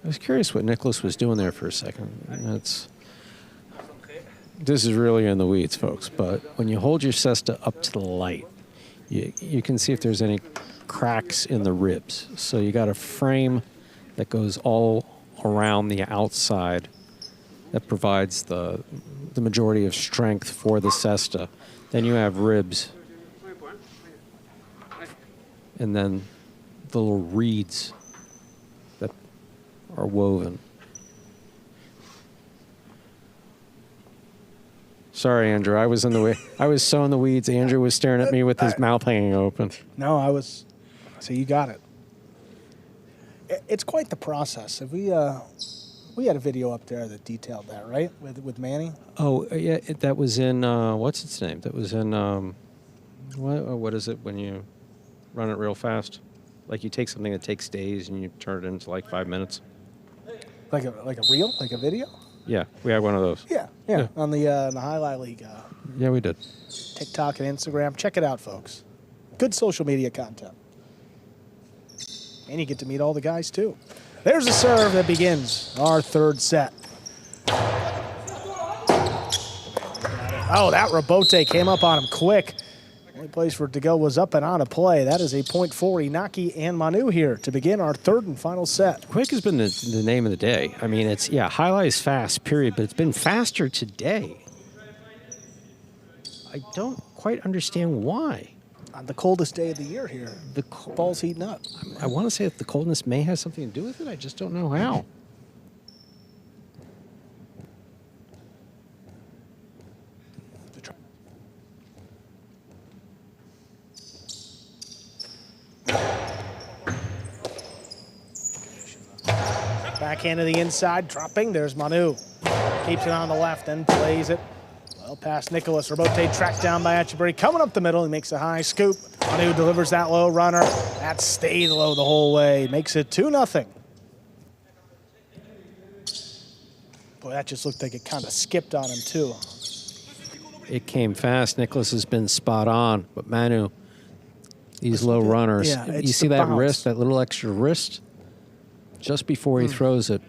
Speaker 3: I was curious what Nicholas was doing there for a second. This is really in the weeds, folks, but when you hold your cesta up to the light, you can see if there's any cracks in the ribs. So you got a frame that goes all around the outside that provides the majority of strength for the cesta. Then you have ribs, and then the little reeds that are woven. Sorry, Andrew. I was so in the weeds. Andrew was staring at me with his mouth hanging open.
Speaker 4: No, so you got it. It's quite the process. We had a video up there that detailed that, right? With Manny?
Speaker 3: Oh, yeah, that was in, what's its name? That was in, what is it when you run it real fast? Like you take something that takes days and you turn it into like 5 minutes.
Speaker 4: Like a reel? Like a video?
Speaker 3: Yeah, we had one of those.
Speaker 4: Yeah. On the Jai-Alai League.
Speaker 3: Yeah, we did.
Speaker 4: TikTok and Instagram. Check it out, folks. Good social media content. And you get to meet all the guys, too. There's a serve that begins our third set. Oh, that rebote came up on him quick. Only place for it to go was up and out of play. That is a point for Inaki and Manu here to begin our third and final set.
Speaker 3: Quick has been the name of the day. I mean, Jai-Alai is fast, period, but it's been faster today. I don't quite understand why.
Speaker 4: On the coldest day of the year here, the ball's heating up.
Speaker 3: I want to say that the coldness may have something to do with it. I just don't know how.
Speaker 4: Backhand to the inside, dropping. There's Manu. Keeps it on the left and plays it well past Nicholas. Rebote tracked down by Etcheberry. Coming up the middle, he makes a high scoop. Manu delivers that low runner. That stayed low the whole way. Makes it 2-0. Boy, that just looked like it kind of skipped on him, too.
Speaker 3: It came fast. Nicholas has been spot on. But Manu, these low runners.
Speaker 4: Yeah,
Speaker 3: you see that wrist, that little extra wrist? Just before he throws it.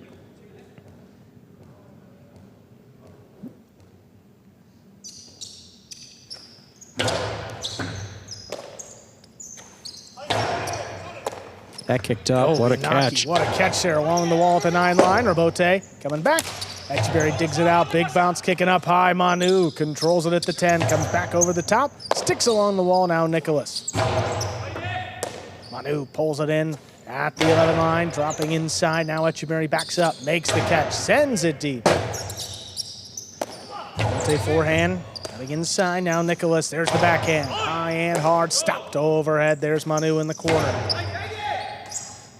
Speaker 3: That kicked up. What a catch.
Speaker 4: What a catch there along the wall at the 9 line. Rebote coming back. Etcheberry digs it out. Big bounce kicking up high. Manu controls it at the 10. Comes back over the top. Sticks along the wall now, Nicholas. Manu pulls it in at the 11 line. Dropping inside. Now Etcheberry backs up. Makes the catch. Sends it deep. Rebote forehand. Coming inside. Now Nicholas. There's the backhand. High and hard. Stopped overhead. There's Manu in the corner.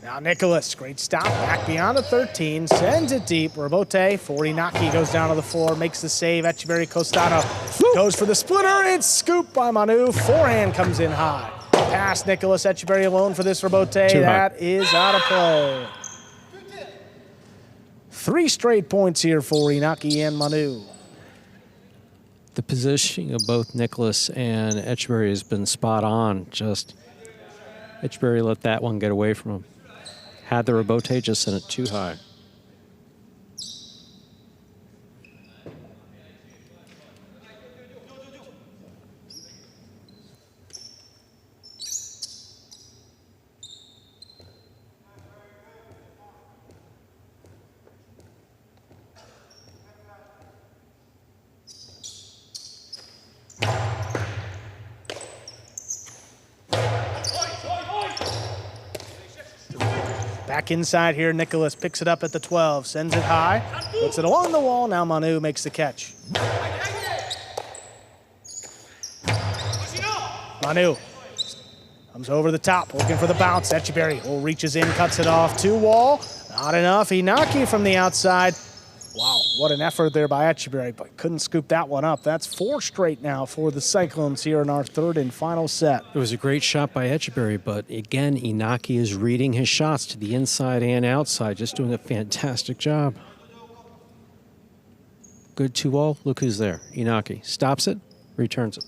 Speaker 4: Now Nicholas, great stop, back beyond the 13, sends it deep. Rebote for Inaki, goes down to the floor, makes the save. Etcheberry Costano goes for the splitter. It's scooped by Manu. Forehand comes in high. Pass Nicholas. Etcheberry alone for this Rebote. That is out of play. 3 straight points here for Inaki and Manu.
Speaker 3: The positioning of both Nicholas and Etcheberry has been spot on. Just Etcheberry let that one get away from him. Had the Rebote, just sent it too high.
Speaker 4: Back inside here, Nicholas picks it up at the 12, sends it high, puts it along the wall. Now Manu makes the catch. Manu comes over the top, looking for the bounce. Etcheberry reaches in, cuts it off. 2-wall, not enough. Inaki from the outside. Wow, what an effort there by Etcheberry, but couldn't scoop that one up. That's 4 straight now for the Cyclones here in our third and final set.
Speaker 3: It was a great shot by Etcheberry, but again, Inaki is reading his shots to the inside and outside, just doing a fantastic job. Good 2-all. Look who's there. Inaki stops it, returns it.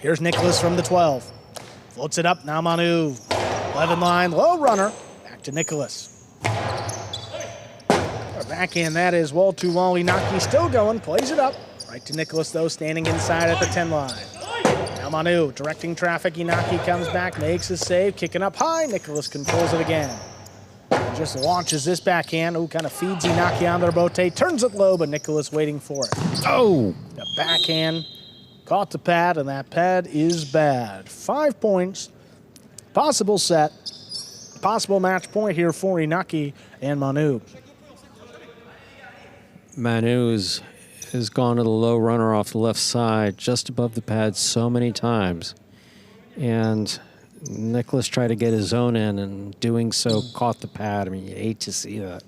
Speaker 4: Here's Nicholas from the 12. Floats it up, now Manu. 11 line, low runner. Back to Nicholas. Our backhand, that is wall to wall. Inaki still going, plays it up. Right to Nicholas, though, standing inside at the 10 line. Now Manu directing traffic. Inaki comes back, makes a save, kicking up high. Nicholas controls it again. And just launches this backhand. Kind of feeds Inaki on the rebote. Turns it low, but Nicholas waiting for it.
Speaker 3: Oh!
Speaker 4: The backhand. Caught the pad, and that pad is bad. 5 points, possible set, possible match point here for Inaki and Manu.
Speaker 3: Manu has gone to the low runner off the left side, just above the pad so many times. And Nicholas tried to get his own in, and doing so caught the pad. I mean, you hate to see that.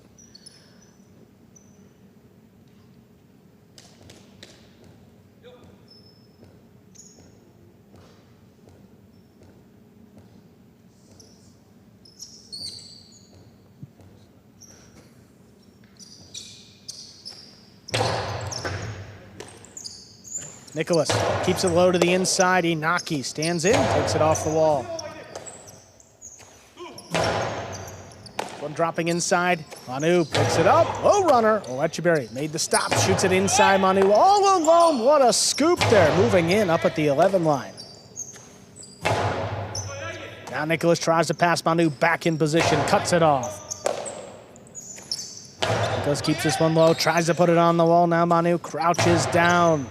Speaker 4: Nicholas keeps it low to the inside. Inaki stands in, takes it off the wall. One dropping inside. Manu picks it up. Low runner. Etcheberry made the stop. Shoots it inside. Manu all alone. What a scoop there. Moving in up at the 11 line. Now Nicholas tries to pass Manu back in position. Cuts it off. Nicholas keeps this one low. Tries to put it on the wall. Now Manu crouches down.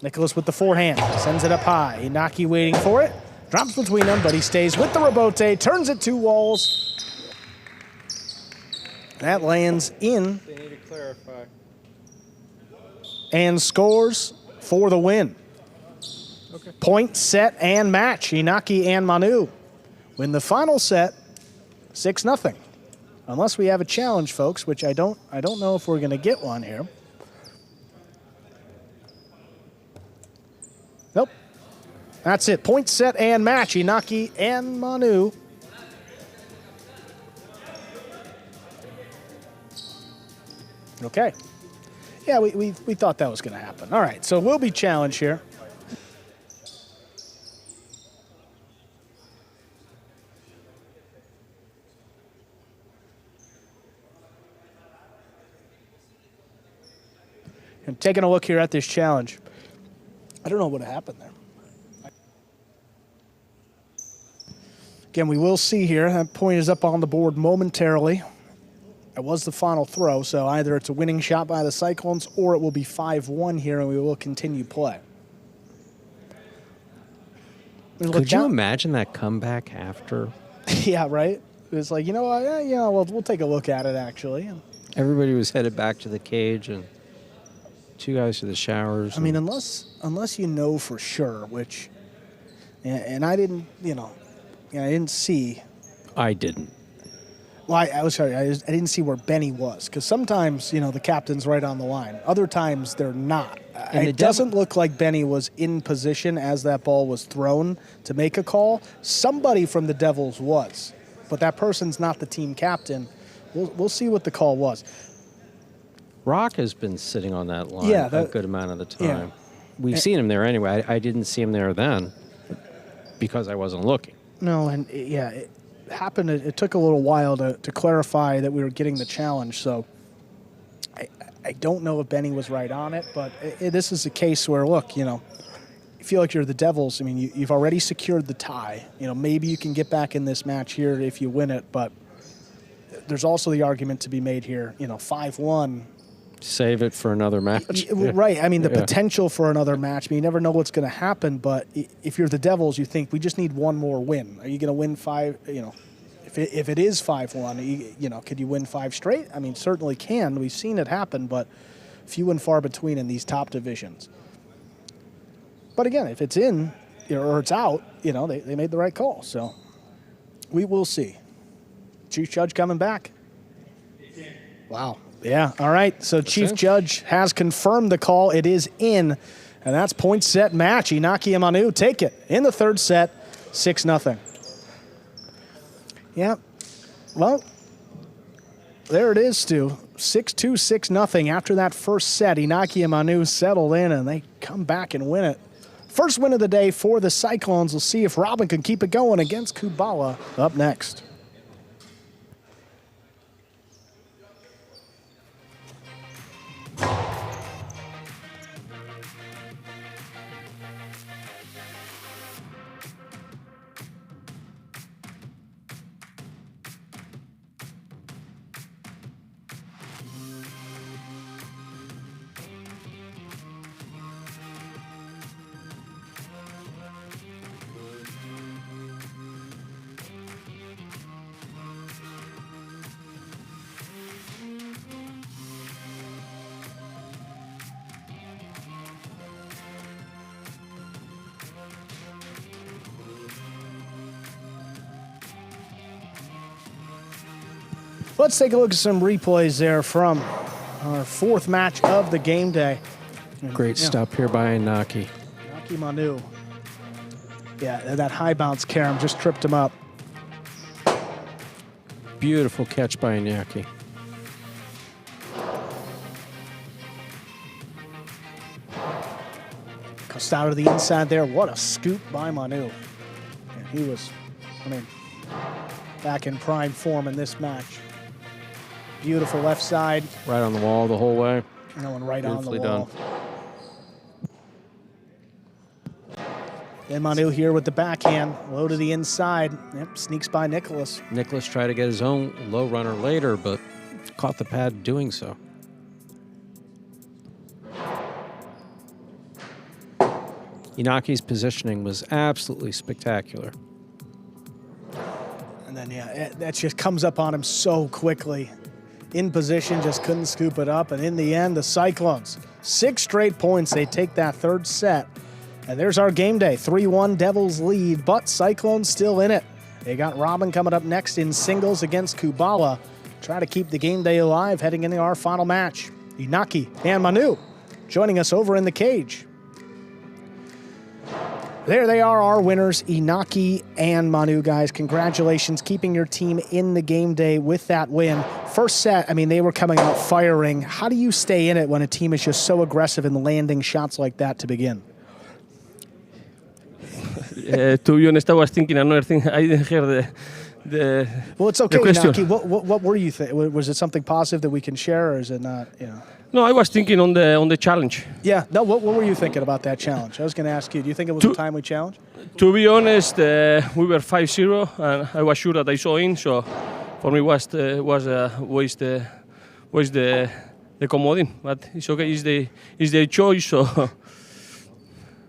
Speaker 4: Nicholas with the forehand, sends it up high. Inaki waiting for it, drops between them, but he stays with the rebote, turns it 2 walls. That lands in.
Speaker 10: They need to clarify.
Speaker 4: And scores for the win. Okay. Point, set, and match. Inaki and Manu win the final set 6-0. Unless we have a challenge, folks, which I don't know if we're going to get one here. Nope. That's it. Point, set, and match. Inaki and Manu. Okay. Yeah, we thought that was going to happen. All right, so we'll be challenged here. And taking a look here at this challenge. I don't know what happened there. Again, we will see here. That point is up on the board momentarily. It was the final throw, so either it's a winning shot by the Cyclones or it will be 5-1 here, and we will continue play.
Speaker 3: Could you imagine that comeback after?
Speaker 4: Yeah, right? It's like, you know what? Yeah, we'll take a look at it, actually.
Speaker 3: Everybody was headed back to the cage, and 2 guys to the showers.
Speaker 4: I mean, unless you know for sure, which, and I didn't, I didn't see.
Speaker 3: I didn't.
Speaker 4: Well, I was sorry, I didn't see where Benny was, because sometimes, the captain's right on the line. Other times, they're not. It doesn't look like Benny was in position as that ball was thrown to make a call. Somebody from the Devils was, but that person's not the team captain. We'll see what the call was.
Speaker 3: Rock has been sitting on that line a good amount of the time.
Speaker 4: Yeah.
Speaker 3: We've seen him there anyway. I didn't see him there then because I wasn't looking.
Speaker 4: No, and it happened. It took a little while to clarify that we were getting the challenge. So I don't know if Benny was right on it, but this is a case where, look, you know, you feel like you're the Devils. I mean, you've already secured the tie. You know, maybe you can get back in this match here if you win it, but there's also the argument to be made here, you know, 5-1.
Speaker 3: Save it for another match.
Speaker 4: Right. I mean, the potential for another match. I mean, you never know what's going to happen, but if you're the Devils, you think we just need one more win. Are you going to win 5, you know, if it is 5-1, you know, could you win 5 straight? I mean, certainly can. We've seen it happen, but few and far between in these top divisions. But again, if it's in or it's out, you know, they made the right call. So we will see. Chief Judge coming back. Wow. Yeah, all right. So Chief Judge has confirmed the call. It is in, and that's point set match. Inaki and Manu take it in the third set, 6-0. Yeah, well, there it is, Stu. 6-2, 6-0. After that first set, Inaki and Manu settled in, and they come back and win it. First win of the day for the Cyclones. We'll see if Robin can keep it going against Kubala up next. Let's take a look at some replays there from our fourth match of the game day.
Speaker 3: Great stop here by Inaki.
Speaker 4: Inaki Manu. Yeah, that high bounce carom just tripped him up.
Speaker 3: Beautiful catch by Inaki.
Speaker 4: Comes out of the inside there. What a scoop by Manu. And he was, I mean, back in prime form in this match. Beautiful left side.
Speaker 3: Right on the wall the whole way.
Speaker 4: No one right on the wall. Then Manu here with the backhand. Low to the inside. Yep, sneaks by Nicholas.
Speaker 3: Nicholas tried to get his own low runner later, but caught the pad doing so. Inaki's positioning was absolutely spectacular.
Speaker 4: And then, yeah, that just comes up on him so quickly. In position, just couldn't scoop it up. And in the end, the Cyclones, 6 straight points. They take that third set. And there's our game day. 3-1 Devils lead, but Cyclones still in it. They got Robin coming up next in singles against Kubala. Try to keep the game day alive heading into our final match. Inaki and Manu joining us over in the cage. There they are, our winners, Inaki and Manu, guys. Congratulations, keeping your team in the game day with that win. First set, I mean, they were coming out firing. How do you stay in it when a team is just so aggressive and landing shots like that to begin?
Speaker 12: To be honest, I was thinking another thing. I didn't hear the
Speaker 4: well, it's okay,
Speaker 12: Inaki.
Speaker 4: What were you thinking? Was it something positive that we can share, or is it not? You know?
Speaker 12: No, I was thinking on the challenge.
Speaker 4: Yeah. No. What were you thinking about that challenge? I was going to ask you. Do you think it was a timely challenge?
Speaker 12: To be honest, we were 5-0, and I was sure that I saw in. So for me, was the commodine, but it's okay. It's their choice. So.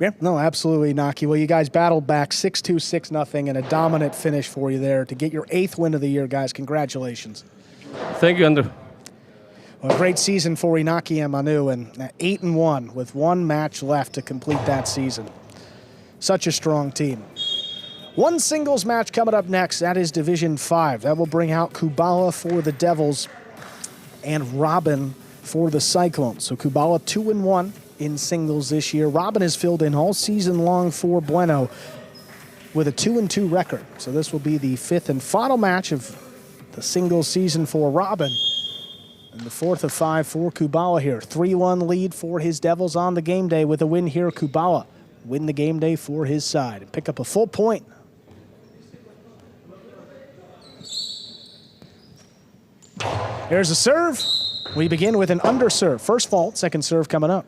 Speaker 4: Yeah, no, absolutely, Naki. Well, you guys battled back 6-2, 6-0, and a dominant finish for you there to get your 8th win of the year, guys. Congratulations.
Speaker 12: Thank you, Andrew.
Speaker 4: Well, a great season for Inaki and Manu, and 8-1 with 1 match left to complete that season. Such a strong team. One singles match coming up next. That is Division 5. That will bring out Kubala for the Devils and Robin for the Cyclones. So Kubala 2-1. In singles this year. Robin has filled in all season long for Bueno with a 2-2 record. So this will be the 5th and final match of the singles season for Robin. And the 4th of 5 for Kubala here. 3-1 lead for his Devils on the game day with a win here. Kubala win the game day for his side and pick up a full point. There's a serve. We begin with an underserve. First fault, second serve coming up.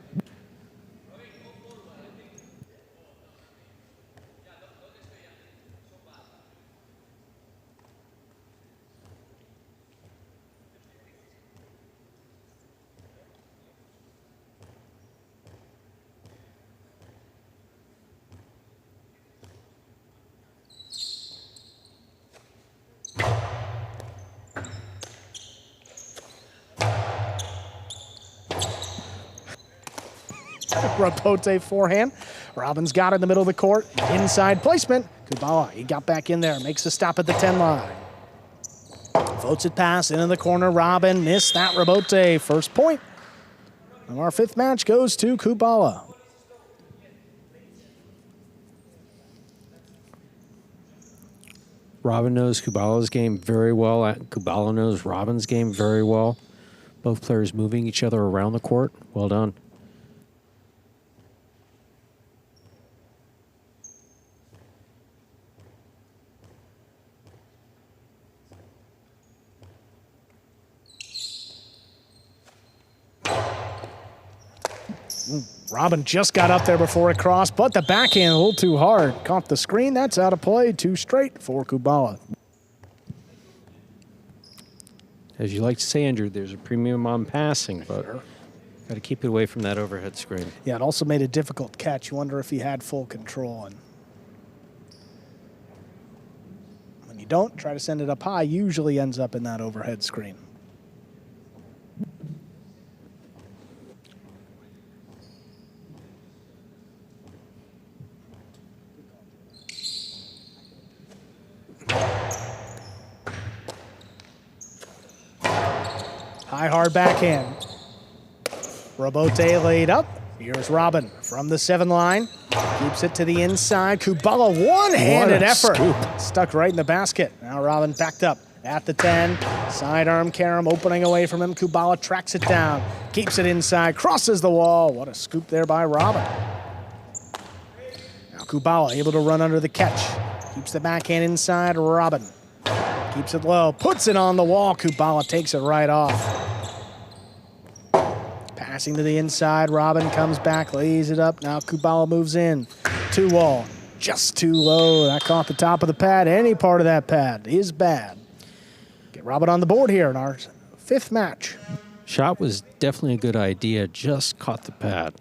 Speaker 4: Rapote forehand. Robin's got it in the middle of the court. Inside placement. Kubala, he got back in there. Makes a stop at the 10 line. Votes it pass into the corner. Robin missed that Rapote. First point of our fifth match goes to Kubala.
Speaker 3: Robin knows Kubala's game very well. Kubala knows Robin's game very well. Both players moving each other around the court. Well done.
Speaker 4: Robin just got up there before it crossed, but the backhand a little too hard. Caught the screen. That's out of play. 2 straight for Kubala.
Speaker 3: As you like to say, Andrew, there's a premium on passing, but got to keep it away from that overhead screen.
Speaker 4: Yeah, it also made a difficult catch. You wonder if he had full control. And when you don't, try to send it up high, usually ends up in that overhead screen. High, hard backhand. Rapote laid up. Here's Robin from the 7 line. Keeps it to the inside. Kubala, one-handed effort.
Speaker 3: Scoop.
Speaker 4: Stuck right in the basket. Now Robin backed up at the 10. Sidearm Karam opening away from him. Kubala tracks it down. Keeps it inside. Crosses the wall. What a scoop there by Robin. Now Kubala able to run under the catch. Keeps the backhand inside. Robin keeps it low. Puts it on the wall. Kubala takes it right off. Passing to the inside, Robin comes back, lays it up. Now Kubala moves in. 2 wall, just too low. That caught the top of the pad. Any part of that pad is bad. Get Robin on the board here in our 5th match.
Speaker 3: Shot was definitely a good idea, just caught the pad.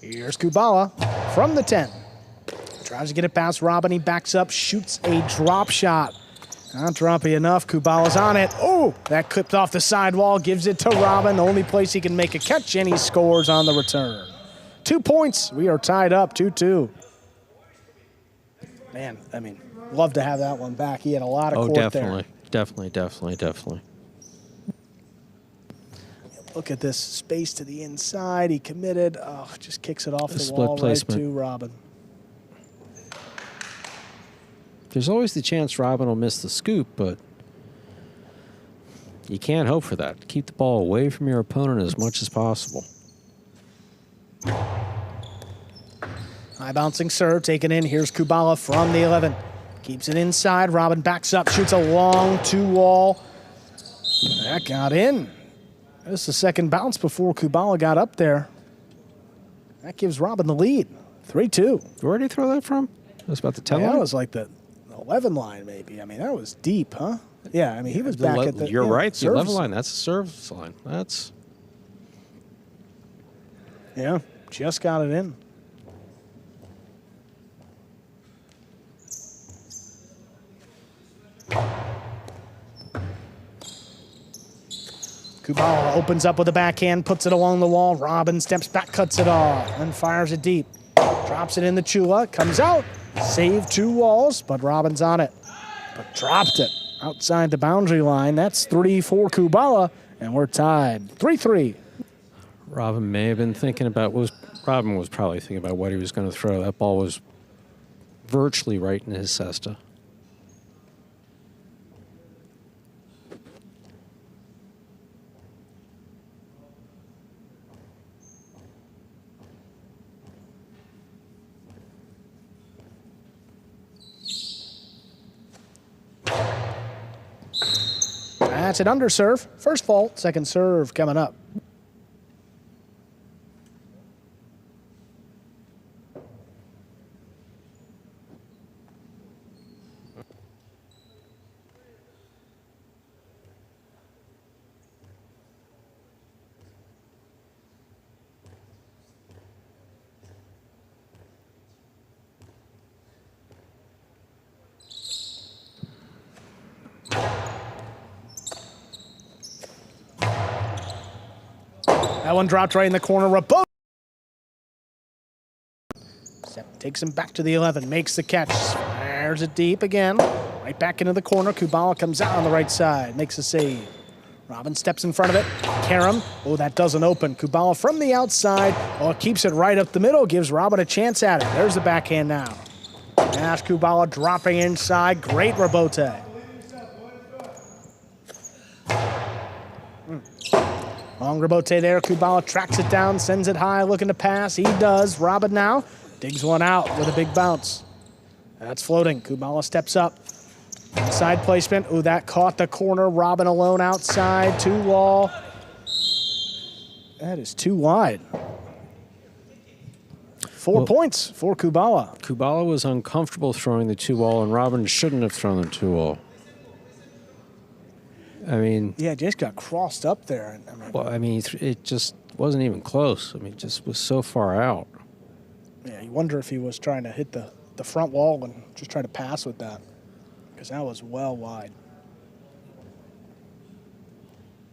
Speaker 4: Here's Kubala from the 10. Tries to get it past Robin. He backs up, shoots a drop shot. Not droppy enough. Kubala's on it. Oh, that clipped off the sidewall. Gives it to Robin. Only place he can make a catch, and he scores on the return. 2 points. We are tied up 2-2. Man, I mean, love to have that one back. He had a lot of court there.
Speaker 3: Definitely.
Speaker 4: Look at this space to the inside. He committed. Oh, just kicks it off the
Speaker 3: Split
Speaker 4: wall
Speaker 3: placement.
Speaker 4: right to Robin.
Speaker 3: There's always the chance Robin will miss the scoop, but you can't hope for that. Keep the ball away from your opponent as much as possible.
Speaker 4: High bouncing serve taken in. Here's Kubala from the 11. Keeps it inside. Robin backs up, shoots a long 2 wall. That got in. This is the second bounce before Kubala got up there. That gives Robin the lead. 3-2.
Speaker 3: Where did he throw that from? It was about the 10 line?
Speaker 4: That was like the 11 line, maybe. I mean, that was deep, huh? Yeah, I mean, he was back at the...
Speaker 3: You're right, the
Speaker 4: serves.
Speaker 3: 11 line. That's a service line. That's...
Speaker 4: Yeah, just got it in. Kubala opens up with a backhand, puts it along the wall. Robin steps back, cuts it off, and fires it deep. Drops it in the Chula, comes out, saved 2 walls, but Robin's on it. But dropped it outside the boundary line. That's 3 for Kubala, and we're tied. 3-3.
Speaker 3: Robin may have been thinking about... Robin was probably thinking about what he was going to throw. That ball was virtually right in his cesta.
Speaker 4: That's an underserve. First fault, second serve coming up. That one dropped right in the corner. Rabote takes him back to the 11, makes the catch, fires it deep again. Right back into the corner. Kubala comes out on the right side, makes a save. Robin steps in front of it. Karam, oh, that doesn't open. Kubala from the outside, oh, keeps it right up the middle, gives Robin a chance at it. There's the backhand now. Nash Kubala dropping inside, great Rabote. Long Rabote there, Kubala tracks it down, sends it high, looking to pass. He does. Robin now digs one out with a big bounce. That's floating. Kubala steps up. Inside placement. Ooh, that caught the corner. Robin alone outside. Too wall. That is too wide. 4 points for Kubala.
Speaker 3: Kubala was uncomfortable throwing the 2-wall, and Robin shouldn't have thrown the 2-wall. I mean,
Speaker 4: yeah, it just got crossed up there.
Speaker 3: It just wasn't even close. I mean, it just was so far out.
Speaker 4: Yeah, you wonder if he was trying to hit the front wall and just try to pass with that, because that was well wide.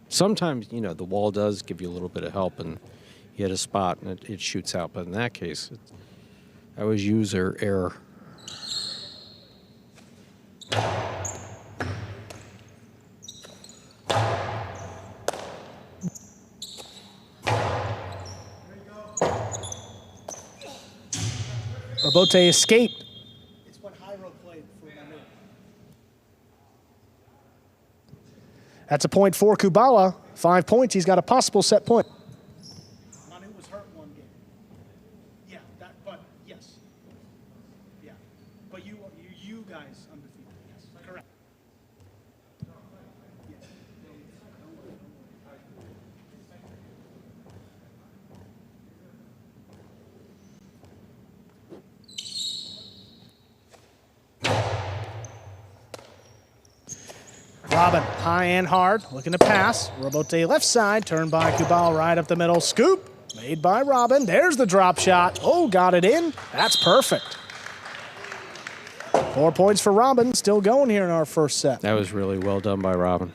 Speaker 3: Sometimes, you know, the wall does give you a little bit of help, and you hit a spot and it shoots out. But in that case, that was user error.
Speaker 4: Rabote escaped. It's what Hyro played for Manu. That's a point for Kubala. 5 points. He's got a possible set point. Manu was hurt one game. Yeah, but yes. Yeah. But you guys undefeated. Yes, correct. Yes. Robin, high and hard, looking to pass. Rabote left side, turned by Kubala right up the middle. Scoop, made by Robin. There's the drop shot. Oh, got it in. That's perfect. 4 points for Robin, still going here in our first set.
Speaker 3: That was really well done by Robin.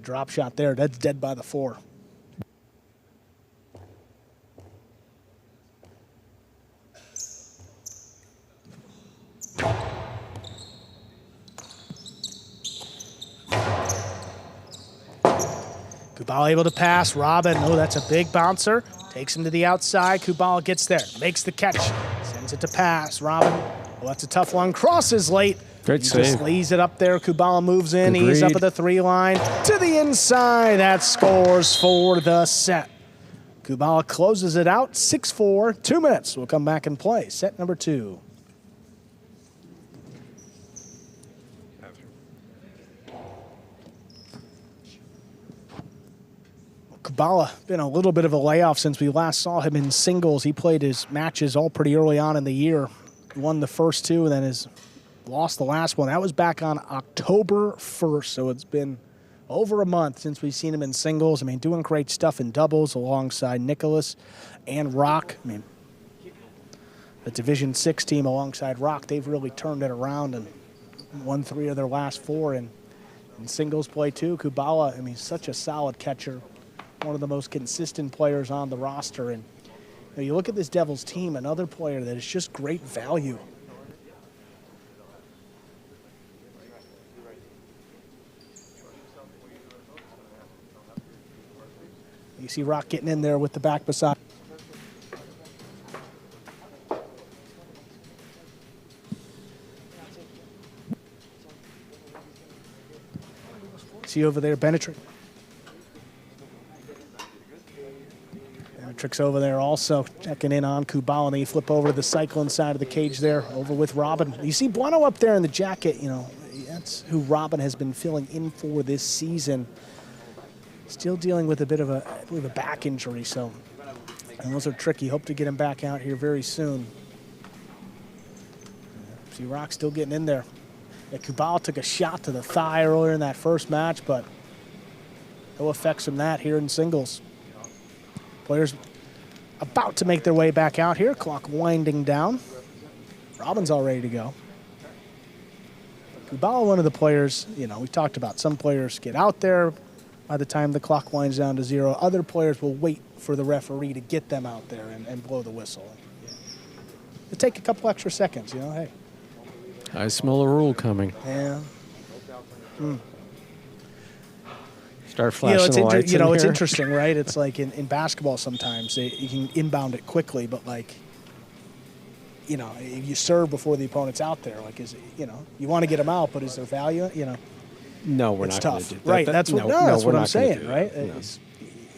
Speaker 4: Drop shot there, that's dead by the 4. Kubala able to pass. Robin, oh, that's a big bouncer. Takes him to the outside. Kubala gets there, makes the catch, sends it to pass. Robin, well, that's a tough one. Crosses late.
Speaker 3: Great save.
Speaker 4: Just lays it up there. Kubala moves in.
Speaker 3: Agreed.
Speaker 4: He's up at the 3 line. To the inside. That scores for the set. Kubala closes it out. 6-4. 2 minutes. We'll come back and play set number 2. Kubala been a little bit of a layoff since we last saw him in singles. He played his matches all pretty early on in the year. He won the first 2 and then has lost the last one. That was back on October 1st, so it's been over a month since we've seen him in singles. I mean, doing great stuff in doubles alongside Nicholas and Rock. I mean, the Division 6 team alongside Rock, they've really turned it around and won 3 of their last 4 in singles play too. Kubala, I mean, such a solid catcher, one of the most consistent players on the roster. And you look at this Devils team, another player that is just great value. You see Rock getting in there with the back beside. See over there, Benetrick. Patrick's over there also checking in on Kubala. And then you flip over to the Cyclone side of the cage there, over with Robin. You see Bueno up there in the jacket, you know, that's who Robin has been filling in for this season. Still dealing with a bit of a, I believe, a back injury, so and those are tricky. Hope to get him back out here very soon. See Rock still getting in there. Yeah, Kubala took a shot to the thigh earlier in that first match, but no effects from that here in singles. Players about to make their way back out here. Clock winding down. Robin's all ready to go. Kubala, one of the players, you know, we talked about some players get out there by the time the clock winds down to 0. Other players will wait for the referee to get them out there and blow the whistle. It'll take a couple extra seconds, you know, hey.
Speaker 3: I smell a rule coming.
Speaker 4: Yeah.
Speaker 3: Start flashing the lights
Speaker 4: you know,
Speaker 3: in
Speaker 4: it's
Speaker 3: here.
Speaker 4: interesting, right? It's like in basketball sometimes you can inbound it quickly, but like, you know, if you serve before the opponent's out there, like, is it, you know, you want to get them out, but is there value? You know,
Speaker 3: No, we're
Speaker 4: it's
Speaker 3: not
Speaker 4: tough,
Speaker 3: going to do that.
Speaker 4: right? That's what, that's what I'm saying, right?
Speaker 3: No.
Speaker 4: It's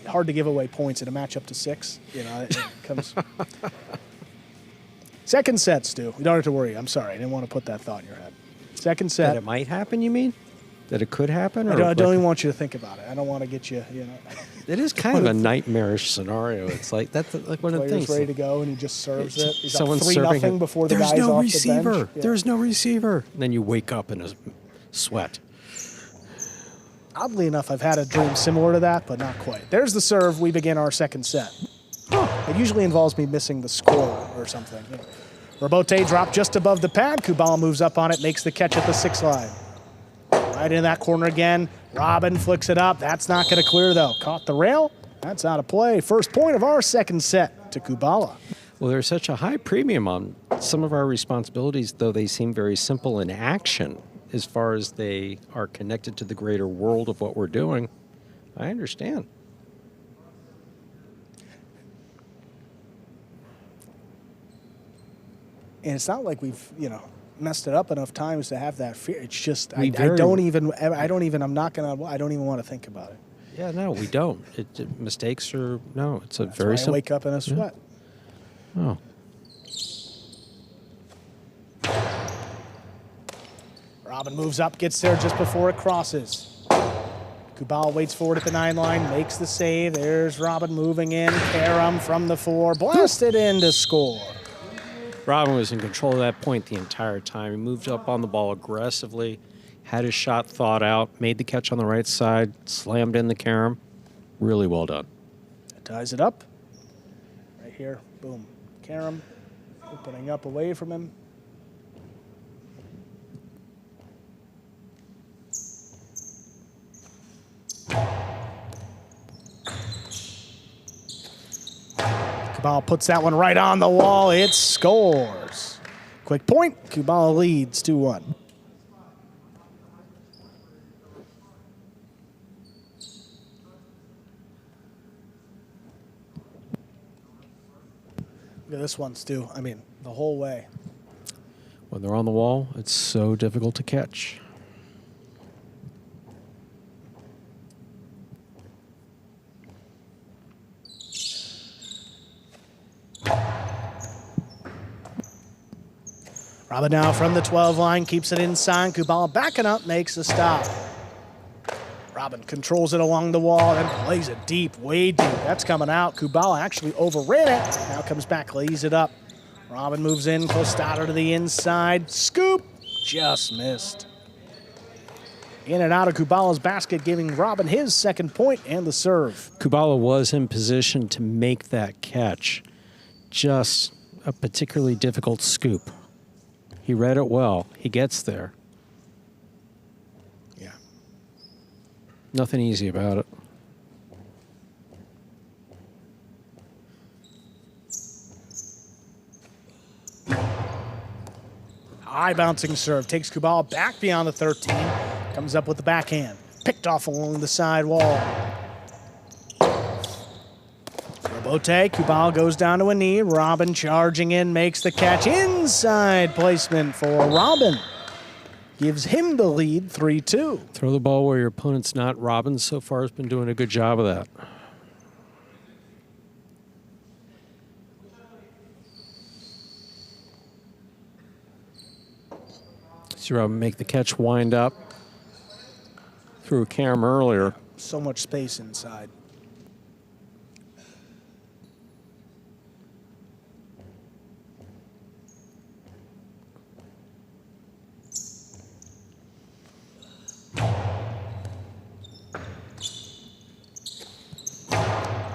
Speaker 4: hard to give away points in a match up to 6. You know, it comes. Second set, Stu. You don't have to worry. I'm sorry, I didn't want to put that thought in your head. Second set.
Speaker 3: That it might happen, you mean? That it could happen?
Speaker 4: I don't even want you to think about it. I don't want to get you, you know.
Speaker 3: It is kind of a nightmarish scenario. It's like, that's like one of the things.
Speaker 4: Player's ready to go, and he just serves it. He's
Speaker 3: Someone's
Speaker 4: up 3-0 before the
Speaker 3: There's
Speaker 4: guy's
Speaker 3: no
Speaker 4: off
Speaker 3: receiver.
Speaker 4: the bench. Yeah.
Speaker 3: There's no receiver. And then you wake up in a sweat.
Speaker 4: Oddly enough, I've had a dream similar to that, but not quite. There's the serve. We begin our second set. It usually involves me missing the score or something. Robote dropped just above the pad. Kubala moves up on it, makes the catch at the 6 line. Right in that corner again. Robin flicks it up. That's not going to clear, though. Caught the rail. That's out of play. First point of our second set to Kubala.
Speaker 3: Well, there's such a high premium on some of our responsibilities, though they seem very simple in action as far as they are connected to the greater world of what we're doing. I understand.
Speaker 4: And it's not like we've, you know, messed it up enough times to have that fear. It's just I don't even want to think about it.
Speaker 3: Yeah, no, we don't. Mistakes are no. It's a
Speaker 4: That's
Speaker 3: very
Speaker 4: why
Speaker 3: simple.
Speaker 4: I wake up in a sweat.
Speaker 3: Yeah. Oh.
Speaker 4: Robin moves up, gets there just before it crosses. Kubala waits for it at the 9 line, makes the save. There's Robin moving in. Karam from the 4, blasted in to score.
Speaker 3: Robin was in control of that point the entire time. He moved up on the ball aggressively, had his shot thought out, made the catch on the right side, slammed in the carom. Really well done.
Speaker 4: Ties it up. Right here, boom. Karam opening up away from him. Kubala puts that one right on the wall. It scores. Quick point. Kubala leads 2-1. Look at this one, Stu. I mean, the whole way.
Speaker 3: When they're on the wall, it's so difficult to catch.
Speaker 4: Robin now from the 12 line, keeps it inside. Kubala backing up, makes a stop. Robin controls it along the wall, then plays it deep, way deep. That's coming out. Kubala actually overran it. Now comes back, lays it up. Robin moves in, Costado to the inside. Scoop, just missed. In and out of Kubala's basket, giving Robin his second point and the serve.
Speaker 3: Kubala was in position to make that catch. Just a particularly difficult scoop. He read it well. He gets there.
Speaker 4: Yeah.
Speaker 3: Nothing easy about it.
Speaker 4: High bouncing serve. Takes Kubala back beyond the 13. Comes up with the backhand. Picked off along the side wall. Robote, Kubala goes down to a knee. Robin charging in, makes the catch. Inside placement for Robin. Gives him the lead, 3-2.
Speaker 3: Throw the ball where your opponent's not. Robin so far has been doing a good job of that. See Robin make the catch, wind up. Through a cam earlier.
Speaker 4: So much space inside.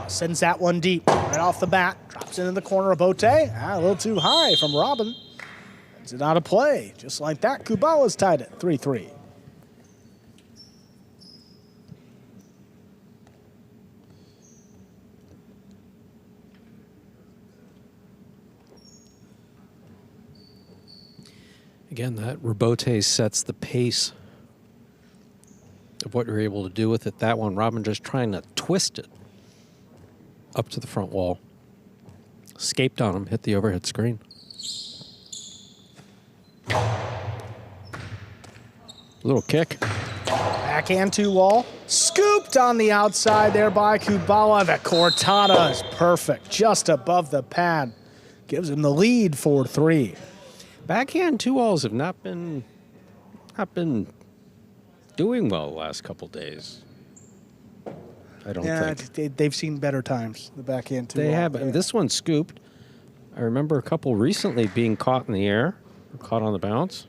Speaker 4: Sends that one deep, right off the bat. Drops into the corner of Bote. A little too high from Robin. Sends it out of play. Just like that, Kubala's tied it 3-3.
Speaker 3: Again, that rebote sets the pace of what you're able to do with it. That one, Robin just trying to twist it up to the front wall. Escaped on him, hit the overhead screen. Little kick.
Speaker 4: Backhand to wall. Scooped on the outside there by Kubala. The cortada is perfect, just above the pad. Gives him the lead 4-3.
Speaker 3: Backhand 2-walls have not been doing well the last couple days. I don't think.
Speaker 4: They've seen better times, the backhand 2-wall.
Speaker 3: They have.
Speaker 4: Yeah.
Speaker 3: This one scooped. I remember a couple recently being caught in the air, or caught on the bounce.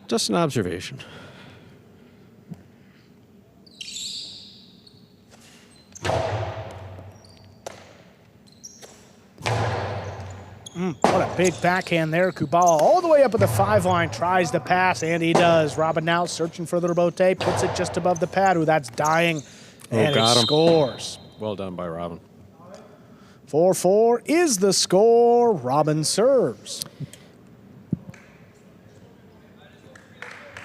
Speaker 3: Just an observation.
Speaker 4: What a big backhand there. Kubala all the way up at the 5 line, tries to pass, and he does. Robin now searching for the rebote, puts it just above the pad. That's dying, and it scores.
Speaker 3: Well done by Robin.
Speaker 4: 4-4 is the score. Robin serves.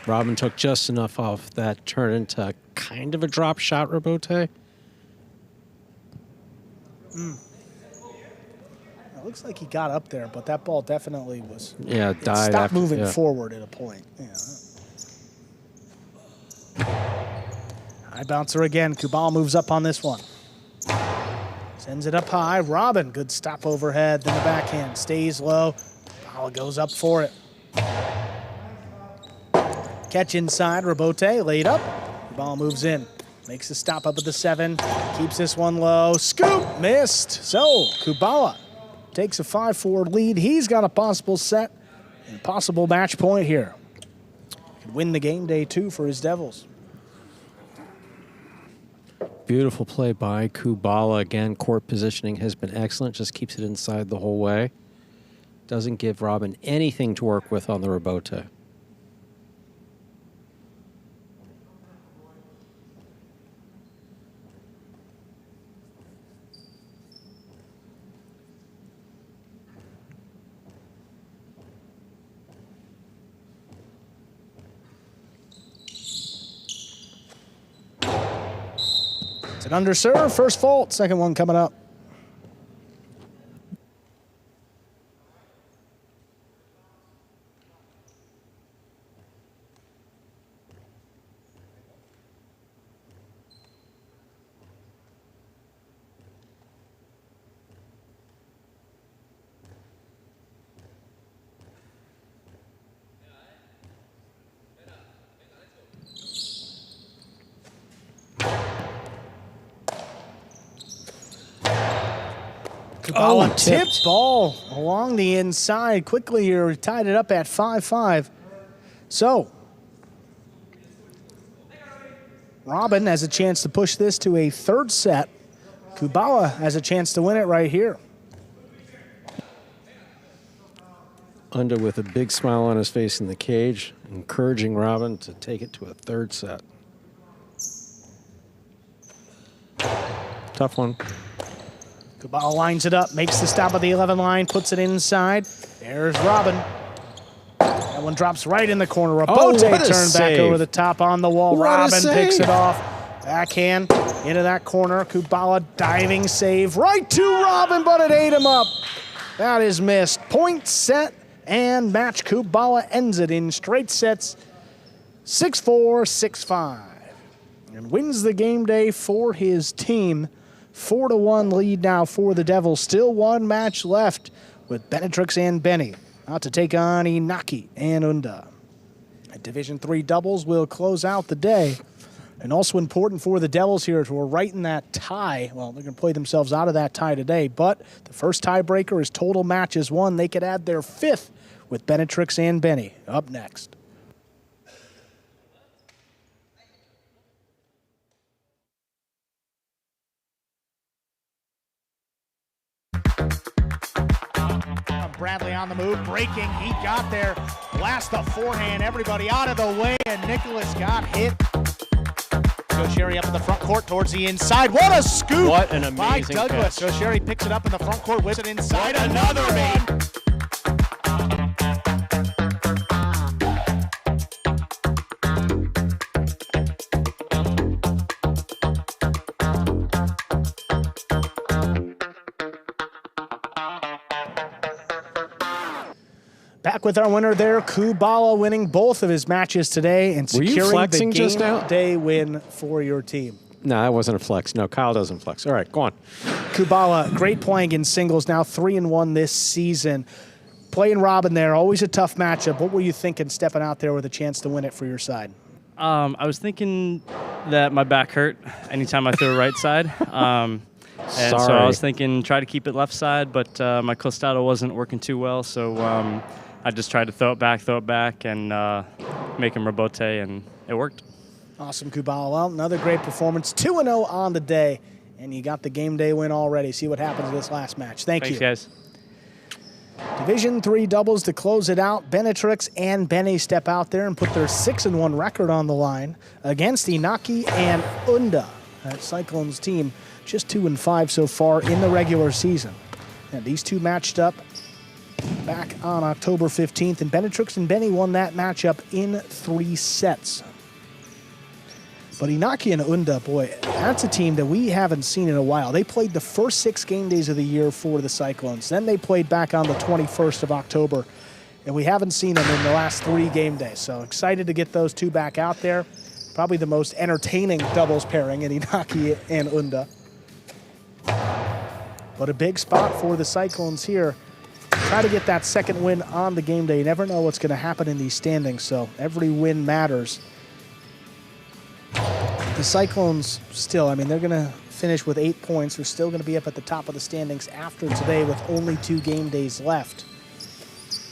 Speaker 3: Robin took just enough off that turn into kind of a drop shot rebote.
Speaker 4: It looks like he got up there, but that ball definitely was.
Speaker 3: Yeah, died.
Speaker 4: Stopped moving forward at a point. Yeah. High bouncer again. Kubala moves up on this one. Sends it up high. Robin, good stop overhead. Then the backhand stays low. Kubala goes up for it. Catch inside. Rebote laid up. Kubala moves in. Makes a stop up at the 7. Keeps this one low. Scoop missed. So Kubala takes a 5-4 lead. He's got a possible set and possible match point here. Could win the game day 2 for his Devils.
Speaker 3: Beautiful play by Kubala. Again, court positioning has been excellent. Just keeps it inside the whole way. Doesn't give Robin anything to work with on the rebote.
Speaker 4: It's an underserve, first fault, second one coming up. Kubala tipped ball along the inside quickly here. Tied it up at 5-5. So, Robin has a chance to push this to a 3rd set. Kubala has a chance to win it right here.
Speaker 3: Under with a big smile on his face in the cage, encouraging Robin to take it to a 3rd set. Tough one.
Speaker 4: Kubala lines it up, makes the stop at the 11 line, puts it inside. There's Robin. That one drops right in the corner. Rebote turned back over the top on the wall. Robin picks it off. Backhand into that corner. Kubala diving save right to Robin, but it ate him up. That is missed. Point set and match. Kubala ends it in straight sets. 6-4, 6-5. And wins the game day for his team. 4-1 lead now for the Devils. Still one match left with Benetrix and Benny out to take on Inaki and Unda. Division III doubles will close out the day. And also important for the Devils here who are right in that tie. Well, they're going to play themselves out of that tie today, but the first tiebreaker is total matches won. They could add their 5th with Benetrix and Benny up next.
Speaker 2: Bradley on the move, breaking, he got there, blast the forehand, everybody out of the way, and Nicholas got hit. Sherry up in the front court towards the inside. What a scoop!
Speaker 3: What an amazing
Speaker 2: by Douglas.
Speaker 3: catch.
Speaker 2: Sherry picks it up in the front court, whips it inside. Another one.
Speaker 4: Back with our winner there, Kubala winning both of his matches today and
Speaker 3: Were you
Speaker 4: securing
Speaker 3: flexing
Speaker 4: the
Speaker 3: just now?
Speaker 4: game day win for your team.
Speaker 3: No, that wasn't a flex. No, Kyle doesn't flex. All right, go on.
Speaker 4: Kubala, great playing in singles, now 3-1 this season. Playing Robin there, always a tough matchup. What were you thinking stepping out there with a chance to win it for your side?
Speaker 7: I was thinking that my back hurt anytime I threw a right side. And so I was thinking try to keep it left side, but my costado wasn't working too well, so I just tried to throw it back, and make him rebote, and it worked.
Speaker 4: Awesome, Kubala. Well, another great performance. 2-0 on the day, and you got the game day win already. See what happens in this last match. Thanks,
Speaker 7: you. Thanks, guys.
Speaker 4: Division III doubles to close it out. Benetrix and Benny step out there and put their 6-1 record on the line against Inaki and Unda. That Cyclones team just 2-5 so far in the regular season. And these two matched up back on October 15th, and Benetrix and Benny won that matchup in 3 sets. But Inaki and Unda, boy, that's a team that we haven't seen in a while. They played the first 6 game days of the year for the Cyclones. Then they played back on the 21st of October, and we haven't seen them in the last 3 game days. So excited to get those two back out there. Probably the most entertaining doubles pairing in Inaki and Unda. But a big spot for the Cyclones here. Try to get that second win on the game day. You never know what's going to happen in these standings, so every win matters. The Cyclones still, I mean, they're going to finish with 8 points. They're still going to be up at the top of the standings after today with only 2 game days left.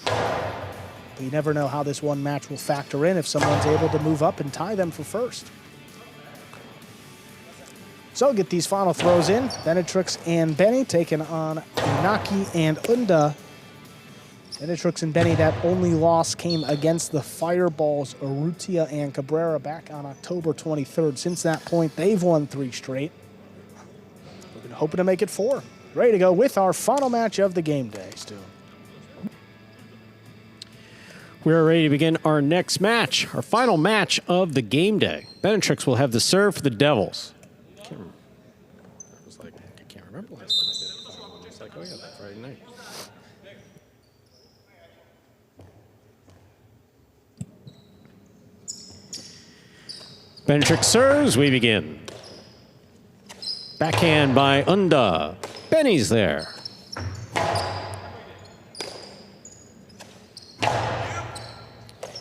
Speaker 4: But you never know how this one match will factor in if someone's able to move up and tie them for first. So get these final throws in. Benetrix and Benny taking on Inaki and Unda. Benetrix and Benny, that only loss came against the Fireballs, Urrutia and Cabrera back on October 23rd. Since that point, they've won 3 straight. We've been hoping to make it 4. Ready to go with our final match of the game day, Stu.
Speaker 3: We're ready to begin our next match, our final match of the game day. Benetrix will have the serve for the Devils. I can't remember last time I did it. It's like, oh yeah, that Friday night. Benetrix serves, we begin. Backhand by Unda. Benny's there.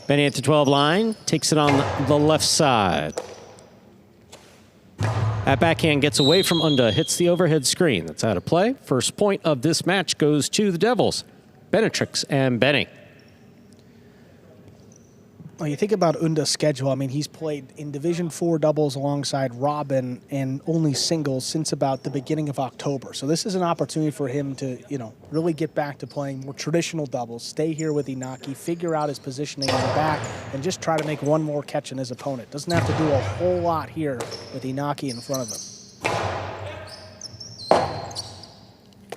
Speaker 3: Benny at the 12 line, takes it on the left side. That backhand gets away from Unda, hits the overhead screen. That's out of play. First point of this match goes to the Devils. Benetrix and Benny.
Speaker 4: Well, you think about Unda's schedule. I mean, he's played in Division IV doubles alongside Robin and only singles since about the beginning of October. So this is an opportunity for him to, really get back to playing more traditional doubles, stay here with Inaki, figure out his positioning in the back, and just try to make one more catch in his opponent. Doesn't have to do a whole lot here with Inaki in front of him.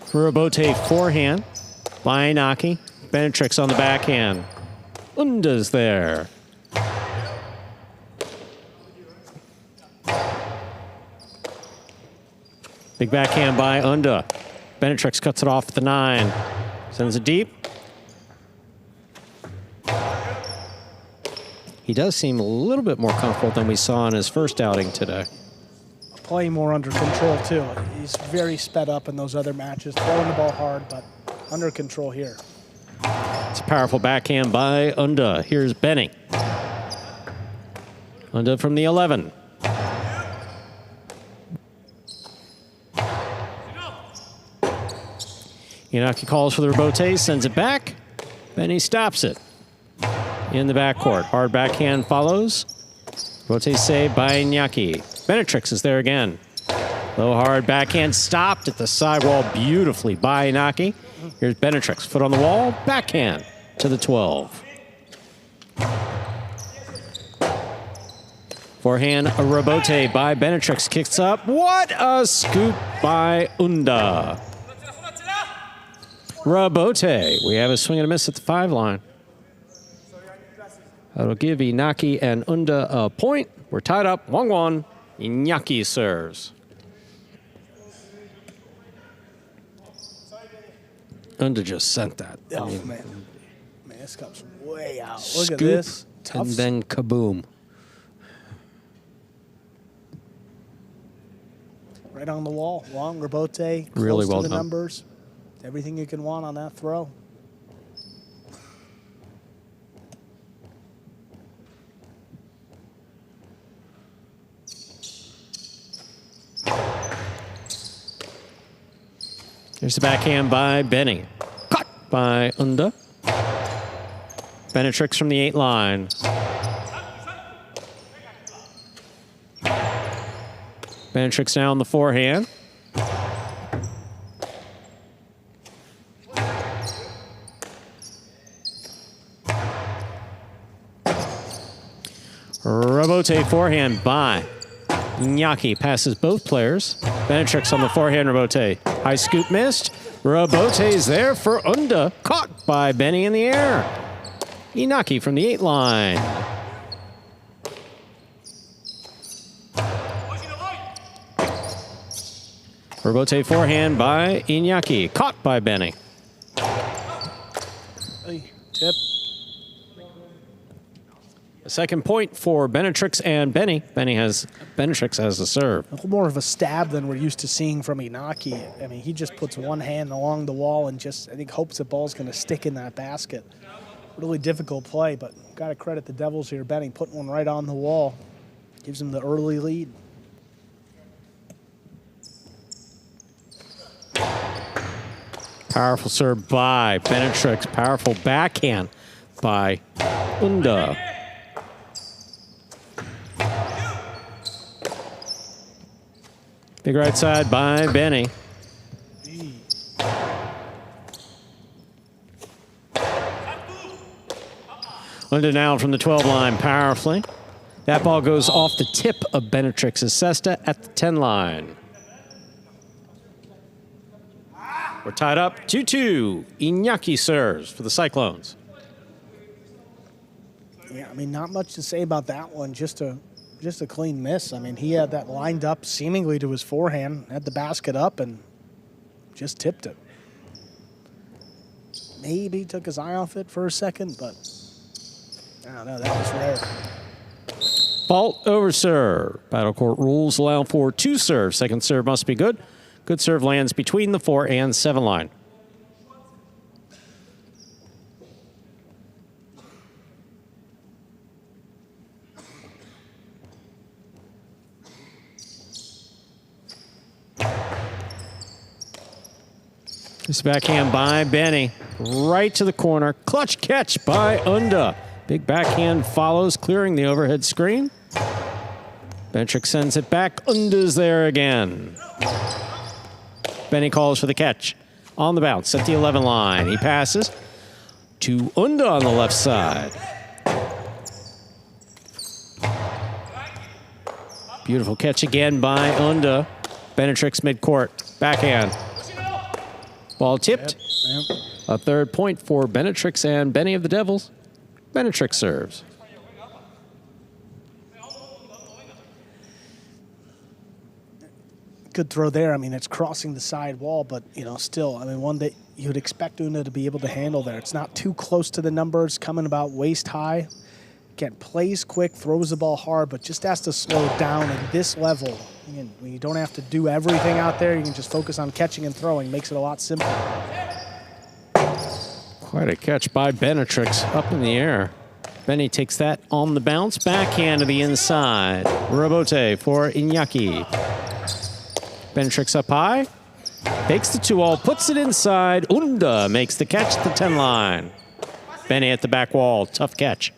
Speaker 3: Rebote forehand by Inaki. Benetrix on the backhand. Unda's there. Big backhand by Unda. Benetrix cuts it off at the 9. Sends it deep. He does seem a little bit more comfortable than we saw in his first outing today.
Speaker 4: Playing more under control, too. He's very sped up in those other matches, throwing the ball hard, but under control here.
Speaker 3: It's a powerful backhand by Unda. Here's Benny. Unda from the 11. Inaki calls for the rebote, sends it back. Benny stops it. In the backcourt, hard backhand follows. Rebote saved by Iñaki. Benetrix is there again. Low hard backhand stopped at the sidewall beautifully by Inaki. Here's Benetrix, foot on the wall, backhand to the 12. Forehand, a rebote by Benetrix, kicks up. What a scoop by Unda. Rebote. We have a swing and a miss at the 5 line. That'll give Inaki and Unda a point. We're tied up 1-1. Inaki serves. Unda just sent that.
Speaker 4: Oh, man. Man, this comes way out. Look
Speaker 3: Scoop,
Speaker 4: at this. Tough.
Speaker 3: and then kaboom.
Speaker 4: Right on the wall. Long rebote.
Speaker 3: Really
Speaker 4: Close
Speaker 3: well
Speaker 4: to the
Speaker 3: done.
Speaker 4: numbers. Everything you can want on that throw.
Speaker 3: There's the backhand by Benny. Cut by Unda. Benetrix from the 8 line. Benetrix now on the forehand. Rebote forehand by Iñaki. Passes both players. Benetrix on the forehand rebote. High scoop missed. Rebote is there for Unda. Caught by Benny in the air. Inaki from the 8 line. Rebote forehand by Iñaki. Caught by Benny.
Speaker 4: Hey, tip.
Speaker 3: A second point for Benetrix and Benny. Benetrix has the serve.
Speaker 4: A little more of a stab than we're used to seeing from Inaki. I mean, he just puts one hand along the wall and just, I think, hopes the ball's going to stick in that basket. Really difficult play, but got to credit the Devils here. Benny putting one right on the wall. Gives him the early lead.
Speaker 3: Powerful serve by Benetrix. Powerful backhand by Unda. Big right side by Benny. Unda now from the 12 line powerfully. That ball goes off the tip of Benetrix's cesta at the 10 line. We're tied up 2-2. Iñaki serves for the Cyclones.
Speaker 4: Yeah, I mean, not much to say about that one. Just a clean miss. I mean, he had that lined up seemingly to his forehand, had the basket up, and just tipped it. Maybe took his eye off it for a second, but I don't know. That was rare.
Speaker 3: Fault over serve. Battlecourt rules allow for 2 serves. Second serve must be good. Good serve lands between the 4 and 7 line. This backhand by Benny. Right to the corner. Clutch catch by Unda. Big backhand follows, clearing the overhead screen. Benetrix sends it back. Unda's there again. Benny calls for the catch. On the bounce at the 11 line. He passes to Unda on the left side. Beautiful catch again by Unda. Benetrix midcourt. Backhand. Ball tipped.
Speaker 4: Yep.
Speaker 3: A third point for Benetrix and Benny of the Devils. Benetrix serves.
Speaker 4: Good throw there. I mean, it's crossing the side wall, but, you know, still, I mean, one that you would expect Unda to be able to handle there. It's not too close to the numbers, coming about waist high. Again, plays quick, throws the ball hard, but just has to slow down at this level. Again, you don't have to do everything out there. You can just focus on catching and throwing. Makes it a lot simpler.
Speaker 3: Quite a catch by Benetrix up in the air. Benny takes that on the bounce. Backhand to the inside. Robote for Iñaki. Benetrix up high. Takes the 2-all, puts it inside. Unda makes the catch at the 10 line. Benny at the back wall. Tough catch.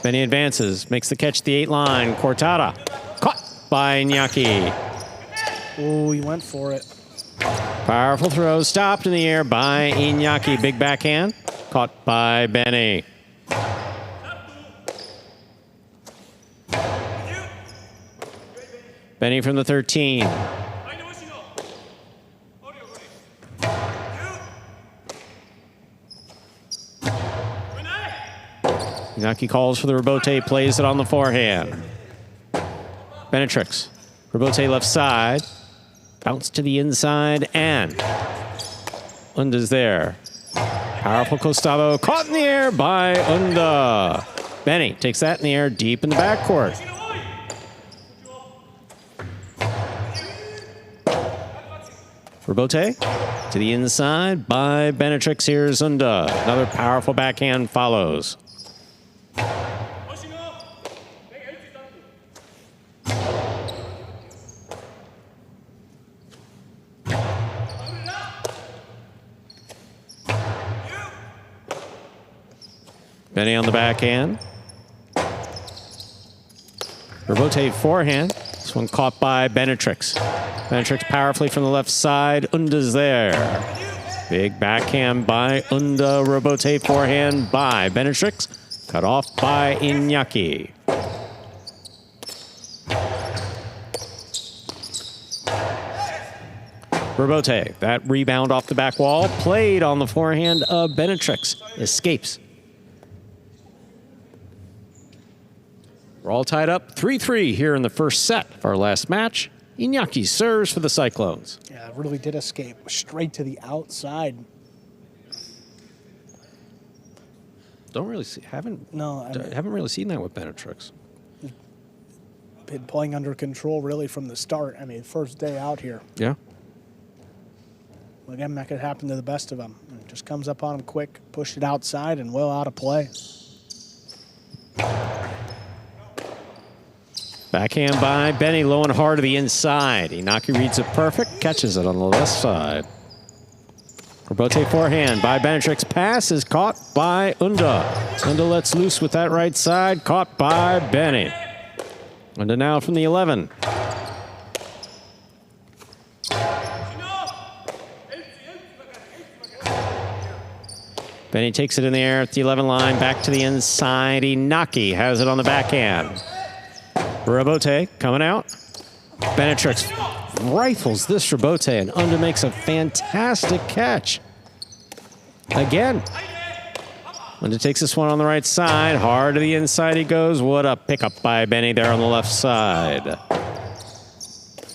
Speaker 3: Benny advances, makes the catch at the 8 line. Cortada, caught by Iñaki.
Speaker 4: Oh, he went for it.
Speaker 3: Powerful throw, stopped in the air by Iñaki. Big backhand, caught by Benny. Benny from the 13. Iñaki calls for the Robote, plays it on the forehand. Benetrix. Robote left side. Bounce to the inside, and Unda's there. Powerful Costado, caught in the air by Unda. Benny takes that in the air, deep in the backcourt. Robote to the inside by Benetrix. Here's Unda. Another powerful backhand follows. Benny on the backhand. Robote forehand. This one caught by Benetrix. Benetrix powerfully from the left side. Unda's there. Big backhand by Unda. Robote forehand by Benetrix. Cut off by Iñaki. Robote, that rebound off the back wall, played on the forehand of Benetrix. Escapes. We're all tied up 3-3 here in the first set of our last match. Iñaki serves for the Cyclones.
Speaker 4: Yeah, really did escape straight to the outside.
Speaker 3: Don't really see, haven't really seen that with Benetrix.
Speaker 4: Been playing under control really from the start. I mean, first day out here.
Speaker 3: Yeah.
Speaker 4: Again, that could happen to the best of them. It just comes up on him quick, pushed it outside, and well out of play.
Speaker 3: Backhand by Benny, low and hard to the inside. Iñaki reads it perfect, catches it on the left side. Robote forehand by Benetrix. Pass is caught by Unda. Unda lets loose with that right side, caught by Benny. Unda now from the 11. Benny takes it in the air at the 11 line, back to the inside. Iñaki has it on the backhand. Robote coming out. Benetrix rifles this Robote, and Unda makes a fantastic catch. Again. Unda takes this one on the right side. Hard to the inside he goes. What a pickup by Benny there on the left side.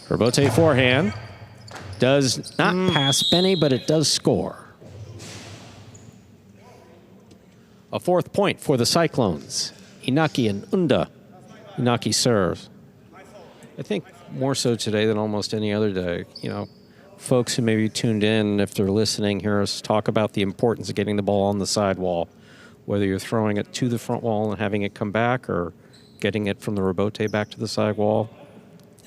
Speaker 3: Robote forehand. Does not pass Benny, but it does score. A 4th point for the Cyclones. Iñaki and Unda. Iñaki serves. I think more so today than almost any other day. You know, folks who maybe tuned in, if they're listening, hear us talk about the importance of getting the ball on the sidewall, whether you're throwing it to the front wall and having it come back or getting it from the Robote back to the side wall.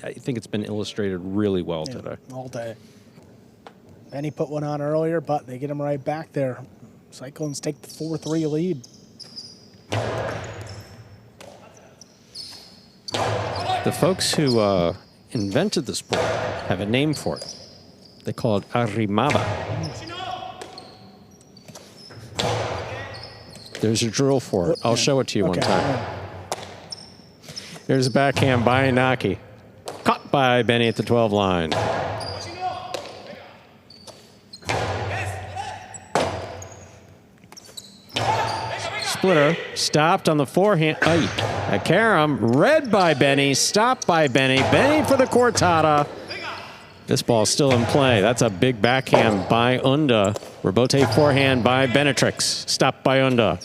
Speaker 3: I think it's been illustrated really well today.
Speaker 4: All day. Benny put one on earlier, but they get him right back there. Cyclones take the 4-3 lead.
Speaker 3: The folks who invented the sport have a name for it. They call it arrimada. There's a drill for it. I'll show it to you one time. There's a backhand by Iñaki. Caught by Benny at the 12 line. Splitter, stopped on the forehand. A carom, read by Benny, stopped by Benny. Benny for the cortada. This ball's still in play. That's a big backhand by Unda. Rebote forehand by Benetrix. Stopped by Unda.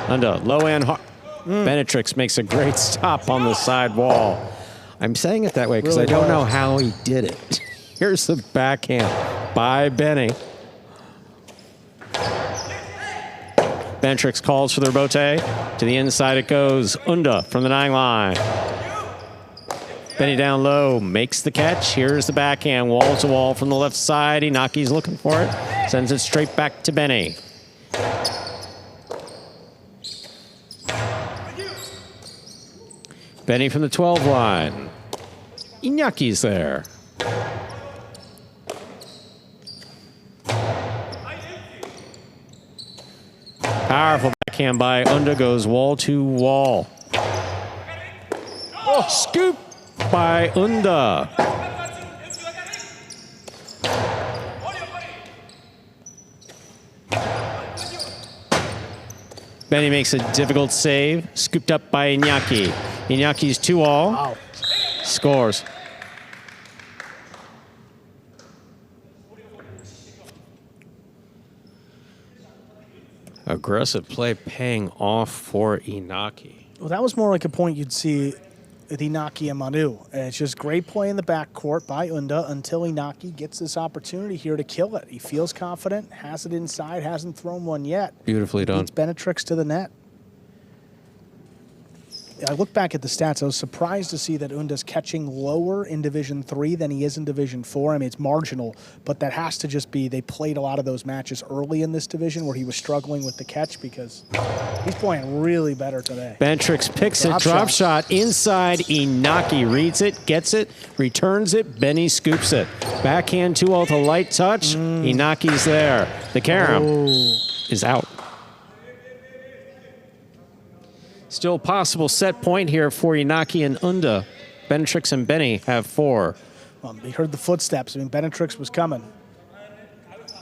Speaker 3: Unda, low and hard. Benetrix makes a great stop on the side wall. I'm saying it that way because I don't know how he did it. Here's the backhand by Benny. Benetrix calls for the rebote. To the inside it goes. Unda from the 9 line. Benny down low, makes the catch. Here's the backhand, wall to wall from the left side. Inaki's looking for it. Sends it straight back to Benny. Benny from the 12 line. Inaki's there. Powerful backhand by Unda, goes wall to wall. Oh, scoop by Unda. Benny makes a difficult save. Scooped up by Inaki. Inaki's 2-all.
Speaker 4: Wow.
Speaker 3: Scores. Aggressive play paying off for Inaki.
Speaker 4: Well, that was more like a point you'd see with Inaki and Manu. And it's just great play in the backcourt by Unda until Inaki gets this opportunity here to kill it. He feels confident, has it inside, hasn't thrown one yet.
Speaker 3: Beautifully done.
Speaker 4: Beats Benetrix to the net. I look back at the stats. I was surprised to see that Unda's catching lower in Division 3 than he is in Division 4. I mean, it's marginal, but that has to just be they played a lot of those matches early in this division where he was struggling with the catch because he's playing really better today.
Speaker 3: Benetrix picks it, drop shot inside. Inaki reads it, gets it, returns it. Benny scoops it. Backhand 2-all to light touch. Inaki's there. The carom is out. Still possible set point here for Inaki and Unda. Benetrix and Benny have 4.
Speaker 4: He heard the footsteps. I mean, Benetrix was coming.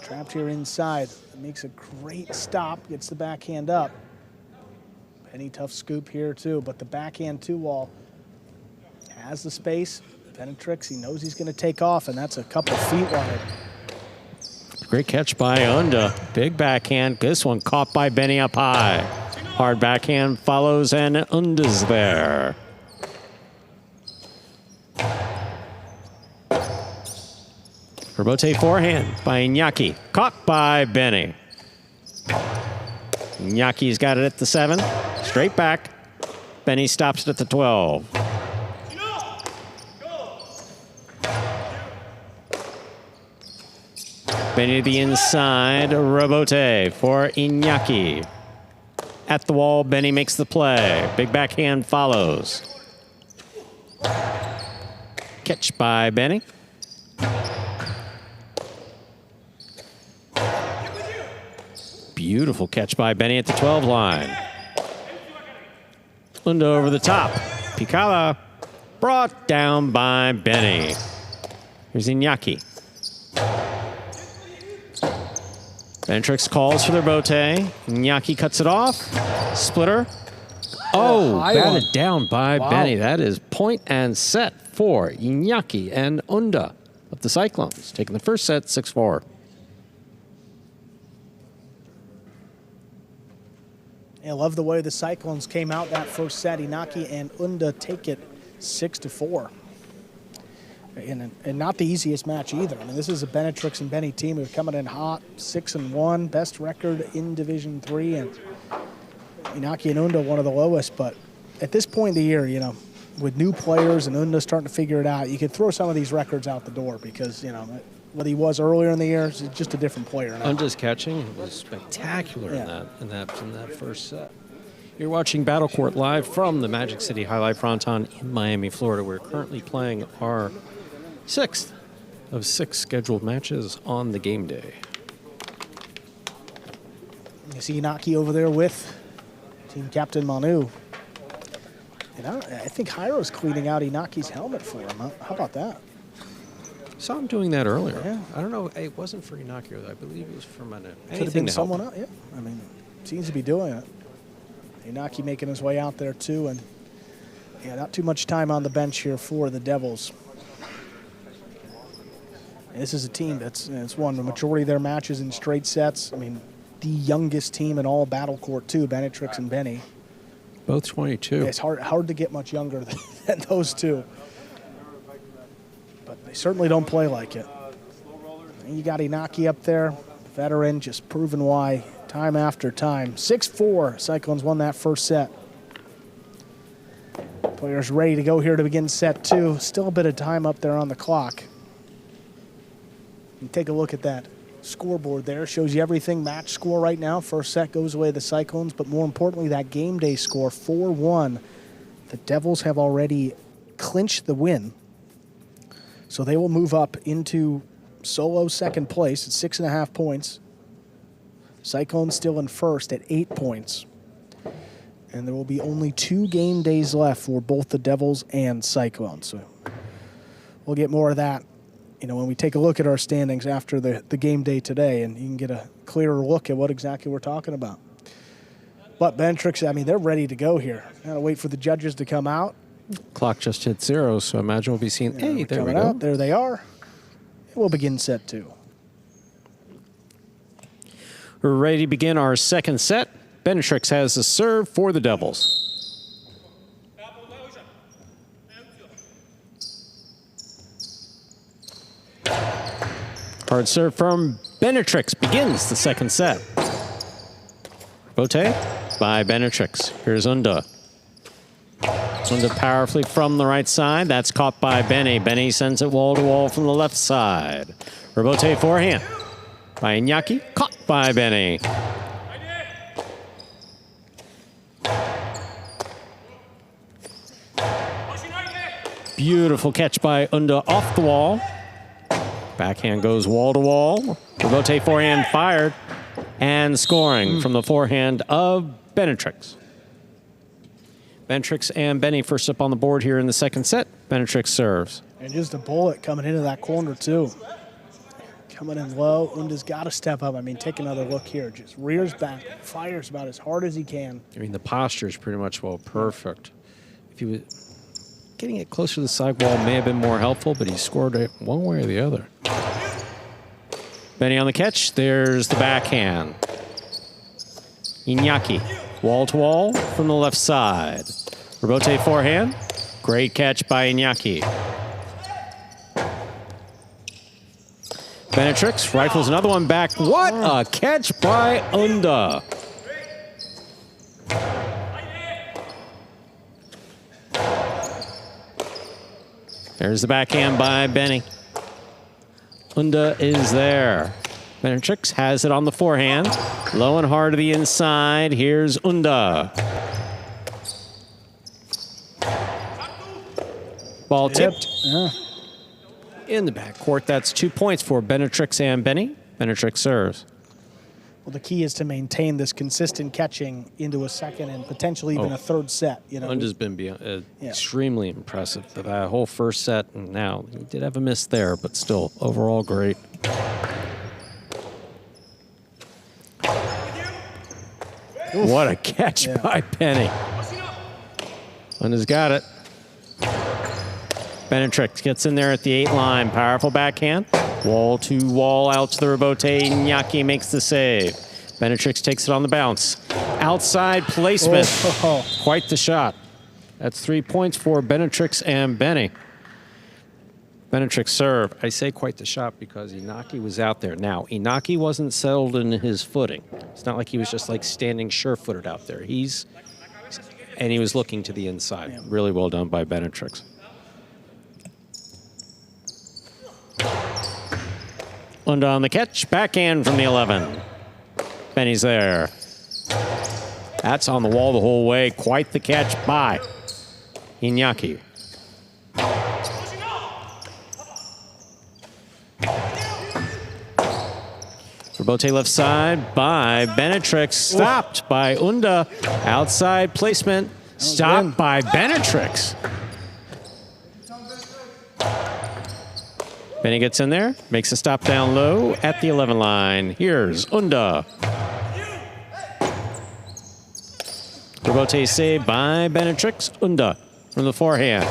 Speaker 4: Trapped here inside. Makes a great stop. Gets the backhand up. Benny tough scoop here too, but the backhand 2-wall has the space. Benetrix, he knows he's going to take off, and that's a couple feet wide.
Speaker 3: Great catch by Unda. Big backhand. This one caught by Benny up high. Hard backhand follows, and Unda's there. Rebote forehand by Inaki. Caught by Benny. Inaki's got it at the 7. Straight back. Benny stops it at the 12. Benny to the inside. Rebote for Inaki. At the wall, Benny makes the play. Big backhand follows. Catch by Benny. Beautiful catch by Benny at the 12 line. Unda over the top. Picala brought down by Benny. Here's Inaki. Benetrix calls for the rebote. Inaki cuts it off. Splitter. Oh, batted down by Benny. That is point and set for Inaki and Unda of the Cyclones. Taking the first set, 6-4.
Speaker 4: I love the way the Cyclones came out that first set. Inaki and Unda take it 6-4. And not the easiest match either. I mean, this is a Benetrix and Benny team who are coming in hot, 6-1, best record in Division 3, and Inaki and Unda one of the lowest. But at this point in the year, you know, with new players and Unda starting to figure it out, you could throw some of these records out the door because, you know, what he was earlier in the year is just a different player now.
Speaker 3: Unda's catching was spectacular in that first set. You're watching Battlecourt live from the Magic City Jai-Alai Fronton in Miami, Florida. We're currently playing our 6th of 6 scheduled matches on the game day.
Speaker 4: You see Inaki over there with team captain Manu. And I think Jairo's cleaning out Inaki's helmet for him. How about that?
Speaker 3: Saw him doing that earlier.
Speaker 4: Yeah.
Speaker 3: I don't know. It wasn't for Inaki. I believe it was for Manu.
Speaker 4: Could have been someone else. Yeah. I mean, seems to be doing it. Inaki making his way out there too, and yeah, not too much time on the bench here for the Devils. This is a team that's won the majority of their matches in straight sets. I mean, the youngest team in all battlecourt too, Benetrix and Benny.
Speaker 3: Both 22.
Speaker 4: It's hard to get much younger than those two. But they certainly don't play like it. And you got Inaki up there, veteran, just proving why time after time. 6-4, Cyclones won that first set. Players ready to go here to begin set 2. Still a bit of time up there on the clock. You take a look at that scoreboard there. Shows you everything. Match score right now. First set goes away to the Cyclones, but more importantly, that game day score, 4-1. The Devils have already clinched the win. So they will move up into solo second place at 6.5 points. Cyclones still in first at 8 points. And there will be only 2 game days left for both the Devils and Cyclones. So we'll get more of that, you know, when we take a look at our standings after the game day today, and you can get a clearer look at what exactly we're talking about. But Benetrix, I mean, they're ready to go here. Gotta wait for the judges to come out.
Speaker 3: Clock just hit 0, so I imagine we'll be seeing, hey, there we go.
Speaker 4: Out. There they are. We'll begin set 2.
Speaker 3: We're ready to begin our second set. Benetrix has the serve for the Devils. Hard serve from Benetrix begins the second set. Bote by Benetrix. Here's Unda. Unda powerfully from the right side. That's caught by Benny. Benny sends it wall to wall from the left side. Rebote forehand by Iñaki. Caught by Benny. Beautiful catch by Unda off the wall. Backhand goes wall to wall. Rebote forehand fired. And scoring from the forehand of Benetrix. Benetrix and Benny first up on the board here in the second set. Benetrix serves.
Speaker 4: And just a bullet coming into that corner too. Coming in low. Unda's got to step up. I mean, take another look here. Just rears back, fires about as hard as he can.
Speaker 3: I mean, the posture is pretty much, well, perfect. If he was getting it closer to the sidewall may have been more helpful, but he scored it one way or the other. Benny on the catch. There's the backhand. Iñaki, wall to wall from the left side. Rebote forehand. Great catch by Iñaki. Benetrix rifles another one back. What a catch by Unda. There's the backhand by Benny. Unda is there. Benetrix has it on the forehand. Low and hard to the inside. Here's Unda. Ball tipped. In the backcourt. That's 2 points for Benetrix and Benny. Benetrix serves.
Speaker 4: Well, the key is to maintain this consistent catching into a second and potentially even a third set. You know,
Speaker 3: Unda's been extremely impressive for that whole first set, and now he did have a miss there, but still overall great. What a catch by Penny. Unda's got it. Benetrix gets in there at the 8 line. Powerful backhand. Wall to wall out to the rebote. Iñaki makes the save. Benetrix takes it on the bounce. Outside placement. Quite the shot. That's 3 points for Benetrix and Benny. Benetrix serve. I say quite the shot because Inaki was out there. Now, Inaki wasn't settled in his footing. It's not like he was just like standing sure-footed out there. And he was looking to the inside. Really well done by Benetrix. Unda on the catch. Backhand from the 11. Benny's there. That's on the wall the whole way. Quite the catch by Iñaki. Rebote left side by Benetrix. Stopped by Unda. Outside placement. Stopped by Benetrix. Benny gets in there, makes a stop down low at the 11 line. Here's Unda. Rebote save by Benetrix. Unda from the forehand.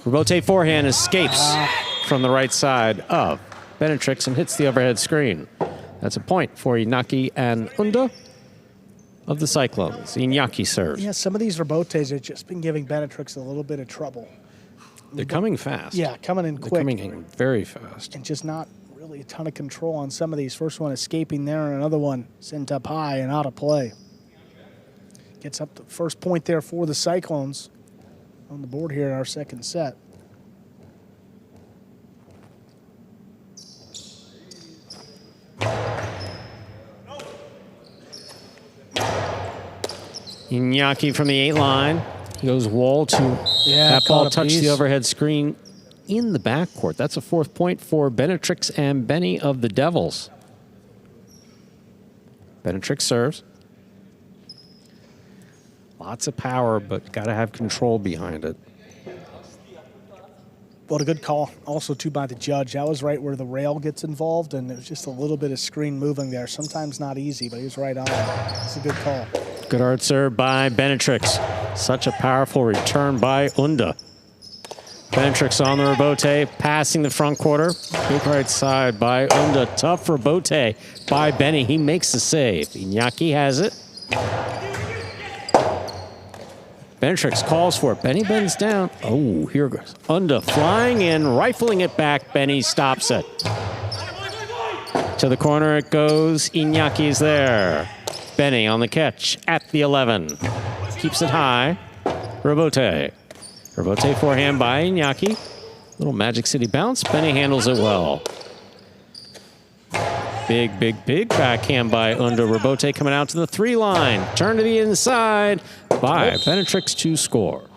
Speaker 3: Robote forehand escapes from the right side of Benetrix and hits the overhead screen. That's a point for Inaki and Unda of the Cyclones. Inaki serves.
Speaker 4: Yeah, some of these Robotes have just been giving Benetrix a little bit of trouble.
Speaker 3: They're coming fast.
Speaker 4: Yeah, coming in quick.
Speaker 3: They're coming in very fast.
Speaker 4: And just not really a ton of control on some of these. First one escaping there, and another one sent up high and out of play. Gets up the first point there for the Cyclones on the board here in our second set.
Speaker 3: Inaki from the 8 line. He goes wall to that ball touched the overhead screen in the backcourt. That's a 4th point for Benetrix and Benny of the Devils. Benetrix serves. Lots of power, but got to have control behind it.
Speaker 4: Well, a good call also, too, by the judge. That was right where the rail gets involved, and it was just a little bit of screen moving there. Sometimes not easy, but he was right on it. It's a good call.
Speaker 3: Good hard serve by Benetrix. Such a powerful return by Unda. Benetrix on the Robote, passing the front quarter. Big right side by Unda. Tough Robote by Benny. He makes the save. Inaki has it. Benetrix calls for it. Benny bends down. Oh, here goes Unda flying in, rifling it back. Benny stops it. To the corner it goes. Inyaki's there. Benny on the catch at the 11. Keeps it high. Robote. Robote forehand by Inaki. Little Magic City bounce. Benny handles it well. Big, big, big backhand by Unda. Robote coming out to the 3 line. Turn to the inside by Benetrix to score.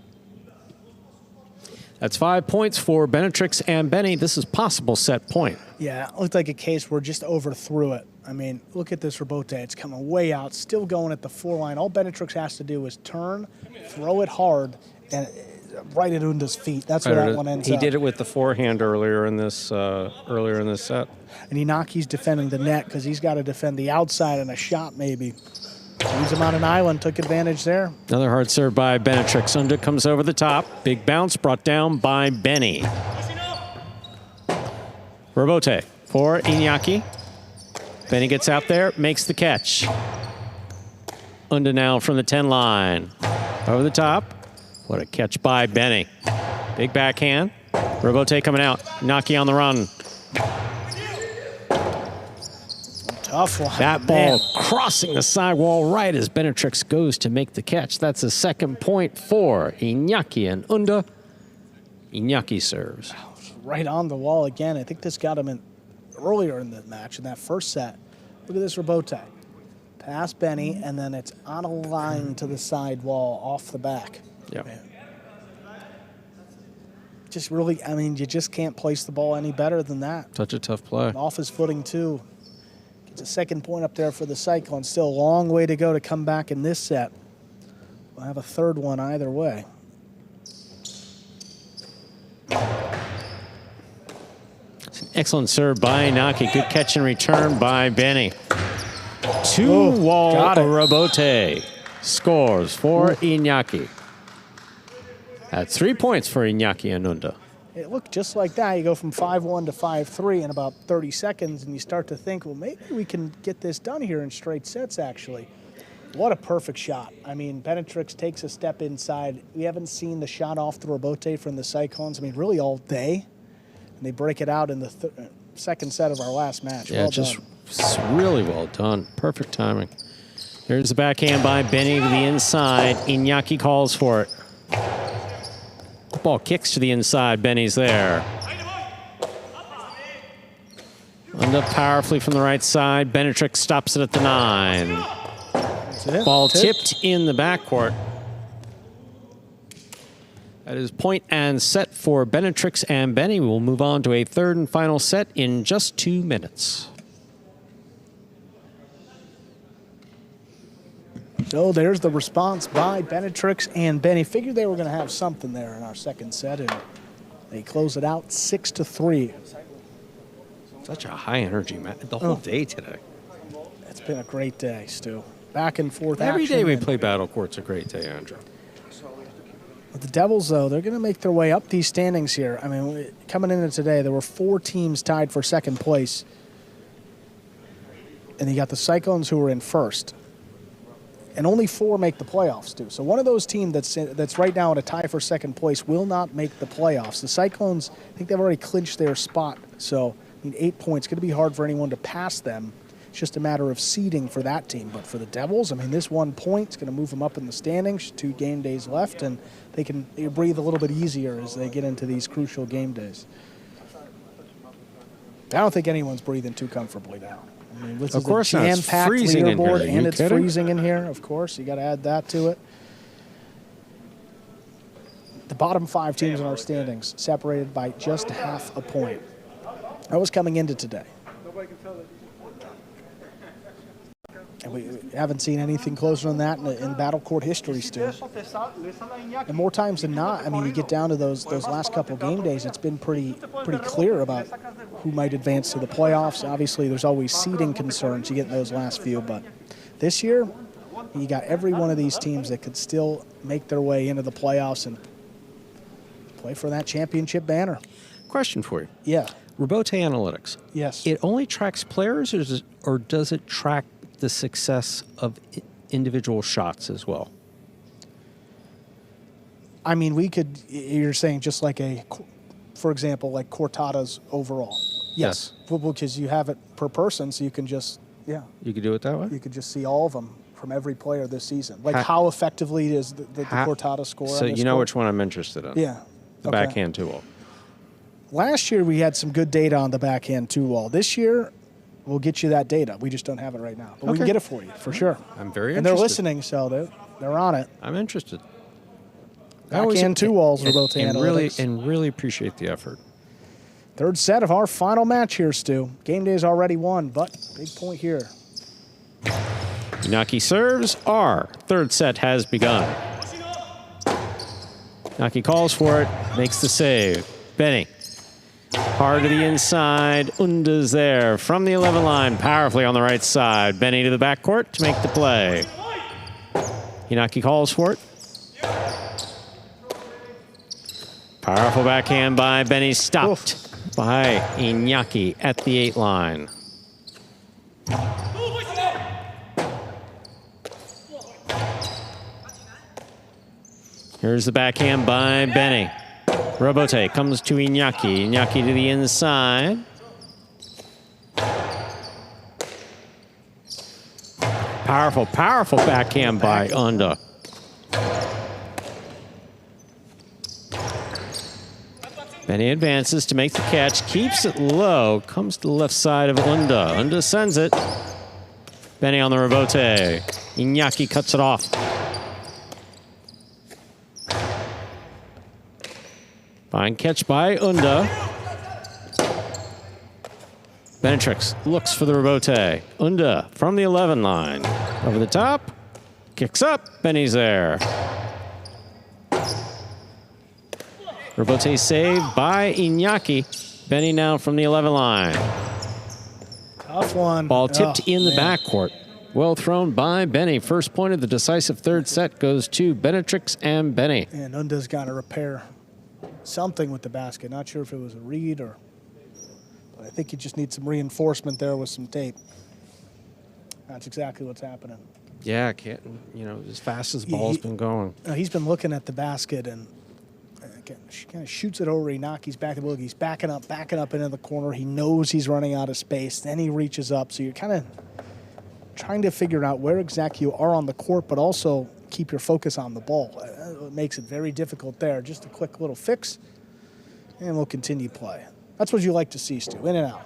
Speaker 3: That's 5 points for Benetrix and Benny. This is possible set point.
Speaker 4: Yeah, it looked like a case where just overthrew it. I mean, look at this Robote. It's coming way out, still going at the 4 line. All Benetrix has to do is turn, throw it hard, and right at Unda's feet. That's where that one ends up.
Speaker 3: He did it with the forehand earlier in this set.
Speaker 4: And Inaki's defending the net because he's got to defend the outside and a shot maybe. Leaves him on an island, took advantage there.
Speaker 3: Another hard serve by Benetrix. Unda comes over the top. Big bounce brought down by Benny. Robote for Inaki. Benny gets out there, makes the catch. Unda now from the 10 line. Over the top. What a catch by Benny. Big backhand. Robote coming out. Inaki on the run.
Speaker 4: Tough one.
Speaker 3: That ball crossing the sidewall right as Benetrix goes to make the catch. That's a 2nd point for Inaki and Unda. Inaki serves.
Speaker 4: Right on the wall again. I think this got him in earlier in the match in that first set. Look at this Robote. Past Benny, and then it's on a line to the side wall off the back.
Speaker 3: Yep.
Speaker 4: Just really, I mean, you just can't place the ball any better than that.
Speaker 3: Such a tough play.
Speaker 4: Off his footing, too. Gets a 2nd point up there for the Cyclones. Still a long way to go to come back in this set. We'll have a 3rd one either way.
Speaker 3: It's an excellent serve by Inaki. Good catch and return by Benny. 2-wall Robote scores for Inaki. That's 3 points for Inaki and Unda.
Speaker 4: It looked just like that. You go from 5-1 to 5-3 in about 30 seconds, and you start to think, well, maybe we can get this done here in straight sets, actually. What a perfect shot. I mean, Benetrix takes a step inside. We haven't seen the shot off the Robote from the Cyclones, I mean, really all day. And they break it out in the 2nd set of our last match.
Speaker 3: Yeah,
Speaker 4: well
Speaker 3: just
Speaker 4: done.
Speaker 3: Really well done. Perfect timing. Here's the backhand by Benny to the inside. Inaki calls for it. The ball kicks to the inside. Benny's there. Unda powerfully from the right side. Benetrix stops it at the 9. Ball tipped in the backcourt. That is point and set for Benetrix and Benny. We will move on to a 3rd and final set in just 2 minutes.
Speaker 4: So there's the response by Benetrix and Benny. Figured they were going to have something there in our 2nd set, and they close it out 6-3.
Speaker 3: Such a high energy match the whole day today.
Speaker 4: It's been a great day, Stu. Back and forth
Speaker 3: Every
Speaker 4: action.
Speaker 3: day we play Battle Court's a great day, Andrew.
Speaker 4: But the Devils, though, they're going to make their way up these standings here. I mean, coming into today, there were 4 teams tied for second place. And you got the Cyclones, who are in first. And only 4 make the playoffs, too. So one of those teams that's right now in a tie for second place will not make the playoffs. The Cyclones, I think they've already clinched their spot. So, I mean, 8 points, going to be hard for anyone to pass them. It's just a matter of seeding for that team. But for the Devils, I mean, this 1 point is going to move them up in the standings. 2 game days left, and they can breathe a little bit easier as they get into these crucial game days. I don't think anyone's breathing too comfortably now. I mean, this is a jam-packed leaderboard, and it's freezing in here, of course. You got to add that to it. The bottom 5 teams in our standings separated by just half a point. That was coming into today. And we haven't seen anything closer than that in battlecourt history still. And more times than not, I mean, you get down to those last couple of game days, it's been pretty clear about who might advance to the playoffs. Obviously, there's always seeding concerns you get in those last few, but this year, you got every one of these teams that could still make their way into the playoffs and play for that championship banner.
Speaker 3: Question for you.
Speaker 4: Yeah.
Speaker 3: Robote Analytics.
Speaker 4: Yes.
Speaker 3: It only tracks players, or does it track the success of individual shots as well?
Speaker 4: I mean, you're saying just like for example, like Cortada's overall. Yes. Because you have it per person, so you can just,
Speaker 3: You could do it that way?
Speaker 4: You could just see all of them from every player this season. Like how effectively does the Cortada score?
Speaker 3: So you know which one I'm interested in.
Speaker 4: Yeah.
Speaker 3: The backhand 2-wall.
Speaker 4: Last year we had some good data on the backhand 2-wall. This year, we'll get you that data. We just don't have it right now. But we can get it for you, for sure.
Speaker 3: I'm very interested.
Speaker 4: And they're listening, so they're on it.
Speaker 3: I'm interested.
Speaker 4: Backhand 2-walls are both analytics.
Speaker 3: And really appreciate the effort.
Speaker 4: Third set of our final match here, Stu. Game day is already won, but big point here.
Speaker 3: Inaki serves. Our third set has begun. Inaki calls for it, makes the save. Benny. Hard to the inside. Unda's there from the 11 line, powerfully on the right side. Benny to the backcourt to make the play. Inaki calls for it. Powerful backhand by Benny, stopped by Inaki at the 8 line. Here's the backhand by Benny. Robote comes to Inaki. Inaki to the inside. Powerful, powerful backhand by Unda. Benny advances to make the catch, keeps it low, comes to the left side of Unda. Unda sends it. Benny on the Robote. Inaki cuts it off. Fine catch by Unda. Benetrix looks for the Robote. Unda from the 11 line. Over the top. Kicks up. Benny's there. Robote saved by Inaki. Benny now from the 11 line.
Speaker 4: Tough one.
Speaker 3: Ball tipped in the backcourt. Well thrown by Benny. First point of the decisive third set goes to Benetrix and Benny.
Speaker 4: And Unda's got to repair something with the basket. Not sure if it was a read or, but I think you just need some reinforcement there with some tape. That's exactly what's happening.
Speaker 3: Yeah, can't, as fast as the ball's been going.
Speaker 4: He's been looking at the basket and kind of shoots it over Inaki's back. He's backing up into the corner. He knows he's running out of space. Then he reaches up. So you're kind of trying to figure out where exactly you are on the court, but also keep your focus on the ball. It makes it very difficult there. Just a quick little fix, and we'll continue play. That's what you like to see, Stu. In and out.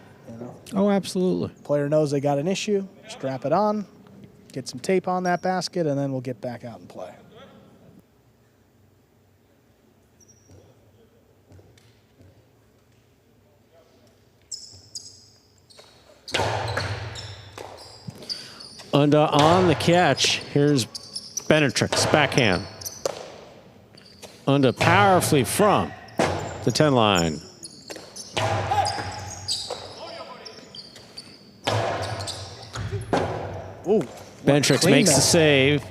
Speaker 3: Oh, absolutely.
Speaker 4: Player knows they got an issue. Strap it on, get some tape on that basket, and then we'll get back out and play.
Speaker 3: Unda on the catch. Here's Benetrix, backhand. Unda powerfully from the 10 line.
Speaker 4: Ooh,
Speaker 3: Benetrix makes the save.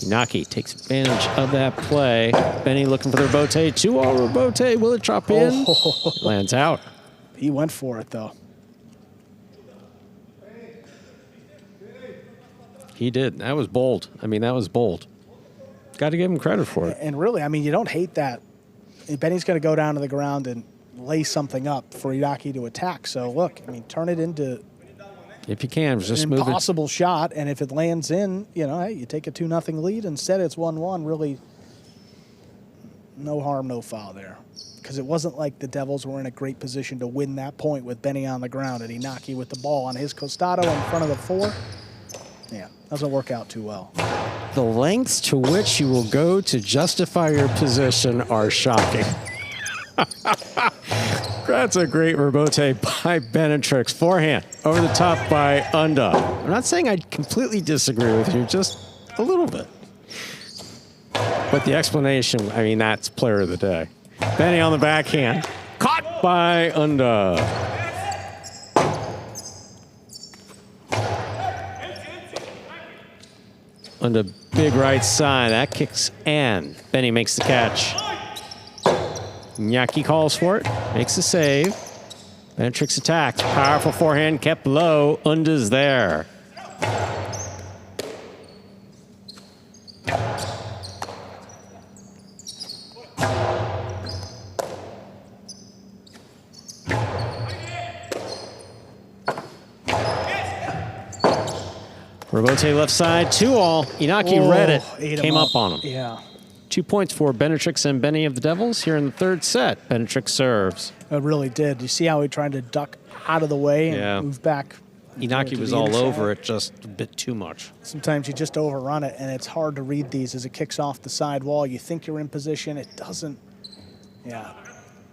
Speaker 3: Inaki takes advantage of that play. Benny looking for the rebote. 2-all rebote. Will it drop in?
Speaker 4: Oh.
Speaker 3: Lands out.
Speaker 4: He went for it, though.
Speaker 3: He did. That was bold. I mean, that was bold. Got to give him credit for it.
Speaker 4: And really, I mean, you don't hate that. Benny's going to go down to the ground and lay something up for Inaki to attack. So, look, I mean, turn it into
Speaker 3: if you can, just
Speaker 4: an
Speaker 3: move
Speaker 4: impossible shot. And if it lands in, you know, hey, you take a 2-0 lead. Instead, it's 1-1. Really, no harm, no foul there. Because it wasn't like the Devils were in a great position to win that point with Benny on the ground and Inaki with the ball on his costado in front of the 4. Yeah, doesn't work out too well.
Speaker 3: The lengths to which you will go to justify your position are shocking. That's a great rebote by Benetrix. Forehand over the top by Unda. I'm not saying I completely disagree with you, just a little bit. But the explanation, I mean, that's player of the day. Benny on the backhand. Caught by Unda. Unda big right side. That kicks in. Benny makes the catch. Nyaki calls for it. Makes the save. Benetrix attacks. Powerful forehand kept low. Unda's there. Rebote left side, 2-all. Inaki read it, came up on him.
Speaker 4: Yeah.
Speaker 3: 2 points for Benetrix and Benny of the Devils here in the third set. Benetrix serves.
Speaker 4: It really did. You see how he tried to duck out of the way and move back?
Speaker 3: Inaki was all over it, just a bit too much.
Speaker 4: Sometimes you just overrun it, and it's hard to read these as it kicks off the side wall. You think you're in position. It doesn't. Yeah.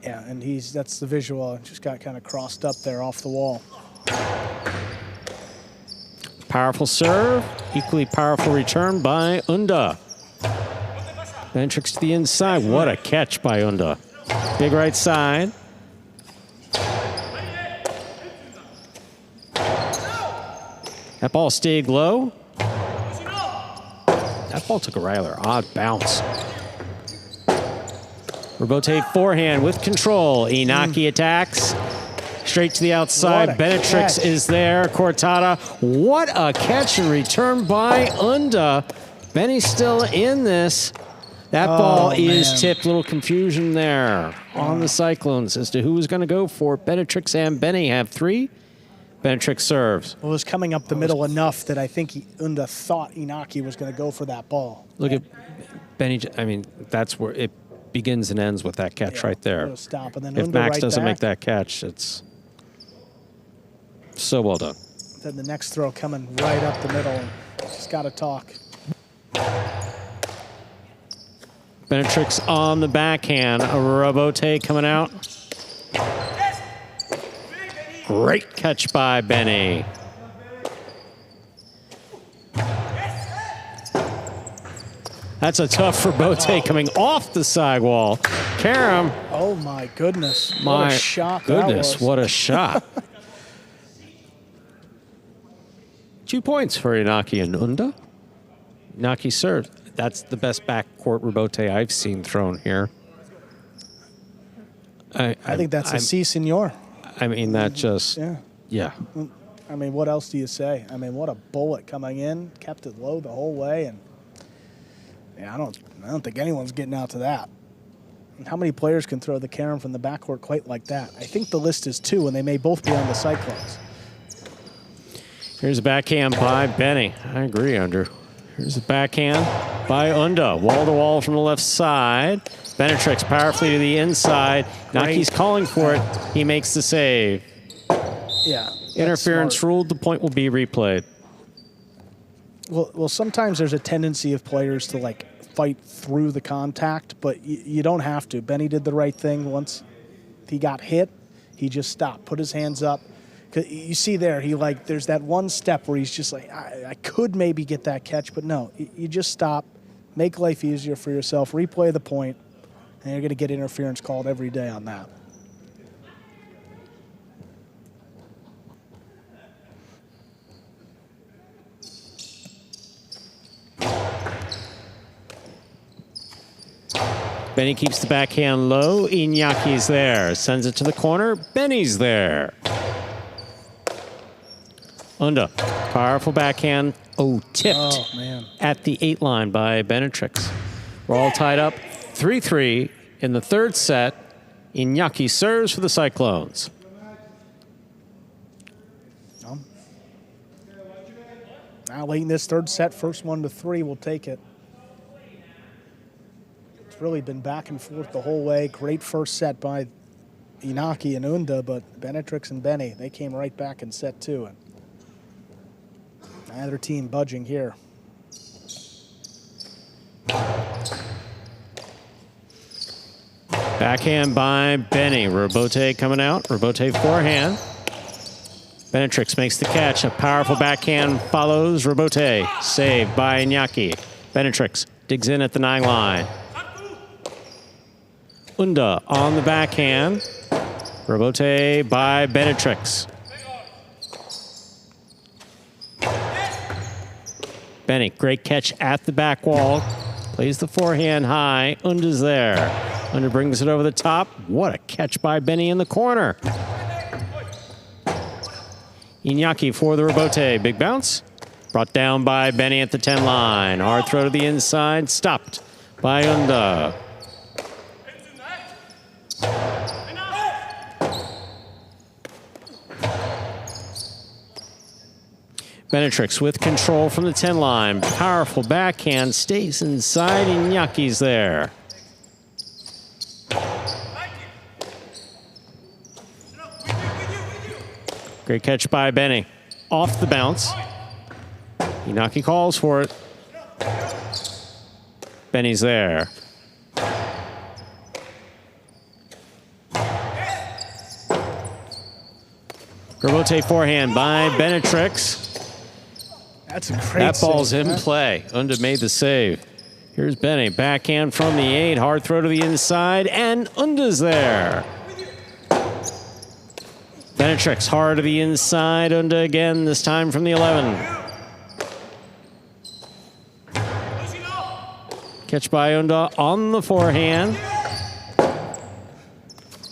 Speaker 4: Yeah, and that's the visual. It just got kind of crossed up there off the wall.
Speaker 3: Powerful serve, equally powerful return by Unda. Benetrix to the inside. What a catch by Unda. Big right side. That ball stayed low. That ball took a rather odd bounce. Rebote forehand with control. Inaki attacks. Straight to the outside. Benetrix is there. Cortada. What a catch and return by Unda. Benny's still in this. That ball is tipped. Little confusion there on the Cyclones as to who was going to go for it. Benetrix and Benny have 3. Benetrix serves.
Speaker 4: Well, it was coming up the middle enough that I think Unda thought Inaki was going to go for that ball.
Speaker 3: Look at Benny. I mean, that's where it begins and ends with that catch right there.
Speaker 4: Stop, and then
Speaker 3: if
Speaker 4: Unda
Speaker 3: Max doesn't make that catch, it's so well done.
Speaker 4: Then the next throw coming right up the middle. Just got to talk.
Speaker 3: Benetrix on the backhand. A rebote coming out. Great catch by Benny. That's a tough rebote coming off the side wall. Karam.
Speaker 4: Oh my goodness.
Speaker 3: My
Speaker 4: what a shot
Speaker 3: goodness,
Speaker 4: that was.
Speaker 3: what a shot. 2 points for Inaki and Unda. Inaki serves. That's the best backcourt rebote I've seen thrown here.
Speaker 4: I think that's a C, senor.
Speaker 3: I mean, that just, yeah.
Speaker 4: I mean, what else do you say? I mean, what a bullet coming in. Kept it low the whole way. And yeah, I don't think anyone's getting out to that. And how many players can throw the Karam from the backcourt quite like that? I think the list is 2, and they may both be on the Cyclones.
Speaker 3: Here's a backhand by Benny. I agree, Andrew. Here's a backhand by Unda. Wall to wall from the left side. Benetrix powerfully to the inside. Naki's calling for it. He makes the save.
Speaker 4: Yeah.
Speaker 3: Interference ruled. The point will be replayed.
Speaker 4: Well, sometimes there's a tendency of players to like fight through the contact, but you don't have to. Benny did the right thing. Once he got hit, he just stopped, put his hands up. 'Cause you see there, there's that one step where he's just like, I could maybe get that catch, but no, you just stop, make life easier for yourself, replay the point, and you're going to get interference called every day on that.
Speaker 3: Benny keeps the backhand low. Inyaki's there. Sends it to the corner. Benny's there. Unda. Powerful backhand. Oh, tipped.
Speaker 4: Oh, man.
Speaker 3: At the 8 line by Benetrix. We're all tied up 3-3 in the third set. Iñaki serves for the Cyclones.
Speaker 4: Now late in this third set, first 1-3, we'll take it. It's really been back and forth the whole way. Great first set by Inaki and Unda, but Benetrix and Benny, they came right back in set 2. And neither team budging here.
Speaker 3: Backhand by Benny. Robote coming out. Robote forehand. Benetrix makes the catch. A powerful backhand follows Robote. Saved by Iñaki. Benetrix digs in at the 9 line. Unda on the backhand. Robote by Benetrix. Benny, great catch at the back wall. Plays the forehand high. Unda's there. Unda brings it over the top. What a catch by Benny in the corner. Iñaki for the Robote. Big bounce. Brought down by Benny at the 10 line. Hard throw to the inside. Stopped by Unda. Benetrix with control from the 10 line. Powerful backhand. Stays inside. Iñaki's there. Great catch by Benny. Off the bounce. Inaki calls for it. Benny's there. Robote forehand by Benetrix.
Speaker 4: That's a great
Speaker 3: That ball's
Speaker 4: save,
Speaker 3: in play. Unda made the save. Here's Benny. Backhand from the 8. Hard throw to the inside. And Unda's there. Benetrix hard to the inside. Unda again, this time from the 11. Catch by Unda on the forehand.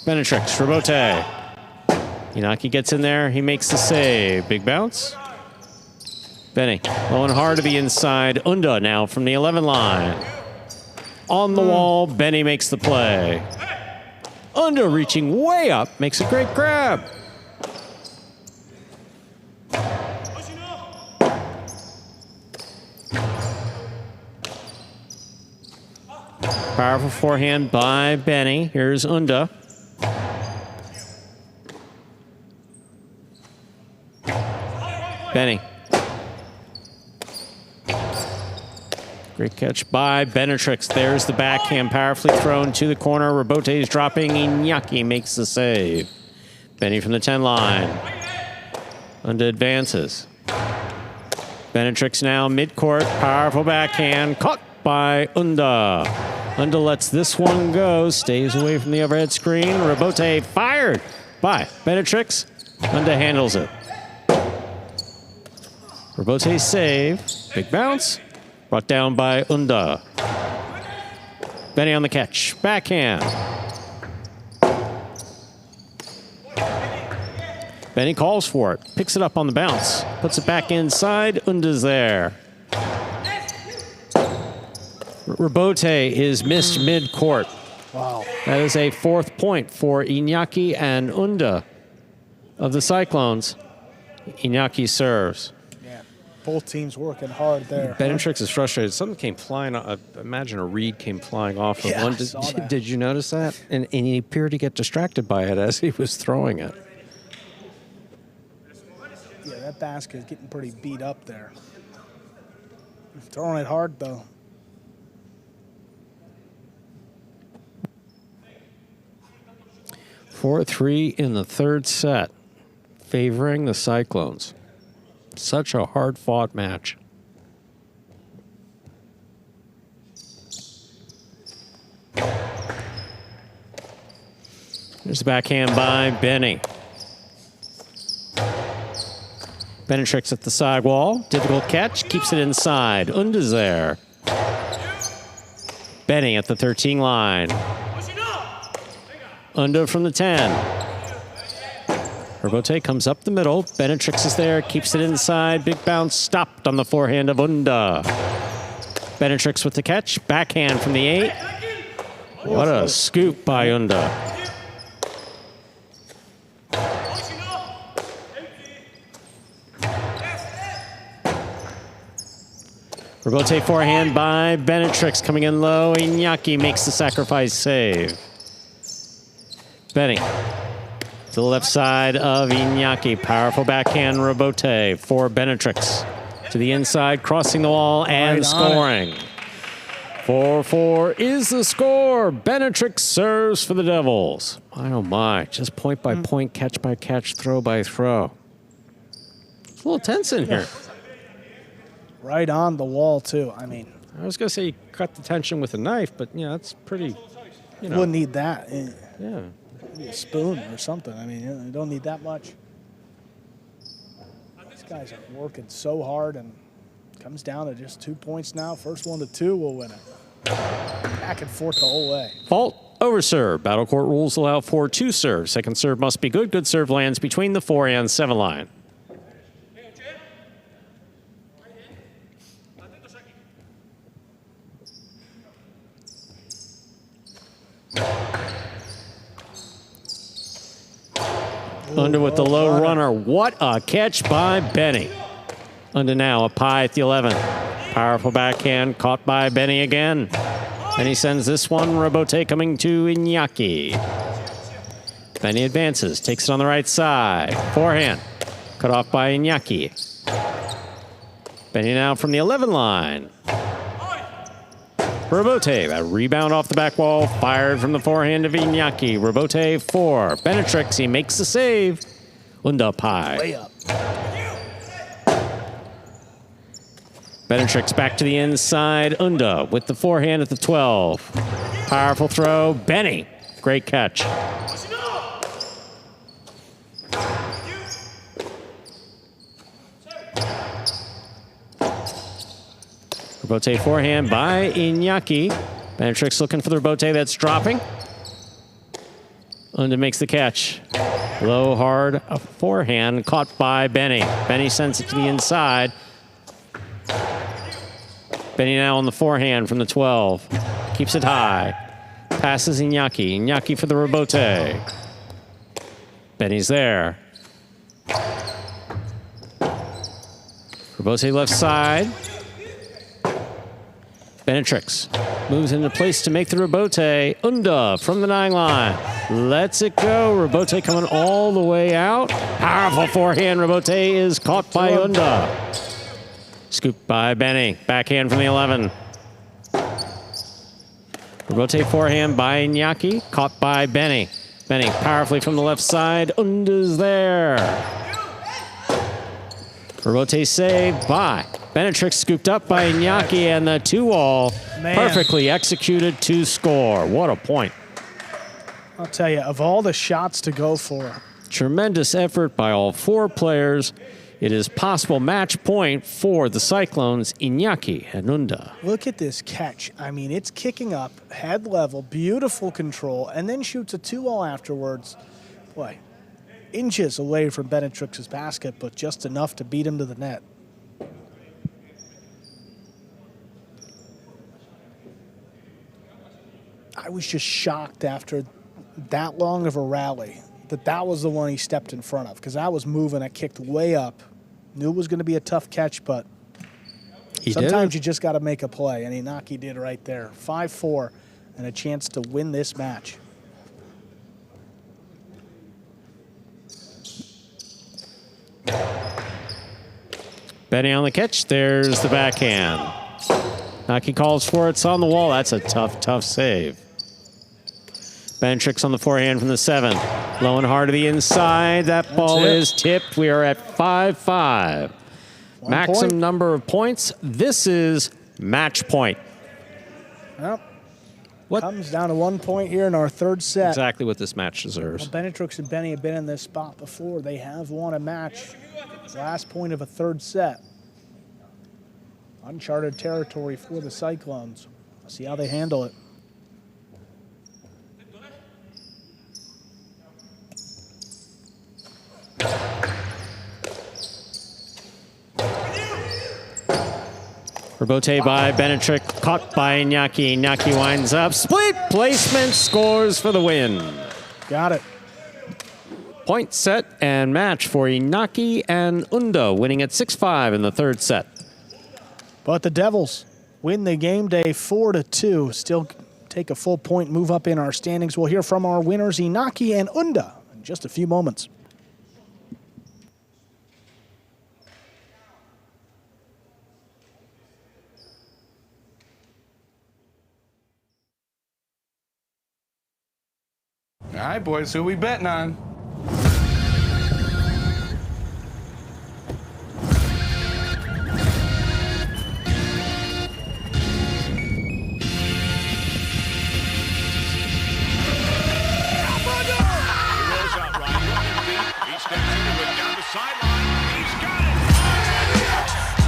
Speaker 3: Benetrix, Robote. Inaki gets in there. He makes the save. Big bounce. Benny low and hard to the inside. Unda now from the 11 line. On the wall, Benny makes the play. Unda reaching way up, makes a great grab. Powerful forehand by Benny. Here's Unda. Benny. Great catch by Benetrix. There's the backhand powerfully thrown to the corner. Robote is dropping. Iñaki makes the save. Benny from the 10 line. Unda advances. Benetrix now midcourt. Powerful backhand. Caught by Unda. Unda lets this one go. Stays away from the overhead screen. Robote fired by Benetrix. Unda handles it. Robote save. Big bounce. Brought down by Unda. Benny on the catch. Backhand. Benny calls for it. Picks it up on the bounce. Puts it back inside. Unda's there. Robote is missed mid-court.
Speaker 4: Wow.
Speaker 3: That is a 4th point for Iñaki and Unda of the Cyclones. Iñaki serves.
Speaker 4: Both teams working hard there.
Speaker 3: Benetrix is frustrated. Something came flying. I imagine a reed came flying off of one. Did you notice that? And he appeared to get distracted by it as he was throwing it.
Speaker 4: Yeah, that basket is getting pretty beat up there. Throwing it hard, though.
Speaker 3: Four 3 in the third set, favoring the Cyclones. Such a hard-fought match. There's the backhand by Benny. Benetrix at the sidewall. Difficult catch. Keeps it inside. Unda's there. Benny at the 13 line. Unda from the 10. Robote comes up the middle. Benetrix is there, keeps it inside. Big bounce stopped on the forehand of Unda. Benetrix with the catch. Backhand from the 8. What a scoop by Unda. Robote forehand by Benetrix coming in low. Iñaki makes the sacrifice save. Benny to the left side of Iñaki. Powerful backhand Robote for Benetrix. To the inside, crossing the wall and scoring. 4-4 is the score. Benetrix serves for the Devils. My oh my, just point by point, catch by catch, throw by throw. It's a little tense in here.
Speaker 4: Right on the wall, too. I mean,
Speaker 3: I was going to say you cut the tension with a knife, but, yeah, that's pretty, you know.
Speaker 4: Wouldn't need that.
Speaker 3: Yeah.
Speaker 4: Maybe a spoon or something. I mean, you don't need that much. These guys are working so hard, and it comes down to just 2 points now. First one to 2 will win it. Back and forth the whole way.
Speaker 3: Fault, over serve. Battle court rules allow for 2 serves. Second serve must be good. Good serve lands between the 4 and 7 line. Unda with the low runner. What a catch by Benny. Unda now a pie at the 11. Powerful backhand caught by Benny again. And he sends this one. Robote coming to Iñaki. Benny advances, takes it on the right side. Forehand cut off by Iñaki. Benny now from the 11 line. Robote, a rebound off the back wall, fired from the forehand of Iñaki. Robote 4. Benetrix, he makes the save. Unda pie.
Speaker 4: Way up.
Speaker 3: Benetrix back to the inside. Unda with the forehand at the 12. Powerful throw. Benny, great catch. Robote forehand by Iñaki. Benetrix looking for the Robote that's dropping. Unda makes the catch. Low, hard, a forehand caught by Benny. Benny sends it to the inside. Benny now on the forehand from the 12. Keeps it high. Passes Iñaki. Iñaki for the Robote. Benny's there. Robote left side. Benetrix moves into place to make the Robote. Unda from the 9 line. Lets it go. Robote coming all the way out. Powerful forehand. Robote is caught by Unda. Scooped by Benny. Backhand from the 11. Robote forehand by Iñaki. Caught by Benny. Benny powerfully from the left side. Unda's there. Robote saved by Benetrix, scooped up by Iñaki, and the 2-all perfectly executed to score. What a point.
Speaker 4: I'll tell you, of all the shots to go for.
Speaker 3: Tremendous effort by all 4 players. It is possible match point for the Cyclones, Iñaki and Unda.
Speaker 4: Look at this catch. I mean, it's kicking up, head level, beautiful control, and then shoots a 2-all afterwards. Boy, inches away from Benetrix's basket, but just enough to beat him to the net. I was just shocked after that long of a rally that was the one he stepped in front of, because that was moving. I kicked way up. Knew it was going to be a tough catch, but sometimes you just got to make a play, and Iñaki did right there. 5-4 and a chance to win this match.
Speaker 3: Benny on the catch. There's the backhand. Iñaki calls for it. It's on the wall. That's a tough, tough save. Benetrix on the forehand from the 7. Low and hard to the inside. That ball is tipped. We are at 5-5. Maximum number of points. This is match point.
Speaker 4: Well, comes down to 1 point here in our 3rd set.
Speaker 3: Exactly what this match deserves.
Speaker 4: Well, Benetrix and Benny have been in this spot before. They have won a match. Last point of a 3rd set. Uncharted territory for the Cyclones. See how they handle it.
Speaker 3: Rebote by Benetric, caught by Iñaki. Iñaki winds up. Split placement, scores for the win.
Speaker 4: Got it.
Speaker 3: Point set and match for Iñaki and Unda, winning at 6-5 in the third set.
Speaker 4: But the Devils win the game day 4-2. Still take a full point, move up in our standings. We'll hear from our winners, Iñaki and Unda, in just a few moments.
Speaker 8: All right, boys, who we betting on?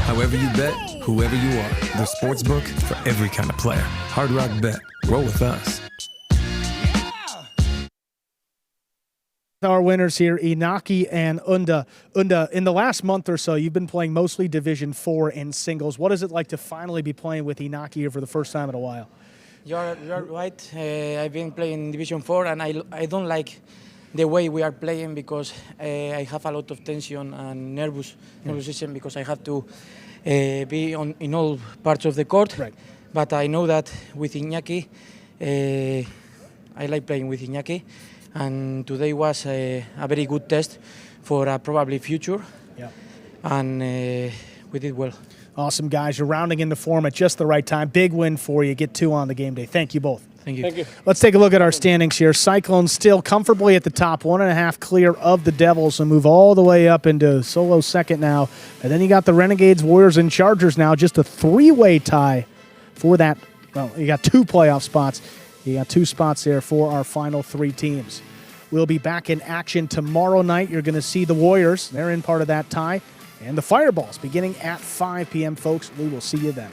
Speaker 9: However you bet, whoever you are, the sportsbook for every kind of player. Hard Rock Bet. Roll with us.
Speaker 4: Our winners here, Iñaki and Unda. Unda, in the last month or so, you've been playing mostly Division 4 in singles. What is it like to finally be playing with Iñaki here for the first time in a while?
Speaker 13: You're right. I've been playing Division 4, and I don't like the way we are playing because I have a lot of tension and nervousness because I have to be in all parts of the court.
Speaker 4: Right.
Speaker 13: But I know that with Iñaki, I like playing with Iñaki, and today was a very good test for a probably future.
Speaker 4: Yeah.
Speaker 13: And we did well.
Speaker 4: Awesome, guys. You're rounding into form at just the right time. Big win for you. Get 2 on the game day. Thank you both.
Speaker 13: Thank you. Thank you.
Speaker 4: Let's take a look at our standings here. Cyclones still comfortably at the top, 1.5 clear of the Devils, and move all the way up into solo second now. And then you got the Renegades, Warriors, and Chargers now. Just a 3-way tie for that. Well, you got 2 playoff spots. You got 2 spots there for our final 3 teams. We'll be back in action tomorrow night. You're going to see the Warriors. They're in part of that tie. And the Fireballs beginning at 5 p.m., folks. We will see you then.